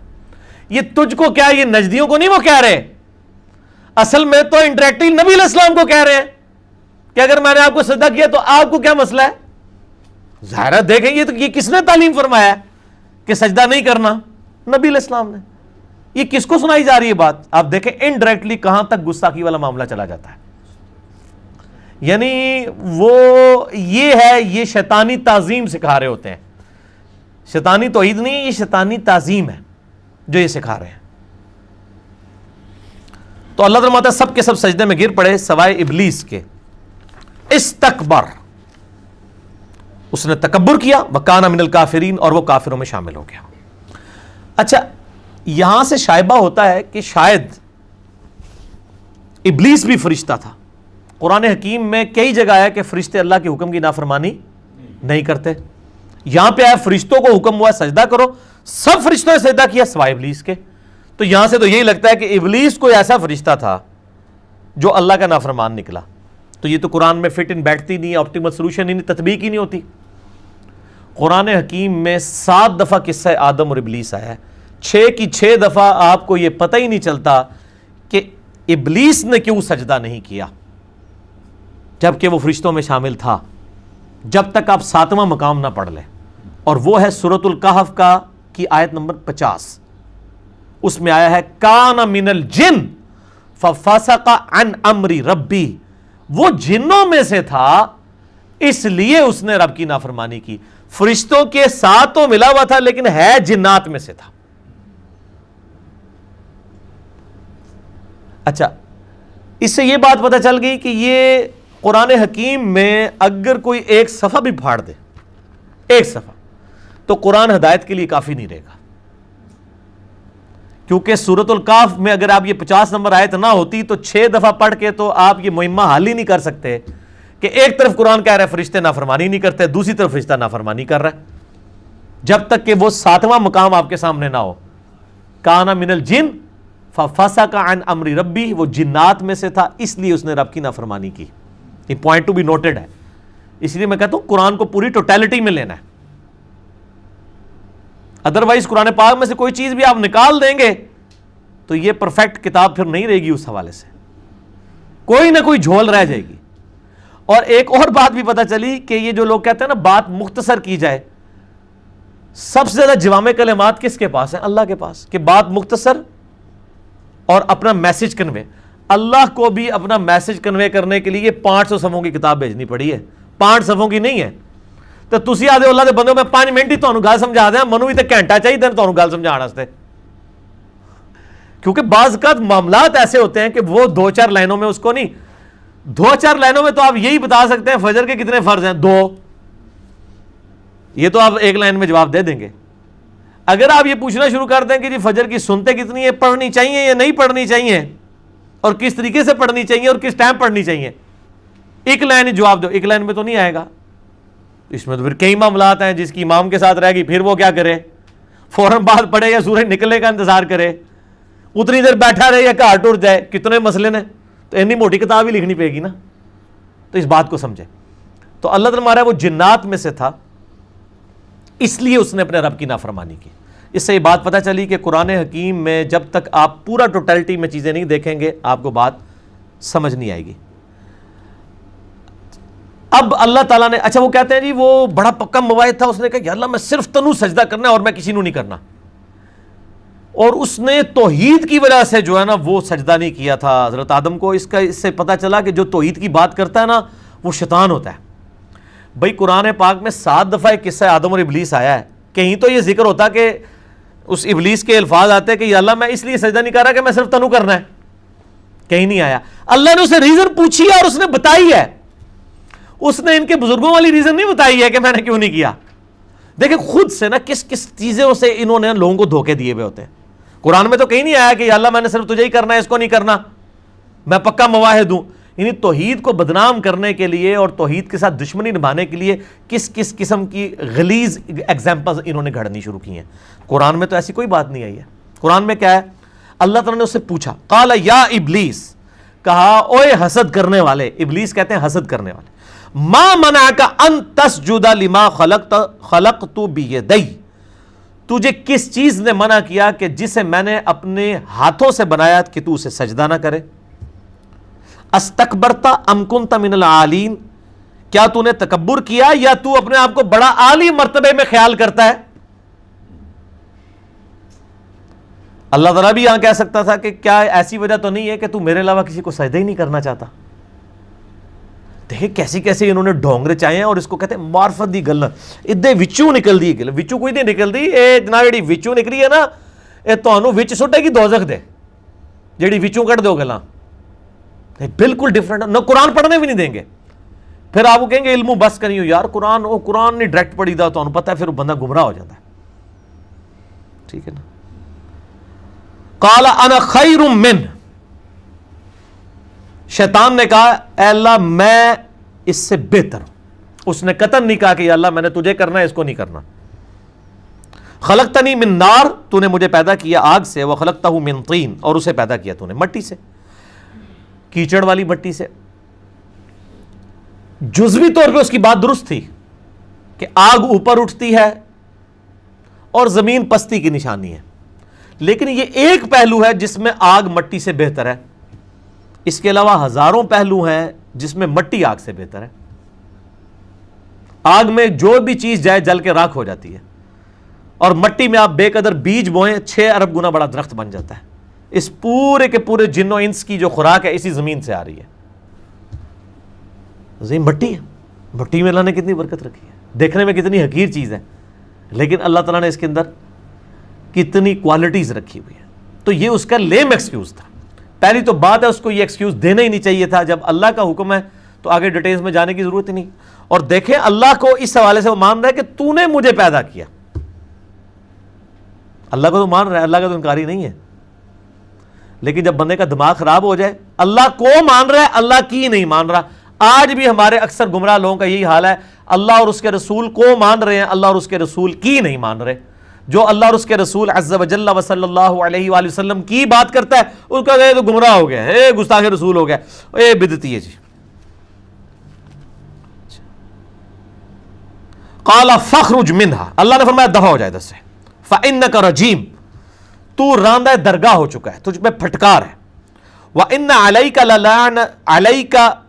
یہ تجھ کو کیا، یہ نجدیوں کو نہیں وہ کہہ رہے، اصل میں تو انڈائریکٹلی نبی علیہ السلام کو کہہ رہے ہیں کہ اگر میں نے آپ کو سجدہ کیا تو آپ کو کیا مسئلہ ہے. ظاہر دیکھیں یہ کس نے تعلیم فرمایا ہے کہ سجدہ نہیں کرنا؟ نبی علیہ السلام نے. یہ کس کو سنائی جا رہی ہے بات؟ آپ دیکھیں انڈائریکٹلی کہاں تک گستاخی والا معاملہ چلا جاتا ہے. یعنی وہ یہ ہے، یہ شیطانی تعظیم سکھا رہے ہوتے ہیں. شیطانی توحید نہیں، یہ شیطانی تعظیم ہے جو یہ سکھا رہے ہیں. تو اللہ فرماتا ہے سب کے سب سجدے میں گر پڑے سوائے ابلیس کے. استکبر، اس نے تکبر کیا، وکان من الکافرین، اور وہ کافروں میں شامل ہو گیا. اچھا، یہاں سے شائبہ ہوتا ہے کہ شاید ابلیس بھی فرشتہ تھا. قرآن حکیم میں کئی جگہ ہے کہ فرشتے اللہ کے حکم کی نافرمانی نہیں کرتے. یہاں پہ آیا فرشتوں کو حکم ہوا سجدہ کرو، سب فرشتوں نے سجدہ کیا سوائے ابلیس کے. تو یہاں سے تو یہی لگتا ہے کہ ابلیس کوئی ایسا فرشتہ تھا جو اللہ کا نافرمان نکلا. تو یہ تو قرآن میں فٹ ان بیٹھتی نہیں، آپٹیمل سولوشن ہی نہیں، تطبیق ہی نہیں ہوتی. قرآن حکیم میں 7 دفعہ قصہ آدم اور ابلیس آیا ہے. 6 کی 6 دفعہ آپ کو یہ پتہ ہی نہیں چلتا کہ ابلیس نے کیوں سجدہ نہیں کیا جبکہ وہ فرشتوں میں شامل تھا، جب تک آپ 7واں مقام نہ پڑھ لیں. اور وہ ہے سورۃ الکہف کی آیت نمبر 50. اس میں آیا ہے کان من الجن ففسق عن امر ربی، وہ جنوں میں سے تھا اس لیے اس نے رب کی نافرمانی کی. فرشتوں کے ساتھ تو ملا ہوا تھا لیکن ہے جنات میں سے تھا. اچھا، اس سے یہ بات پتہ چل گئی کہ یہ قرآن حکیم میں اگر کوئی ایک صفحہ بھی پھاڑ دے، ایک صفحہ، تو قرآن ہدایت کے لیے کافی نہیں رہے گا. کیونکہ سورۃ الکاف میں اگر آپ یہ 50 نمبر آیت نہ ہوتی تو 6 دفعہ پڑھ کے تو آپ یہ مہمہ حل ہی نہیں کر سکتے کہ ایک طرف قرآن کہہ رہا ہے فرشتے نافرمانی نہیں کرتے، دوسری طرف فرشتہ نافرمانی کر رہا ہے، جب تک کہ وہ 7واں مقام آپ کے سامنے نہ ہو. کان من الجن ففسق عن امر ربی، وہ جنات میں سے تھا اس لیے اس نے رب کی نافرمانی کی. یہ پوائنٹ ٹو بی نوٹڈ ہے. اس لیے میں کہتا ہوں قرآن کو پوری ٹوٹیلٹی میں لینا ہے، ادروائز قرآن پاک میں سے کوئی چیز بھی آپ نکال دیں گے تو یہ پرفیکٹ کتاب پھر نہیں رہے گی. اس حوالے سے کوئی نہ کوئی جھول رہ جائے گی. اور ایک اور بات بھی پتہ چلی کہ یہ جو لوگ کہتے ہیں نا بات مختصر کی جائے، سب سے زیادہ جوامع کلمات کس کے پاس ہیں؟ اللہ کے پاس، کہ بات مختصر اور اپنا میسج کنوے. اللہ کو بھی اپنا میسج کنوے کرنے کے لیے 500 صفحوں کی کتاب بھیجنی پڑی ہے، 5 صفحوں کی نہیں ہے. تو تسی آدھے اللہ دے بندوں میں 5 منٹ ہی تانوں گل سمجھا دیں، منو بھی تے گھنٹہ چاہیے تانوں گل سمجھانے واسطے. کیونکہ بعض اوقات معاملات ایسے ہوتے ہیں کہ وہ 2-4 لائنوں میں اس کو نہیں، 2-4 لائنوں میں تو آپ یہی بتا سکتے ہیں فجر کے کتنے فرض ہیں، 2. یہ تو آپ 1 لائن میں جواب دے دیں گے. اگر آپ یہ پوچھنا شروع کر دیں کہ جی فجر کی سنتیں کتنی ہیں، پڑھنی چاہیے یا نہیں پڑھنی چاہیے، اور کس طریقے سے پڑھنی چاہیے اور کس ٹائم پڑھنی چاہیے، 1 لائن ہی جواب دو. 1 لائن میں تو نہیں آئے گا. اس میں تو پھر کئی معاملات ہیں. جس کی امام کے ساتھ رہ گئی پھر وہ کیا کرے، فوراً بعد پڑھے یا سورج نکلنے کا انتظار کرے، اتنی دیر بیٹھا رہے یا گھر ٹر جائے، کتنے مسئلے نے. تو اتنی موٹی کتاب ہی لکھنی پڑے گی نا. تو اس بات کو سمجھے. تو اللہ تعالیٰ ہمارا وہ جنات میں سے تھا اس لیے اس نے اپنے رب کی نافرمانی کی. اس سے یہ بات پتہ چلی کہ قرآن حکیم میں جب تک آپ پورا ٹوٹلٹی میں چیزیں نہیں دیکھیں گے آپ کو بات سمجھ نہیں آئے گی. اب اللہ تعالیٰ نے، اچھا وہ کہتے ہیں جی وہ بڑا پکا مواعد تھا، اس نے کہا یا اللہ میں صرف تنو سجدہ کرنا ہے اور میں کسی نو نہیں کرنا. اور اس نے توحید کی وجہ سے جو ہے نا وہ سجدہ نہیں کیا تھا حضرت آدم کو. اس سے پتہ چلا کہ جو توحید کی بات کرتا ہے نا وہ شیطان ہوتا ہے. بھائی قرآن پاک میں 7 دفعہ ایک قصہ آدم اور ابلیس آیا ہے. کہیں تو یہ ذکر ہوتا کہ اس ابلیس کے الفاظ آتے کہ یا اللہ میں اس لیے سجدہ نہیں کر رہا کہ میں صرف تنو کرنا ہے. کہیں نہیں آیا. اللہ نے اسے ریزن پوچھی اور اس نے بتائی ہے. اس نے ان کے بزرگوں والی ریزن نہیں بتائی ہے کہ میں نے کیوں نہیں کیا. دیکھیں خود سے نا کس کس چیزوں سے انہوں نے لوگوں کو دھوکے دیے ہوئے ہوتے ہیں. قرآن میں تو کہیں نہیں آیا کہ یا اللہ میں نے صرف تجھے ہی کرنا ہے، اس کو نہیں کرنا، میں پکا مواحد ہوں. یعنی توحید کو بدنام کرنے کے لیے اور توحید کے ساتھ دشمنی نبھانے کے لیے کس کس قسم کی غلیظ ایگزامپلز انہوں نے گھڑنی شروع کی ہیں. قرآن میں تو ایسی کوئی بات نہیں آئی ہے. قرآن میں کیا ہے، اللہ تعالیٰ نے اس سے پوچھا قال یا ابلیس، کہا اوے حسد کرنے والے. ابلیس کہتے ہیں حسد کرنے والے. ما منعک ان تسجد لما خلقت بیدی، تجھے کس چیز نے منع کیا کہ جسے میں نے اپنے ہاتھوں سے بنایا کہ تو اسے سجدہ نہ کرے. استکبرت ام کنت من العالین، کیا تو نے تکبر کیا یا تو اپنے آپ کو بڑا عالی مرتبے میں خیال کرتا ہے. اللہ تعالیٰ بھی یہاں کہہ سکتا تھا کہ کیا ایسی وجہ تو نہیں ہے کہ تو میرے علاوہ کسی کو سجدہ ہی نہیں کرنا چاہتا. دیکھیں کیسی کیسی انہوں نے ڈھونگرے چاہے ہیں. اور اس کو کہتے ہیں معرفت دی گل. ادھے وچوں نکل دی گل، وچوں کوئی نہیں نکل دی. اے جناب جڑی وچوں نکلی ہے نا اے تانوں وچ سٹے گی دوزخ دے، جڑی وچوں کٹ دو گلاں بالکل ڈفرنٹ. نہ قرآن پڑھنے بھی نہیں دیں گے. پھر آپ کو کہیں گے علم بس کریو یار قرآن نہیں ڈائریکٹ پڑھی دا، تانوں پتہ ہے پھر بندہ گمراہ ہو جاتا ہے. ٹھیک ہے نا. قال انا خیر من، شیطان نے کہا اے اللہ میں اس سے بہتر ہوں. اس نے قطعاً نہیں کہا کہ یا اللہ میں نے تجھے کرنا ہے اس کو نہیں کرنا. خلقتنی من نار، تو نے مجھے پیدا کیا آگ سے، وخلقتہ من طین، اور اسے پیدا کیا تو نے مٹی سے، کیچڑ والی مٹی سے. جزوی طور پہ اس کی بات درست تھی کہ آگ اوپر اٹھتی ہے اور زمین پستی کی نشانی ہے. لیکن یہ ایک پہلو ہے جس میں آگ مٹی سے بہتر ہے. اس کے علاوہ ہزاروں پہلو ہیں جس میں مٹی آگ سے بہتر ہے. آگ میں جو بھی چیز جائے جل کے راکھ ہو جاتی ہے، اور مٹی میں آپ بے قدر بیج بوئیں 6 ارب گنا بڑا درخت بن جاتا ہے. اس پورے کے پورے جن و انس کی جو خوراک ہے اسی زمین سے آ رہی ہے. زمین مٹی ہے، مٹی میں اللہ نے کتنی برکت رکھی ہے. دیکھنے میں کتنی حقیر چیز ہے لیکن اللہ تعالیٰ نے اس کے اندر کتنی کوالٹیز رکھی ہوئی ہے. تو یہ اس کا لیم ایکسکیوز تھا. پہلی تو بات ہے اس کو یہ ایکسکیوز دینا ہی نہیں چاہیے تھا. جب اللہ کا حکم ہے تو آگے ڈیٹیلز میں جانے کی ضرورت ہی نہیں. اور دیکھیں اللہ کو اس حوالے سے وہ مان رہا ہے کہ تو نے مجھے پیدا کیا. اللہ کو تو مان رہا ہے، اللہ کا تو انکاری نہیں ہے. لیکن جب بندے کا دماغ خراب ہو جائے، اللہ کو مان رہا ہے، اللہ کی نہیں مان رہا. آج بھی ہمارے اکثر گمراہ لوگوں کا یہی حال ہے، اللہ اور اس کے رسول کو مان رہے ہیں، اللہ اور اس کے رسول کی نہیں مان رہے. جو اللہ اور اس کے رسول عز و جل و صلی اللہ علیہ وآلہ وسلم کی بات کرتا ہے، اس کا تو گمراہ ہو گیا، اے گستاخ رسول ہو گیا، اے بدعتی ہے جی. قال فخرج منها، اللہ نے فرمایا دفع ہو جائے ادھر سے. فإنك رجیم، تو راندہ درگاہ ہو چکا ہے، تجھ پہ پھٹکار ہے. وَإِنَّ عَلَيْكَ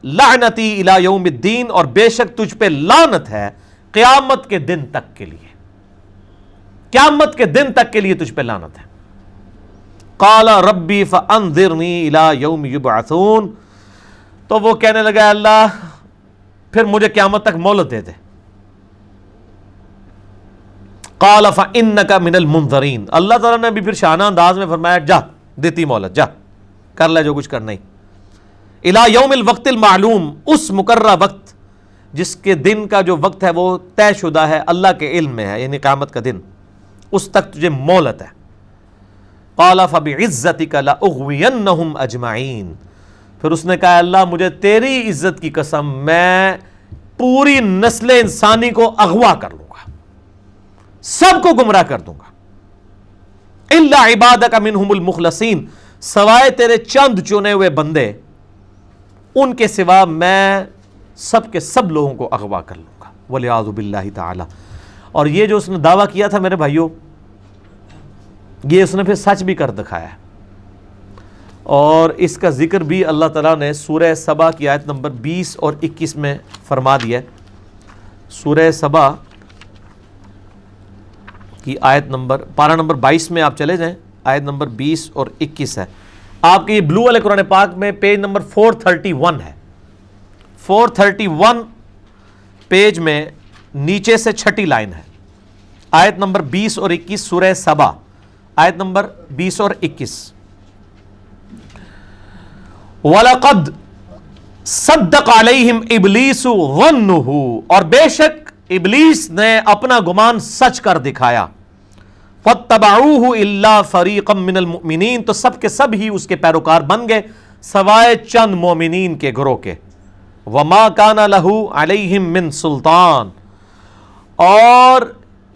لَعْنَتِي إِلَى يَوْمِ الدِّينِ، اور بے شک تجھ پہ لعنت ہے قیامت کے دن تک کے لیے، قیامت کے دن تک کے لیے تجھ پہ لعنت ہے. قَالَ رَبِّي فَأَنذِرْنِي إِلَى يَوْمِ يُبْعَثُونَ، تو وہ کہنے لگا اللہ پھر مجھے قیامت تک مہلت دے دے. قَالَ فَإِنَّكَ مِنَ الْمُنذَرِينَ، اللہ تعالیٰ نے بھی پھر شانہ انداز میں فرمایا جا دیتی مہلت، جا کر لے جو کچھ کرنا ہی. الی یوم الوقت المعلوم، اس مقررہ وقت جس کے دن کا جو وقت ہے وہ طے شدہ ہے، اللہ کے علم میں ہے، یعنی قیامت کا دن، اس تک تجھے مہلت ہے. قال فبعزتک لاغوینہم اجمعین، پھر اس نے کہا اللہ مجھے تیری عزت کی قسم میں پوری نسل انسانی کو اغوا کر لوں گا، سب کو گمراہ کر دوں گا. الا عبادک منہم المخلصین، سوائے تیرے چند چنے ہوئے بندے، ان کے سوا میں سب کے سب لوگوں کو اغوا کر لوں گا. والعیاذ باللہ تعالی. اور یہ جو اس نے دعویٰ کیا تھا میرے بھائیوں، یہ اس نے پھر سچ بھی کر دکھایا ہے. اور اس کا ذکر بھی اللہ تعالیٰ نے سورہ سبا کی آیت نمبر 20 اور 21 میں فرما دیا ہے. سورہ سبا کی آیت نمبر پارہ نمبر 22 میں آپ چلے جائیں، آیت نمبر 20 اور 21 ہے. آپ کے یہ بلو والے قرآن پاک میں پیج نمبر 431 ہے. 431 پیج میں نیچے سے چھٹی لائن ہے، آیت نمبر 20 اور 21 سورہ سبا، آیت نمبر 20 اور 21. وَلَقَدْ صَدَّقَ عَلَيْهِمْ إِبْلِيسُ ظَنُّهُ، اور بے شک ابلیس نے اپنا گمان سچ کر دکھایا. فَاتَّبَعُوهُ إِلَّا فَرِيقًا مِّنَ الْمُؤْمِنِينَ، تو سب کے سب ہی اس کے پیروکار بن گئے سوائے چند مومنین کے گروہ کے. وَمَا كَانَ لَهُ عَلَيْهِمْ مِّن سُلطان، اور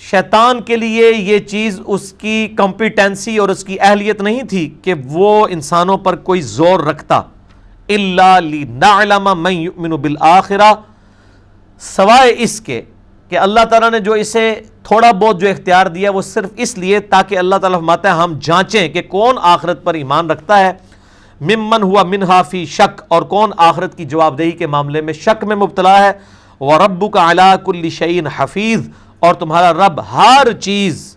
شیطان کے لیے یہ چیز اس کی کمپیٹنسی اور اس کی اہلیت نہیں تھی کہ وہ انسانوں پر کوئی زور رکھتا. إِلَّا لِنَعْلَمَ مَن يُؤْمِنُ بِالْآخِرَةِ، سوائے اس کے کہ اللہ تعالیٰ نے جو اسے تھوڑا بہت جو اختیار دیا وہ صرف اس لیے تاکہ اللہ تعالیٰ فرماتا ہے ہم جانچیں کہ کون آخرت پر ایمان رکھتا ہے. ممن ہوا منہا فی شک، اور کون آخرت کی جواب دہی کے معاملے میں شک میں مبتلا ہے. وَرَبُّكَ عَلَىٰ كُلِّ شَيْءٍ حَفِيظٌ، اور تمہارا رب ہر چیز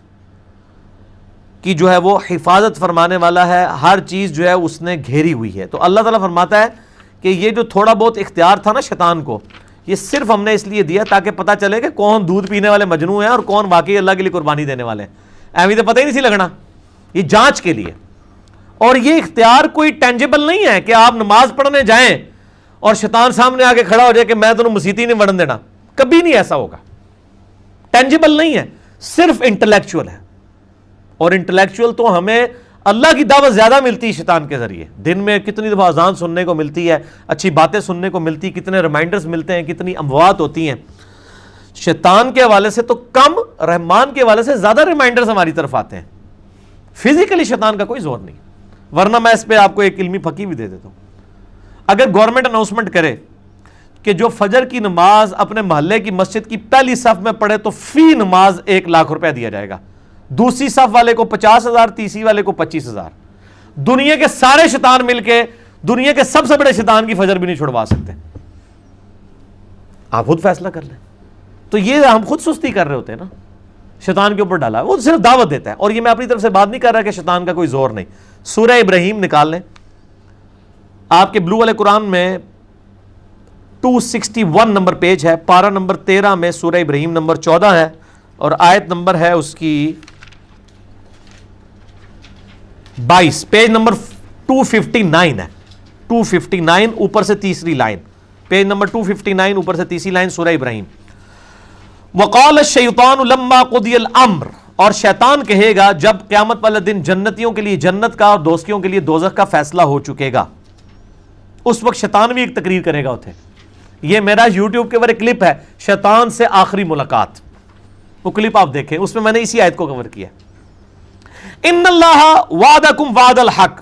کی جو ہے وہ حفاظت فرمانے والا ہے، ہر چیز جو ہے اس نے گھیری ہوئی ہے. تو اللہ تعالیٰ فرماتا ہے کہ یہ جو تھوڑا بہت اختیار تھا نا شیطان کو، یہ صرف ہم نے اس لیے دیا تاکہ پتہ چلے کہ کون دودھ پینے والے مجنو ہیں اور کون واقعی اللہ کے لیے قربانی دینے والے ہیں. ایویں تو پتہ ہی نہیں سی لگنا، یہ جانچ کے لیے. اور یہ اختیار کوئی ٹینجیبل نہیں ہے کہ آپ نماز پڑھنے جائیں اور شیطان سامنے آ کے کھڑا ہو جائے کہ میں تمہیں مسیتی نہیں وڑن دینا. کبھی نہیں ایسا ہوگا، ٹینجیبل نہیں ہے، صرف انٹلیکچوئل ہے. اور انٹلیکچوئل تو ہمیں اللہ کی دعوت زیادہ ملتی ہے شیطان کے ذریعے. دن میں کتنی دفعہ اذان سننے کو ملتی ہے، اچھی باتیں سننے کو ملتی، کتنے ریمائنڈرز ملتے ہیں، کتنی اموات ہوتی ہیں. شیطان کے حوالے سے تو کم، رحمان کے حوالے سے زیادہ ریمائنڈرز ہماری طرف آتے ہیں. فزیکلی شیطان کا کوئی زور نہیں. ورنہ میں اس پہ آپ کو ایک علمی پھکی بھی دے دیتا ہوں. اگر گورنمنٹ اناؤنسمنٹ کرے کہ جو فجر کی نماز اپنے محلے کی مسجد کی پہلی صف میں پڑھے تو فی نماز 1,00,000 روپیہ دیا جائے گا، دوسری صف والے کو 50,000، تیسری والے کو 25,000. دنیا کے سارے شیطان مل کے دنیا کے سب سے بڑے شیطان کی فجر بھی نہیں چھڑوا سکتے. آپ خود فیصلہ کر لیں. تو یہ ہم خود سستی کر رہے ہوتے ہیں نا، شیطان کے اوپر ڈالا ہے، وہ صرف دعوت دیتا ہے. اور یہ میں اپنی طرف سے بات نہیں کر رہا کہ شیطان کا کوئی زور نہیں. سورہ ابراہیم نکال لیں، آپ کے بلو والے قرآن میں 261 نمبر پیج ہے، پارہ نمبر 13 میں سورہ ابراہیم نمبر 14 ہے اور آیت نمبر ہے اس کی 22. پیج نمبر 259 ہے، 259 اوپر سے تیسری لائن، پیج نمبر 259 اوپر سے تیسری لائن سورہ ابراہیم. وقال الشیطان لما قضی الامر، اور شیطان کہے گا جب قیامت والے دن جنتیوں کے لیے جنت کا اور دوستیوں کے لیے دوزخ کا فیصلہ ہو چکے گا، اس وقت شیطان بھی ایک تقریر کرے گا اتنے. یہ میرا یوٹیوب کے اوپر ایک کلپ ہے، شیطان سے آخری ملاقات، وہ کلپ آپ دیکھیں، اس میں نے اسی آیت کو کور کیا. ان اللہ وعدکم وعد الحق،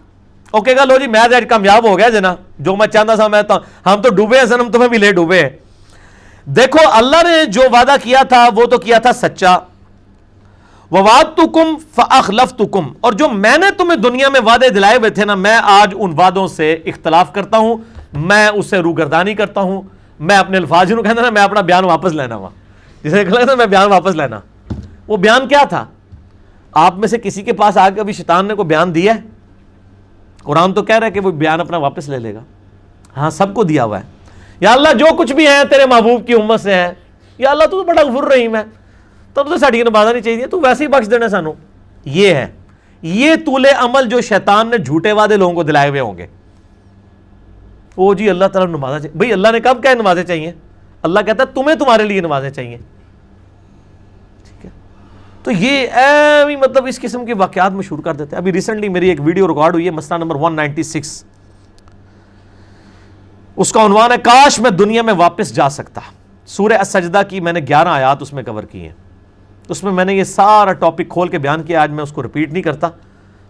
وہ کہے گا لو جی میں آج کامیاب ہو گیا جنا، جو میں چاہتا تھا میں ہم تو ڈوبے ہیں سنم، تمہیں بھی لے ڈوبے ہیں. دیکھو اللہ نے جو وعدہ کیا تھا وہ تو کیا تھا سچا. وَوَعَدْتُكُمْ فَأَخْلَفْتُكُمْ، اور جو میں نے تمہیں دنیا میں وعدے دلائے ہوئے تھے نا، میں آج ان وعدوں سے اختلاف کرتا ہوں، میں اس سے روگردانی کرتا ہوں. میں اپنے الفاظ جنہوں کہتا نا میں اپنا بیان واپس لینا ہوا، جسے کہا تھا میں بیان واپس لینا. وہ بیان کیا تھا؟ آپ میں سے کسی کے پاس آ کے ابھی شیطان نے کوئی بیان دیا ہے؟ قرآن تو کہہ رہا ہے کہ وہ بیان اپنا واپس لے لے گا. ہاں سب کو دیا ہوا ہے. یا اللہ جو کچھ بھی ہیں تیرے محبوب کی امت سے ہیں، یا اللہ تو بڑا غفور رحیم ہے، تو ساڑی نبازا نہیں چاہیے، تو ویسے ہی بخش دینا سانو. یہ ہے یہ طول عمل جو شیطان نے جھوٹے وعدے لوگوں کو دلائے ہوئے ہوں گے. وہ جی اللہ تعالیٰ نمازیں چاہیے، بھئی اللہ نے کب کہا نمازیں چاہیے؟ اللہ کہتا ہے تمہیں تمہارے لیے نمازیں چاہیے. ٹھیک ہے، تو یہ مطلب اس قسم کے واقعات میں شروع کر دیتے ہیں. ابھی ریسنٹلی میری ایک ویڈیو ریکارڈ ہوئی ہے، مسئلہ نمبر 196، اس کا عنوان ہے کاش میں دنیا میں واپس جا سکتا. سورہ السجدہ کی میں نے 11 آیات اس میں کور کی ہیں. اس میں نے یہ سارا ٹاپک کھول کے بیان کیا، آج میں اس کو ریپیٹ نہیں کرتا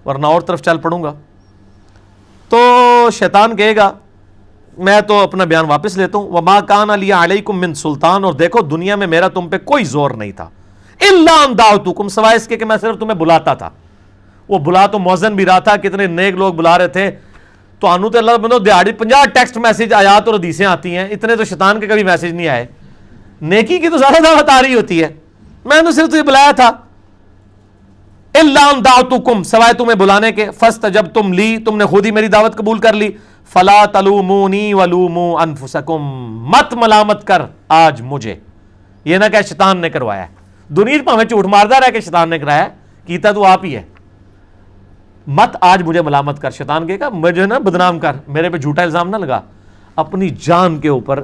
ورنہ اور طرف چل پڑوں گا. تو شیطان کہے گا میں تو اپنا بیان واپس لیتا ہوں. وَمَا كَانَ لِيَ عَلَيْكُم مِّن سُلطان، اور دیکھو دنیا میں میرا تم پہ کوئی زور نہیں تھا، إِلَّا أَن دَعَوْتُكُم، سوائے اس کے کہ میں صرف تمہیں بلاتا تھا. وہ بلا تو موزن بھی رہا تھا، کتنے نیک لوگ بلا رہے تھے. تو انو تو اللہ بندو دیہڑی 50 ٹیکسٹ میسج آیات اور حدیثیں آتی ہیں، اتنے تو شیطان کے کبھی میسج نہیں آئے. نیکی کی تو زیادہ دعوت آ رہی ہوتی ہے، میں نے صرف تجھے بلایا تھا. إِلَّا أَن دَعَوْتُكُم، سوائے تمہیں بلانے کے. فَاسْتَجَبْتُمْ لِي، تم نے خود ہی میری دعوت قبول کر لی. فَلَا تَلُومُونِي وَلُومُوا أَنفُسَكُم، مت ملامت کر آج مجھے. یہ نہ کہ شیطان نے کروایا ہے. دنیا پہ ہمیں جھوٹ ماردا رہا کہ شیطان نے کرایا، کیتا تو آپ ہی ہے. مت آج مجھے ملامت کر. شیطان کہے گا مجھے نا بدنام کر، میرے پہ جھوٹا الزام نہ لگا، اپنی جان کے اوپر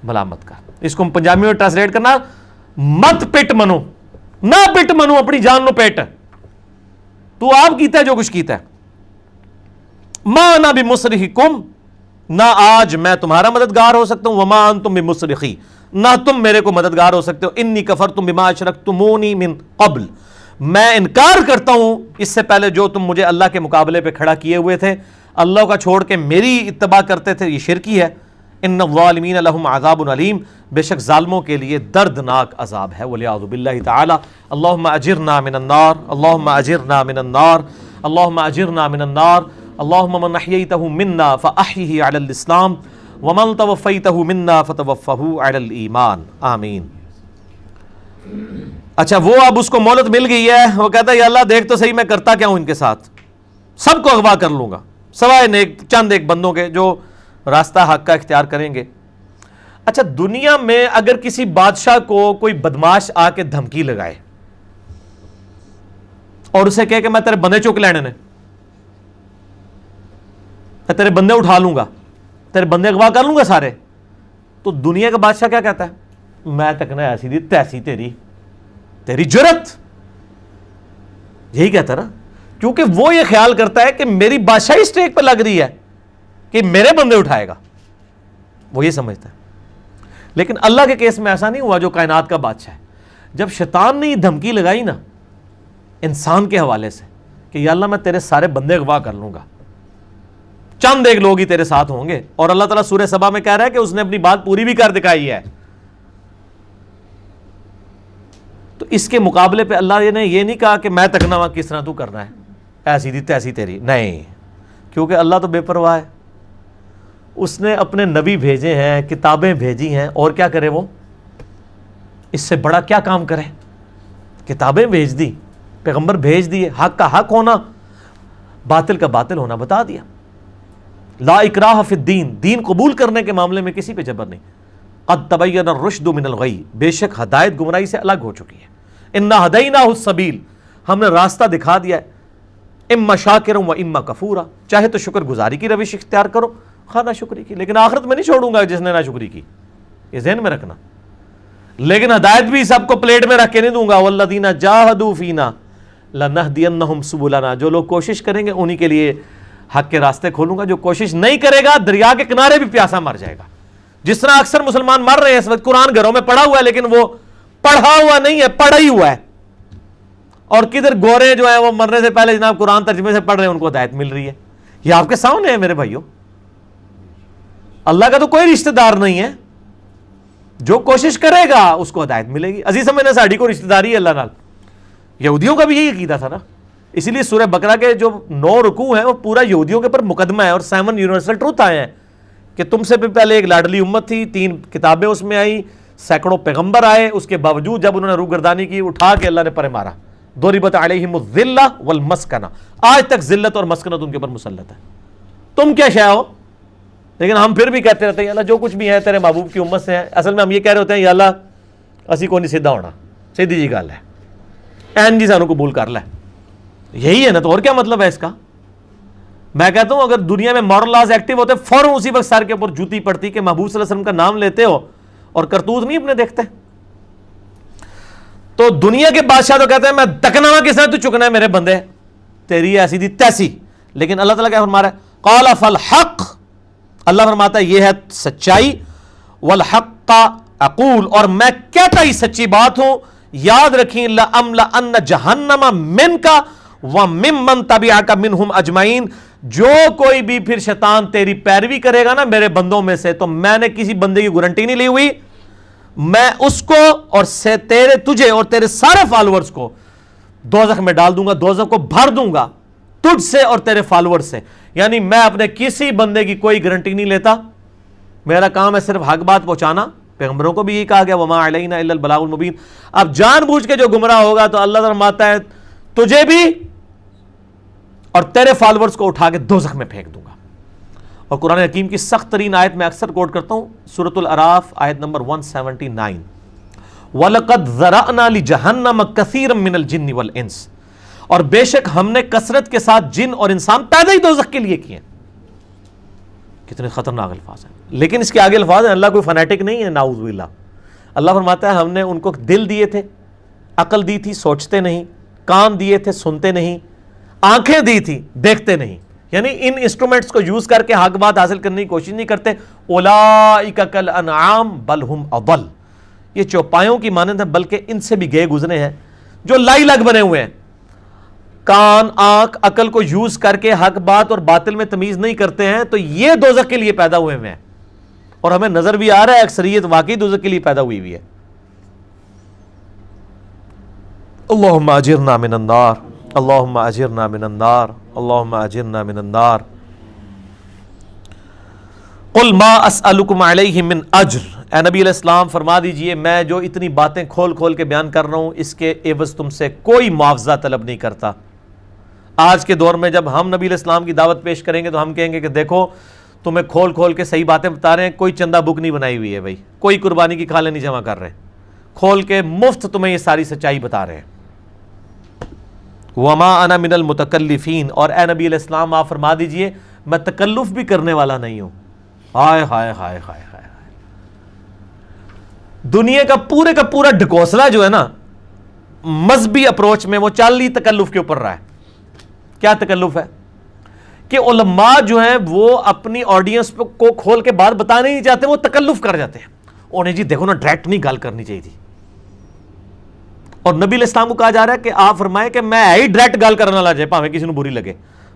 ملامت کر. اس کو ہم پنجابی میں ٹرانسلیٹ کرنا، مت پٹ منو، نہ پٹ منو، اپنی جان نو پیٹ. تو آپ کیتا ہے جو کچھ کیتا ہے. ما انا بمصرخکم، نہ آج میں تمہارا مددگار ہو سکتا ہوں. وما انتم بمصرخی، نہ تم میرے کو مددگار ہو سکتے ہو. انی کفرتم بما اشرکتمونی من قبل، میں انکار کرتا ہوں اس سے پہلے جو تم مجھے اللہ کے مقابلے پہ کھڑا کیے ہوئے تھے. اللہ کا چھوڑ کے میری اتباع کرتے تھے، یہ شرکی ہے. ان الظالمین لهم عذاب علیم، بے شک ظالموں کے لیے دردناک عذاب ہے. والعیاذ باللہ تعالی. اللہم اجرنا من النار، اللہم اجرنا من النار، اللہم اجرنا من النار. اللہم من احییتہ منا فاحیہ علی الاسلام، ومن توفیتہ منا فتوفہ علی الایمان، آمین. اچھا وہ اب اس کو مہلت مل گئی ہے، وہ کہتا ہے یا اللہ دیکھ تو صحیح میں کرتا کیا ہوں ان کے ساتھ، سب کو اغوا کر لوں گا سوائے نیک چند ایک بندوں کے جو راستہ حق کا اختیار کریں گے. اچھا دنیا میں اگر کسی بادشاہ کو کوئی بدماش آ کے دھمکی لگائے اور اسے کہے کہ میں تیرے بندے چک لینے نے، میں تیرے بندے اٹھا لوں گا، تیرے بندے اغوا کر لوں گا سارے، تو دنیا کا بادشاہ کیا کہتا ہے؟ میں تکنا ایسی دی تیسی تیری جرت. یہی کہتا نا، کیونکہ وہ یہ خیال کرتا ہے کہ میری بادشاہی اسٹیک پہ لگ رہی ہے کہ میرے بندے اٹھائے گا، وہ یہ سمجھتا ہے. لیکن اللہ کے کیس میں ایسا نہیں ہوا جو کائنات کا بادشاہ ہے. جب شیطان نے یہ دھمکی لگائی نا انسان کے حوالے سے کہ یا اللہ میں تیرے سارے بندے اغوا کر لوں گا، چند ایک لوگ ہی تیرے ساتھ ہوں گے، اور اللہ تعالیٰ سورہ سبا میں کہہ رہا ہے کہ اس نے اپنی بات پوری بھی کر دکھائی ہے. تو اس کے مقابلے پہ اللہ نے یہ نہیں کہا کہ میں تکنا ہوا کس طرح تو کرنا ہے، ایسی دی تیسی تیری، نہیں، کیونکہ اللہ تو بے پرواہ ہے. اس نے اپنے نبی بھیجے ہیں، کتابیں بھیجی ہیں، اور کیا کرے وہ؟ اس سے بڑا کیا کام کرے؟ کتابیں بھیج دی، پیغمبر بھیج دیے، حق کا حق ہونا، باطل کا باطل ہونا بتا دیا. لا اکراہ فی الدین، دین قبول کرنے کے معاملے میں کسی پہ جبر نہیں. قد تبین الرشد من الغی، بے شک ہدایت گمراہی سے الگ ہو چکی ہے. انا ہدیناہ السبیل، ہم نے راستہ دکھا دیا ہے. اما شاکرا و اما کفورا، چاہے تو شکر گزاری کی روش اختیار کرو، خواہ نہ شکری کی، لیکن آخرت میں نہیں چھوڑوں گا جس نے نہ شکری کی. یہ ذہن میں رکھنا. لیکن ہدایت بھی سب کو پلیٹ میں رکھ کے نہیں دوں گا. والذین جاہدوا فینا لنہدینہم سبلنا, جو لوگ کوشش کریں گے انہی کے لیے حق کے راستے کھولوں گا. جو کوشش نہیں کرے گا دریا کے کنارے بھی پیاسا مر جائے گا. جس طرح اکثر مسلمان مر رہے ہیں اس وقت, قرآن گھروں میں پڑھا ہوا ہے لیکن وہ پڑھا ہوا نہیں ہے, پڑھا ہی ہوا ہے. اور کدھر گورے جو ہیں وہ مرنے سے پہلے جناب قرآن ترجمے سے پڑھ رہے ہیں, ان کو ہدایت مل رہی ہے. یہ آپ کے سامنے ہے میرے بھائیوں. اللہ کا تو کوئی رشتہ دار نہیں ہے, جو کوشش کرے گا اس کو ہدایت ملے گی. عزیز سمجھنا ساڑھی کو رشتہ داری ہے اللہ نال. یہودیوں کا بھی یہی عقیدہ تھا نا, اسی لیے سورہ بقرہ کے جو 9 رکوع ہیں وہ پورا یہودیوں کے اوپر مقدمہ ہے, اور 7 یونیورسل ٹروتھ آئے ہیں کہ تم سے بھی پہلے ایک لاڈلی امت تھی, 3 کتابیں اس میں آئی, سینکڑوں پیغمبر آئے, اس کے باوجود جب انہوں نے روگردانی کی اٹھا کے اللہ نے پرے مارا. ضربت علیہم الذلہ والمسکنہ, آج تک ذلت اور مسکنت ان کے اوپر مسلط ہے. تم کیا شے ہو؟ لیکن ہم پھر بھی کہتے رہتے ہیں اللہ جو کچھ بھی ہے تیرے محبوب کی امت سے ہے. اصل میں ہم یہ کہہ رہے ہوتے ہیں یا اللہ اسی کو نہیں سیدھا ہونا, سیدھی جی گل ہے, این جی سانوں قبول کر لے. یہی ہے نا, تو اور کیا مطلب ہے اس کا؟ میں کہتا ہوں اگر دنیا میں مورل لاز ایکٹیو ہوتے فوراً اسی وقت سر کے اوپر جوتی پڑتی کہ محبوب صلی اللہ علیہ وسلم کا نام لیتے ہو اور کرتوت نہیں اپنے دیکھتے. تو دنیا کے بادشاہ تو کہتے ہیں میں تکنا کس طرح تو چکنا ہے میرے بندے, تیری ایسی دی تیسی. لیکن اللہ تعالیٰ کیا فرما رہا ہے؟ قال فالحق, اللہ فرماتا ہے یہ ہے سچائی, والحق اقول, اور میں کہتا ہی سچی بات ہوں. یاد رکھیں لأملأن جہنم منک وممن تبعک منہم اجمعین, جو کوئی بھی پھر شیطان تیری پیروی کرے گا نا میرے بندوں میں سے, تو میں نے کسی بندے کی گارنٹی نہیں لی ہوئی, میں اس کو اور تجھے اور تیرے سارے فالورز کو دوزخ میں ڈال دوں گا, دوزخ کو بھر دوں گا تجھ سے اور تیرے فالورز سے. یعنی میں اپنے کسی بندے کی کوئی گارنٹی نہیں لیتا, میرا کام ہے صرف حق بات پہنچانا. پیغمبروں کو بھی یہ کہا گیا وما علینا الا البلاغ المبین. اب جان بوجھ کے جو گمراہ ہوگا تو اللہ فرماتا ہے تجھے بھی اور تیرے فالورز کو اٹھا کے دوزخ میں پھینک دوں گا. اور قرآن حکیم کی سخت ترین آیت میں اکثر کوٹ کرتا ہوں, سورۃ الاعراف آیت نمبر 179, وَلَقَدْ ذَرَأْنَا لِجَهَنَّمَ كَثِيرًا مِّنَ الْجِنِّ وَالْإِنسِ, اور بے شک ہم نے کثرت کے ساتھ جن اور انسان پیدا ہی دوزخ کے لیے کیے. کتنے خطرناک الفاظ ہیں, لیکن اس کے آگے الفاظ ہیں, اللہ کوئی فنیٹک نہیں ہے نعوذ باللہ. اللہ فرماتا ہے ہم نے ان کو دل دیے تھے, عقل دی تھی سوچتے نہیں, کان دیے تھے سنتے نہیں, آنکھیں دی تھی دیکھتے نہیں. یعنی ان انسٹرومنٹس کو یوز کر کے حق بات حاصل کرنے کی کوشش نہیں کرتے. اولئک کالانعام بل ہم اضل, یہ چوپایوں کی مانند ہے بلکہ ان سے بھی گئے گزرے ہیں جو لائی لگ بنے ہوئے ہیں. کان آنکھ عقل کو یوز کر کے حق بات اور باطل میں تمیز نہیں کرتے ہیں, تو یہ دوزخ کے لیے پیدا ہوئے ہیں. اور ہمیں نظر بھی آ رہا ہے اکثریت واقعی دوزخ کے لیے پیدا ہوئی ہوئی ہے. اللہم اجرنا من النار, اللہم اجرنا من النار, اللہم اجرنا من النار. قل ما اسألکم علیہ من اجر, اے نبی علیہ السلام فرما دیجئے میں جو اتنی باتیں کھول کھول کے بیان کر رہا ہوں اس کے عوض تم سے کوئی معاوضہ طلب نہیں کرتا. آج کے دور میں جب ہم نبی علیہ السلام کی دعوت پیش کریں گے تو ہم کہیں گے کہ دیکھو تمہیں کھول کھول کے صحیح باتیں بتا رہے ہیں, کوئی چندہ بک نہیں بنائی ہوئی ہے بھائی, کوئی قربانی کی کھالیں نہیں جمع کر رہے, کھول کے مفت تمہیں یہ ساری سچائی بتا رہے ہیں. وما انا من المتکلفین, اور اے نبی علیہ السلام آپ فرما دیجئے میں تکلف بھی کرنے والا نہیں ہوں. ہائے ہائے ہائے ہائے ہائے, دنیا کا پورا ڈھکوسلا جو ہے نا مذہبی اپروچ میں وہ چال ہی تکلف کے اوپر رہا ہے. کیا تکلف ہے کہ علماء جو ہیں وہ اپنی آڈینس کو کھول کے بات بتانے نہیں چاہتے, وہ تکلف کر جاتے ہیں. انہیں جی دیکھو نا ڈائریکٹ نہیں گال کرنی چاہیے تھی, اور نبی علیہ السلام کو کہا جا رہا ہے کہ آپ فرمائیں کہ میں ہی ڈائریکٹ گال کرنے والا جائے پاویں کسی نے بری لگے.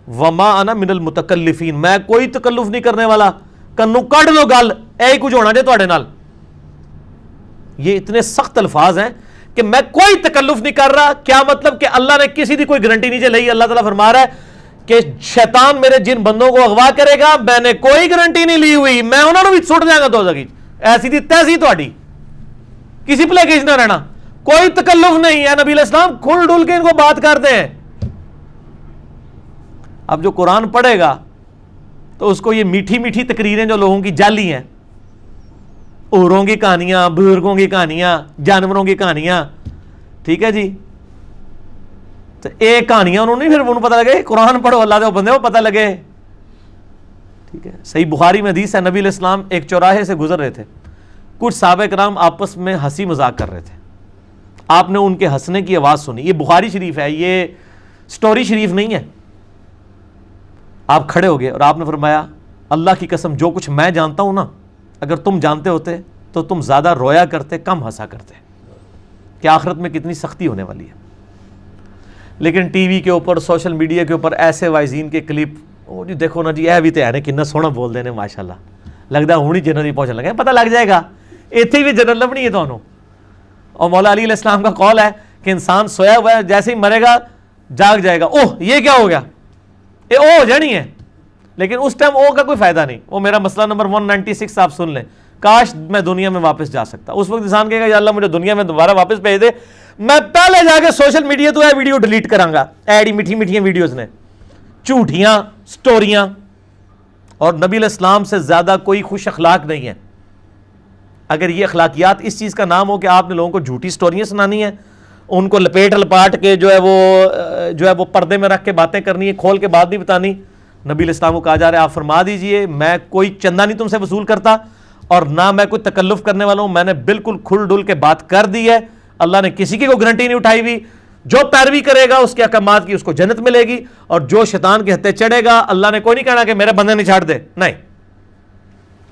وما انا من المتکلفین, میں کوئی تکلف نہیں کرنے والا, کنو کڈ لو گل اے کچھ ہونا جے تواڈے نال. یہ اتنے سخت الفاظ ہیں کہ میں کوئی تکلف نہیں کر رہا. کیا مطلب کہ اللہ نے کسی دی کوئی گارنٹی نہیں لئی. اللہ تعالیٰ فرما رہا ہے کہ شیطان میرے جن بندوں کو اغوا کرے گا میں نے کوئی گارنٹی نہیں لی ہوئی, میں انہوں نے بھی سٹ دیا گا دوزخ. ایسی دی تیسی تہاڈی, کسی پلے کس نہ رہنا, کوئی تکلف نہیں ہے. نبی علیہ السلام کھل ڈل کے ان کو بات کرتے ہیں. اب جو قرآن پڑھے گا تو اس کو یہ میٹھی میٹھی تقریریں جو لوگوں کی جعلی ہیں, اوروں کی کہانیاں, بزرگوں کی کہانیاں, جانوروں کی کہانیاں, ٹھیک ہے جی, تو ایک کہانیاں انہوں نے پھر انہوں پتہ لگے قرآن پڑھو اللہ دے بندے کو پتہ لگے. ٹھیک ہے, صحیح بخاری میں حدیث ہے, نبی علیہ السلام ایک چوراہے سے گزر رہے تھے, کچھ صحابہ کرام آپس میں ہنسی مذاق کر رہے تھے، آپ نے ان کے ہنسنے کی آواز سنی. یہ بخاری شریف ہے، یہ سٹوری شریف نہیں ہے. آپ کھڑے ہو گئے اور آپ نے فرمایا اللہ کی قسم جو کچھ میں جانتا ہوں نا، اگر تم جانتے ہوتے تو تم زیادہ رویا کرتے، کم ہنسا کرتے. کہ آخرت میں کتنی سختی ہونے والی ہے. لیکن ٹی وی کے اوپر، سوشل میڈیا کے اوپر ایسے وائزین کے کلپ، وہ جی دیکھو نا جی اے بھی تو ہے کتنا سونا بول دینے ماشاءاللہ، لگتا ہوں ہی جنت ہی پہنچنے لگے. پتہ لگ جائے گا اتنے بھی جنت لبنی ہے تمہوں. اور مولا علی علیہ السلام کا قول ہے کہ انسان سویا ہوا ہے، جیسے ہی مرے گا جاگ جائے گا، اوہ یہ کیا ہو گیا، یہ او ہو جانی ہے. لیکن اس ٹائم او کا کوئی فائدہ نہیں. وہ میرا مسئلہ نمبر 196 آپ سن لیں، کاش میں دنیا میں واپس جا سکتا. اس وقت انسان کہے گا یا اللہ مجھے دنیا میں دوبارہ واپس بھیج دے، میں پہلے جا کے سوشل میڈیا تو ہے ویڈیو ڈیلیٹ کراں گا. ایڈی میٹھی میٹھی ویڈیوز نے، جھوٹیاں سٹوریاں. اور نبی علیہ السلام سے زیادہ کوئی خوش اخلاق نہیں ہے. اگر یہ اخلاقیات اس چیز کا نام ہو کہ آپ نے لوگوں کو جھوٹی سٹوریاں سنانی ہیں، ان کو لپیٹ لپاٹ کے جو ہے وہ پردے میں رکھ کے باتیں کرنی ہے، کھول کے بات نہیں بتانی. نبی علیہ السلام کو کہا جا رہا ہے آپ فرما دیجئے میں کوئی چندہ نہیں تم سے وصول کرتا اور نہ میں کوئی تکلف کرنے والا ہوں. میں نے بالکل کھل ڈل کے بات کر دی ہے. اللہ نے کسی کی کوئی گارنٹی نہیں اٹھائی ہوئی. جو پیروی کرے گا اس کے احکامات کی اس کو جنت ملے گی، اور جو شیطان کے ہتھے چڑھے گا اللہ نے کوئی نہیں کہنا کہ میرے بندے نہیں چھاڑ دے، نہیں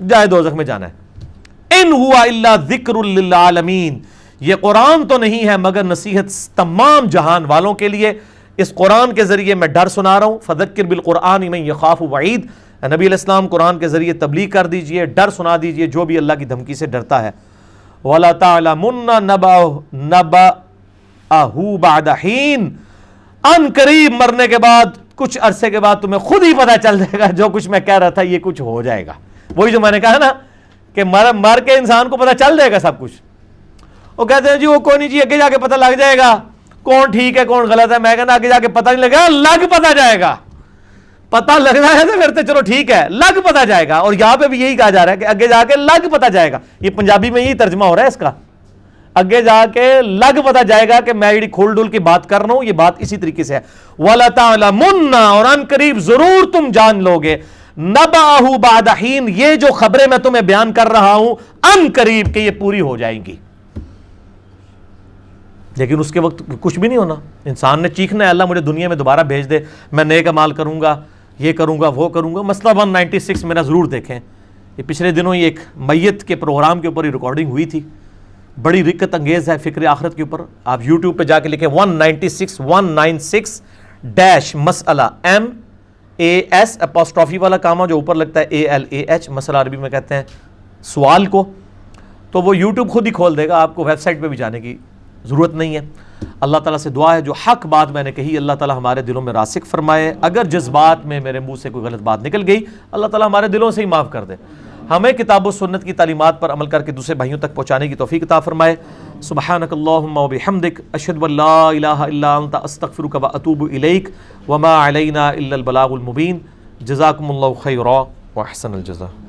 جائے دوزخ میں جانا ہے. ان ہوا الا ذکر للعالمین، یہ قرآن تو نہیں ہے مگر نصیحت تمام جہان والوں کے لیے. اس قرآن کے ذریعے میں ڈر سنا رہا ہوں. فذکر بالقرآن من یخاف وعید، نبی علیہ السلام قرآن کے ذریعے تبلیغ کر دیجئے، ڈر سنا دیجئے جو بھی اللہ کی دھمکی سے ڈرتا ہے. وَلَا تَعْلَمُنَّ نَبَأَهُ بَعْدَ حِينٍ، ان قریب مرنے کے بعد کچھ عرصے کے بعد تمہیں خود ہی پتہ چل جائے گا جو کچھ میں کہہ رہا تھا یہ کچھ ہو جائے گا. وہی جو میں نے کہا نا کہ مر کے انسان کو پتہ چل جائے گا سب کچھ. وہ کہتے ہیں جی وہ کوئی نہیں جی آگے جا کے پتہ لگ جائے گا کون ٹھیک ہے کون غلط ہے. میں کہنا آگے جا کے پتہ نہیں لگے گا، لگ پتہ جائے گا. پتہ لگنا ہے تو پھر تو چلو ٹھیک ہے، لگ پتہ جائے گا. اور یہاں پہ بھی یہی کہا جا رہا ہے کہ آگے جا کے لگ پتہ جائے گا. یہ پنجابی میں یہی ترجمہ ہو رہا ہے اس کا، آگے جا کے لگ پتہ جائے گا کہ میں یہ کھول ڈول کی بات کر رہا ہوں، یہ بات اسی طریقے سے ہے. وَلَا تَعْلَمُنَّ، اور ان قریب ضرور تم جان لوگے، نَبَأَهُ بَعْدَ حِينٍ، یہ جو خبریں میں تمہیں بیان کر رہا ہوں ان قریب کہ یہ پوری ہو جائیں گی. لیکن اس کے وقت کچھ بھی نہیں ہونا. انسان نے چیخنا ہے اللہ مجھے دنیا میں دوبارہ بھیج دے، میں نیک اعمال کروں گا، یہ کروں گا وہ کروں گا. مسئلہ 196 میرا ضرور دیکھیں. یہ پچھلے دنوں یہ ایک میت کے پروگرام کے اوپر یہ ریکارڈنگ ہوئی تھی، بڑی رکت انگیز ہے فکر آخرت کے اوپر. آپ یوٹیوب پہ جا کے لکھیں 196 مسئلہ MAS اپوسٹرافی والا کامہ جو اوپر لگتا ہے ALAH، مسئلہ عربی میں کہتے ہیں سوال کو. تو وہ یوٹیوب خود ہی کھول دے گا، آپ کو ویب سائٹ پہ بھی جانے کی ضرورت نہیں ہے. اللہ تعالیٰ سے دعا ہے جو حق بات میں نے کہی اللہ تعالیٰ ہمارے دلوں میں راسخ فرمائے. اگر جذبات میں میرے منہ سے کوئی غلط بات نکل گئی اللہ تعالیٰ ہمارے دلوں سے ہی معاف کر دے. ہمیں کتاب و سنت کی تعلیمات پر عمل کر کے دوسرے بھائیوں تک پہنچانے کی توفیق عطا فرمائے. سبحانک اللہم و بحمدک، اشہد ان لا الہ الا انت، استغفرک و اتوب الیک، وما علینا الا البلاغ المبین. جزاکم اللہ خیرا و احسن الجزاء.